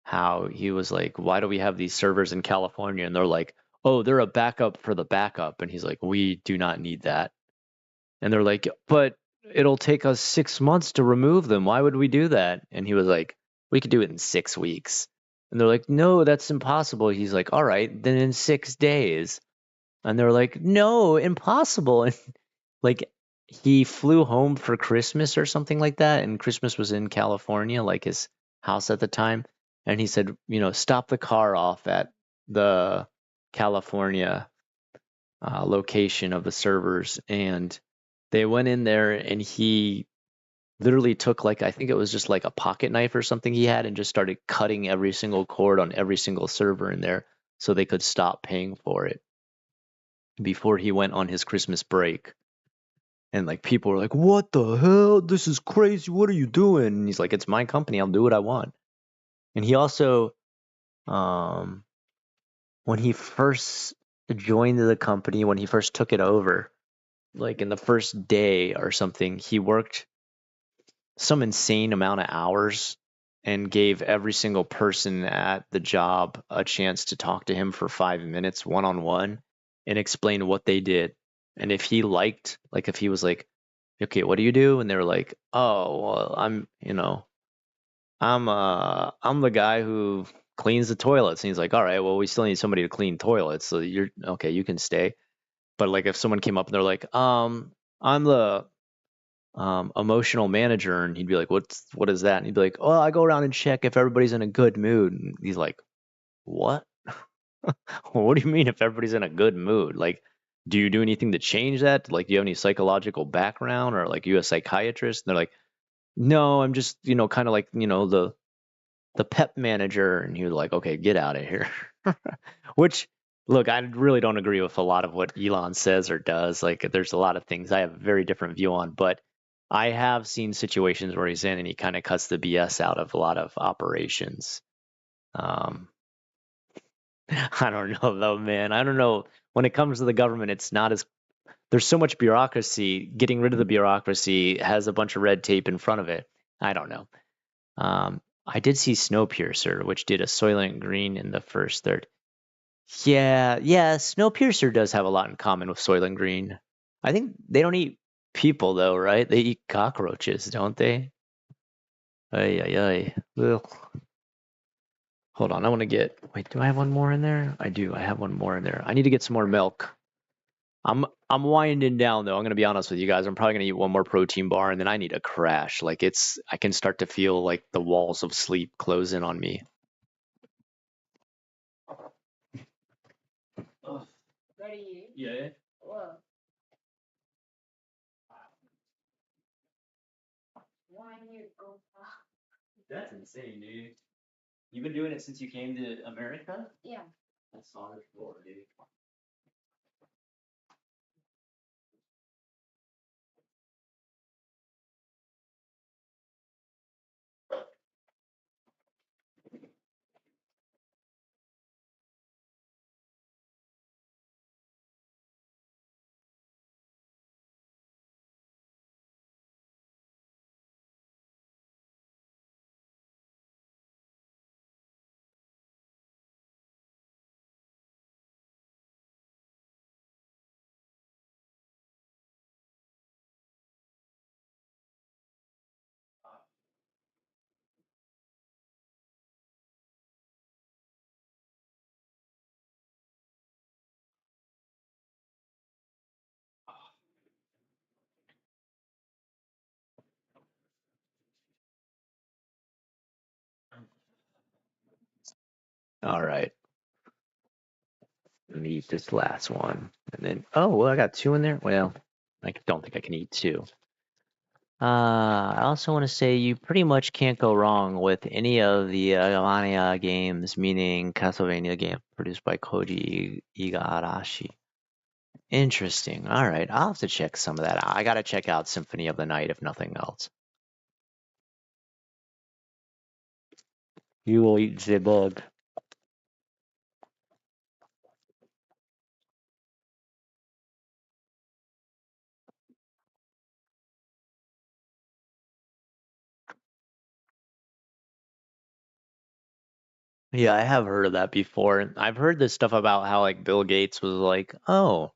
[SPEAKER 1] how he was like, why do we have these servers in California? And they're like, oh, they're a backup for the backup. And he's like, we do not need that. And they're like, but it'll take us 6 months to remove them. Why would we do that? And he was like, we could do it in 6 weeks. And they're like, no, that's impossible. He's like, all right, then in 6 days. And they're like, no, impossible. And like, he flew home for Christmas or something like that. And Christmas was in California, like his house at the time. And he said, stop the car off at the California location of the servers. And they went in there and he literally took like, I think it was just like a pocket knife or something he had and just started cutting every single cord on every single server in there so they could stop paying for it before he went on his Christmas break. And like people were like, what the hell? This is crazy. What are you doing? And he's like, it's my company. I'll do what I want. And he also, when he first joined the company, when he first took it over, like in the first day or something, he worked some insane amount of hours and gave every single person at the job a chance to talk to him for 5 minutes one-on-one and explain what they did. And if he liked, like if he was like, okay, what do you do? And they were like, oh, well, I'm the guy who cleans the toilets. And he's like, all right, well, we still need somebody to clean toilets. So you're okay, you can stay. But like if someone came up and they're like, I'm the emotional manager, and he'd be like, what is that? And he'd be like, oh, I go around and check if everybody's in a good mood. And he's like, what? What do you mean if everybody's in a good mood? Like, do you do anything to change that? Like, do you have any psychological background, or like you a psychiatrist? And they're like, no, I'm just, kind of like, the pep manager. And he was like, okay, get out of here. Which, look, I really don't agree with a lot of what Elon says or does. Like, there's a lot of things I have a very different view on, but I have seen situations where he's in and he kind of cuts the BS out of a lot of operations. Um, I don't know though, man. I don't know. When it comes to the government, it's not as there's so much bureaucracy. Getting rid of the bureaucracy has a bunch of red tape in front of it. I don't know. I did see Snowpiercer, which did a Soylent Green in the first third. Yeah. Snowpiercer does have a lot in common with Soylent Green. I think they don't eat people though, right? They eat cockroaches, don't they? Ay ay ay. Ugh. Hold on, I want to get. Wait, do I have one more in there? I do. I have one more in there. I need to get some more milk. I'm winding down though. I'm gonna be honest with you guys. I'm probably gonna eat one more protein bar and then I need a crash. Like I can start to feel like the walls of sleep close in on me.
[SPEAKER 2] Ready?
[SPEAKER 1] Yeah.
[SPEAKER 2] Whoa. One year go.
[SPEAKER 1] That's insane, dude. You've been doing it since you came to America?
[SPEAKER 2] Yeah.
[SPEAKER 1] That's solid floor, dude. All right. Let me eat this last one. And then, oh, well, I got two in there. Well, I don't think I can eat two. I also want to say you pretty much can't go wrong with any of the Mania games, meaning Castlevania game produced by Koji Igarashi. Interesting. All right, I'll have to check some of that out. I gotta check out Symphony of the Night if nothing else. You will eat the bug. Yeah, I have heard of that before. I've heard this stuff about how like Bill Gates was like, "Oh,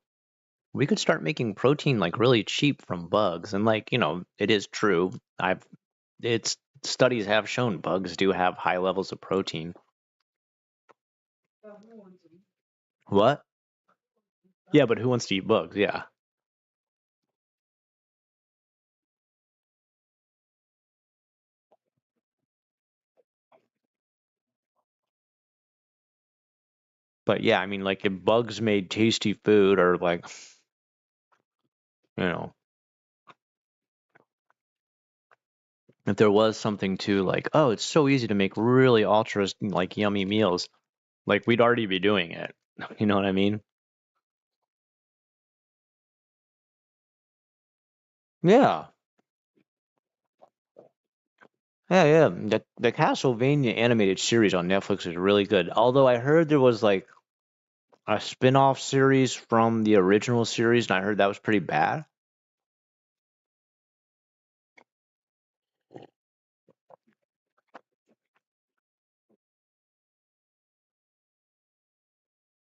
[SPEAKER 1] we could start making protein like really cheap from bugs." And like, it is true. It's studies have shown bugs do have high levels of protein. What? Yeah, but who wants to eat bugs? Yeah. But yeah, I mean, like if bugs made tasty food or like, you know, if there was something to like, oh, it's so easy to make really ultra like yummy meals, like we'd already be doing it. You know what I mean? Yeah. Yeah. The Castlevania animated series on Netflix is really good. Although I heard there was like a spin-off series from the original series, and I heard that was pretty bad.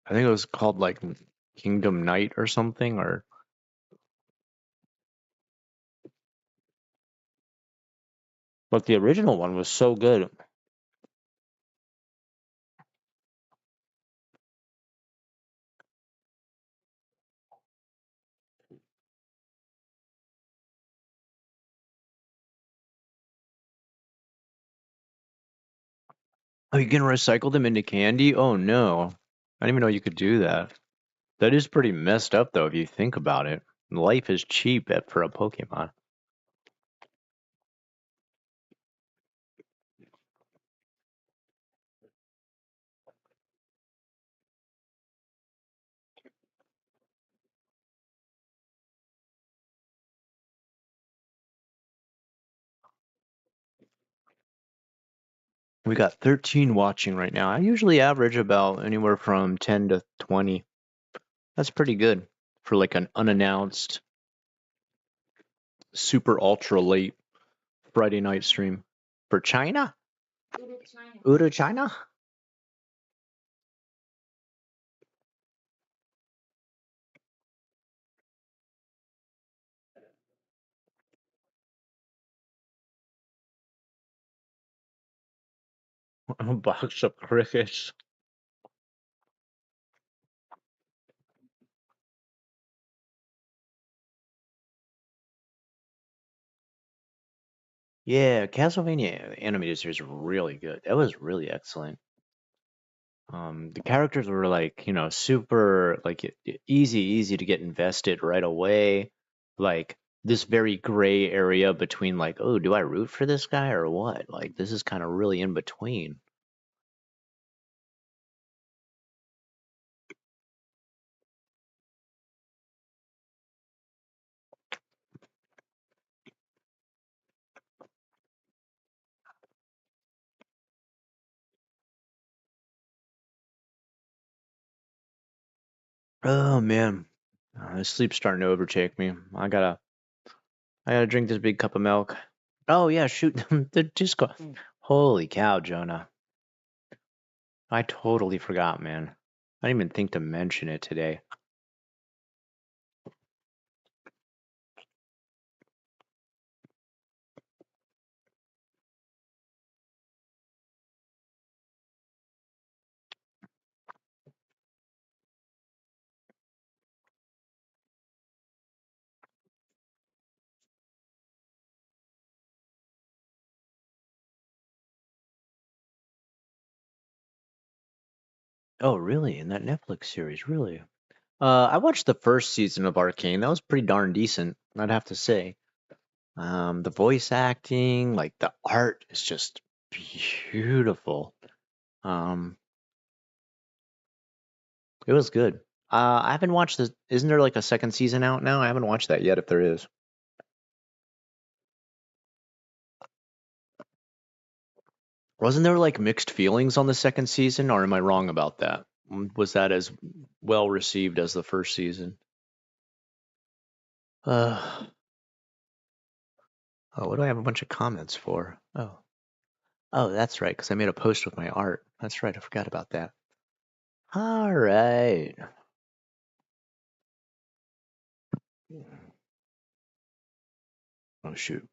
[SPEAKER 1] I think it was called like Kingdom Night or something, or but the original one was so good. Oh, you can recycle them into candy? Oh no. I didn't even know you could do that. That is pretty messed up though if you think about it. Life is cheap for a Pokemon. We got 13 watching right now. I usually average about anywhere from 10 to 20. That's pretty good for like an unannounced, super ultra late Friday night stream. For China?
[SPEAKER 2] Go to China.
[SPEAKER 1] Uru China? A box of crickets. Yeah, Castlevania animated series were really good. That was really excellent. The characters were like, super like easy to get invested right away. Like this very gray area between like, oh, do I root for this guy or what? Like this is kind of really in between. Oh man, this sleep's starting to overtake me. I gotta drink this big cup of milk. Oh yeah, shoot, the disco. Holy cow, Jonah. I totally forgot, man. I didn't even think to mention it today. Oh, really? In that Netflix series, really? I watched the first season of Arcane. That was pretty darn decent, I'd have to say. The voice acting, like the art is just beautiful. Um, it was good. I haven't watched the. Isn't there like a second season out now? I haven't watched that yet, if there is. Wasn't there like mixed feelings on the second season, or am I wrong about that? Was that as well received as the first season? Uh, oh, what do I have a bunch of comments for? Oh, that's right, because I made a post with my art. That's right, I forgot about that. All right. Oh, shoot.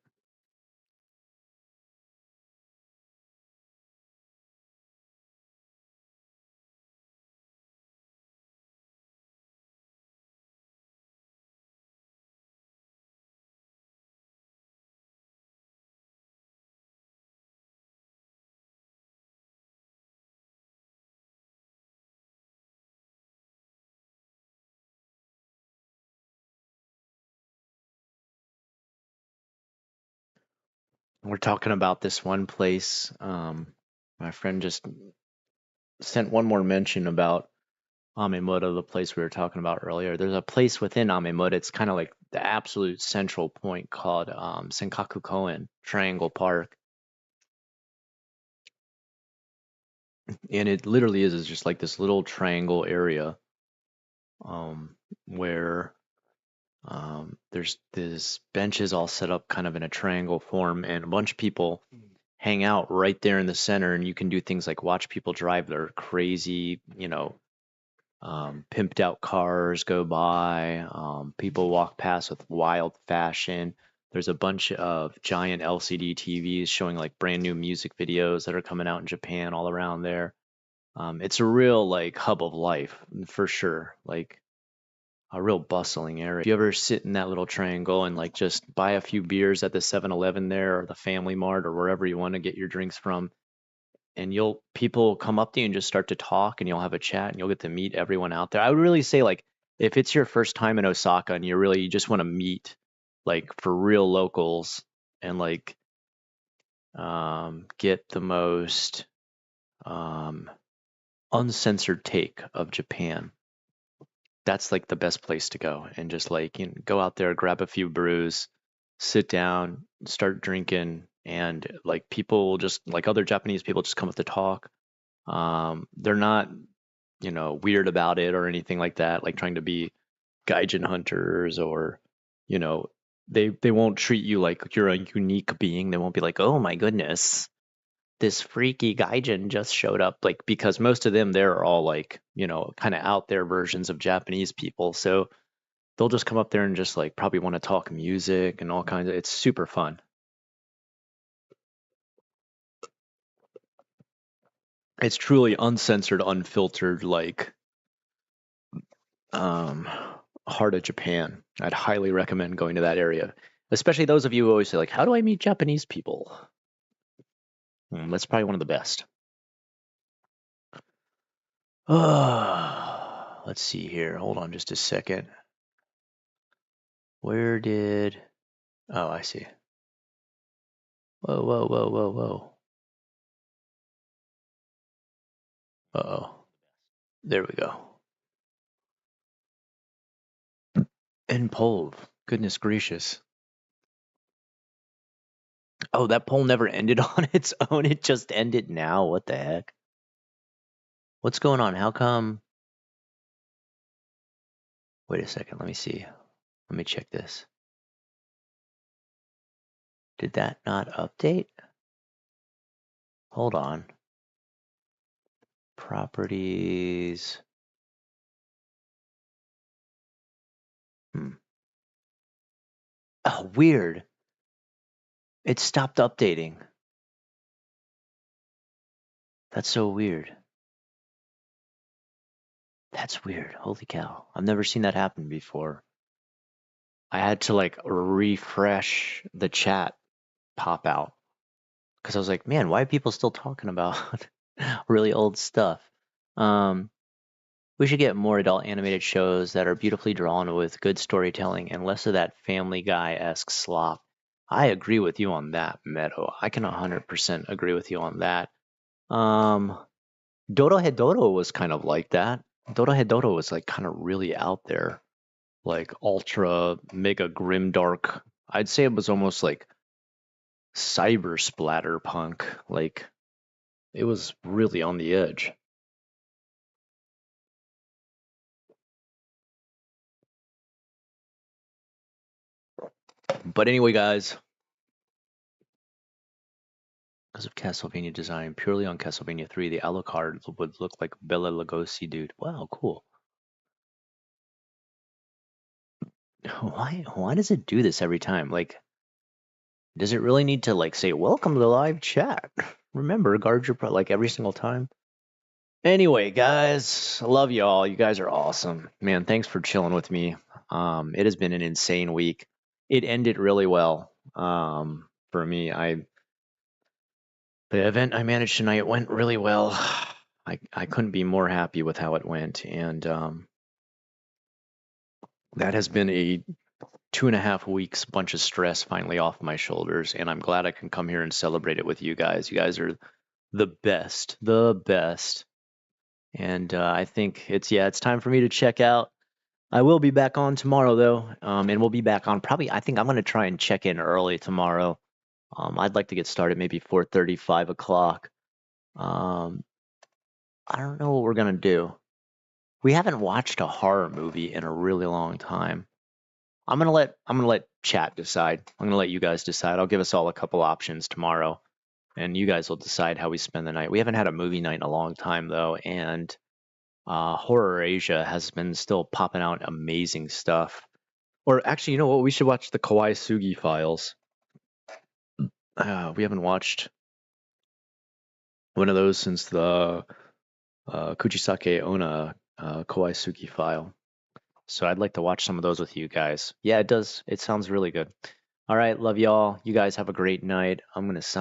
[SPEAKER 1] We're talking about this one place. My friend just sent one more mention about Amemoto, the place we were talking about earlier. There's a place within Amemoto. It's kind of like the absolute central point called Senkaku Koen, Triangle Park. And it literally is just like this little triangle area where there's this benches all set up kind of in a triangle form, and a bunch of people hang out right there in the center, and you can do things like watch people drive their crazy, pimped out cars go by. People walk past with wild fashion. There's a bunch of giant LCD TVs showing like brand new music videos that are coming out in Japan all around there. It's a real like hub of life for sure. Like a real bustling area. If you ever sit in that little triangle and like just buy a few beers at the 7-Eleven there or the Family Mart or wherever you want to get your drinks from, and people come up to you and just start to talk, and you'll have a chat, and you'll get to meet everyone out there. I would really say, like, if it's your first time in Osaka and you just want to meet, like, for real locals, and like get the most uncensored take of Japan, that's like the best place to go. And just like, go out there, grab a few brews, sit down, start drinking, and like people will just, like, other Japanese people just come up to talk. They're not, weird about it or anything like that, like trying to be gaijin hunters, or, you know, they won't treat you like you're a unique being. They won't be like, oh my goodness, this freaky gaijin just showed up, like, because most of them there are all like, kind of out there versions of Japanese people. So they'll just come up there and just like probably want to talk music and all kinds of, it's super fun. It's truly uncensored, unfiltered, like heart of Japan. I'd highly recommend going to that area, especially those of you who always say like, how do I meet Japanese people? That's probably one of the best. Let's see here. Hold on just a second. Where did... Oh, I see. Whoa, whoa, whoa, whoa, whoa. Uh-oh. There we go. End poll. Goodness gracious. Oh, that poll never ended on its own. It just ended now. What the heck? What's going on? How come? Wait a second. Let me see. Let me check this. Did that not update? Hold on. Properties. Oh, weird. It stopped updating. That's so weird. That's weird. Holy cow. I've never seen that happen before. I had to like refresh the chat pop out because I was like, man, why are people still talking about really old stuff? We should get more adult animated shows that are beautifully drawn with good storytelling and less of that Family Guy-esque slop. I agree with you on that, Meadow. I can 100% agree with you on that. Dorohedoro was kind of like that. Dorohedoro was like kind of really out there, like ultra mega grimdark. I'd say it was almost like cyber splatter punk. Like, it was really on the edge. But anyway, guys, because of Castlevania design, purely on Castlevania 3, the Alucard would look like Bela Lugosi, dude. Wow, cool. Why does it do this every time? Like, does it really need to like say welcome to the live chat? Remember, guard your like every single time. Anyway, guys, I love you all. You guys are awesome, man. Thanks for chilling with me. It has been an insane week. It ended really well. For me, the event I managed tonight went really well. I couldn't be more happy with how it went, and that has been a 2.5 weeks bunch of stress finally off my shoulders, and I'm glad I can come here and celebrate it with you guys. You guys are the best, and I think it's time for me to check out. I will be back on tomorrow though, and we'll be back on probably. I think I'm gonna try and check in early tomorrow. I'd like to get started maybe 4:30, 5 o'clock. I don't know what we're gonna do. We haven't watched a horror movie in a really long time. I'm gonna let chat decide. I'm gonna let you guys decide. I'll give us all a couple options tomorrow, and you guys will decide how we spend the night. We haven't had a movie night in a long time though, and Horror Asia has been still popping out amazing stuff. Or actually, you know what? We should watch the Kawaii Sugi Files. We haven't watched one of those since the Kuchisake Onna Kawaii Sugi File. So I'd like to watch some of those with you guys. Yeah, it does. It sounds really good. All right, love y'all. You guys have a great night. I'm going to sign.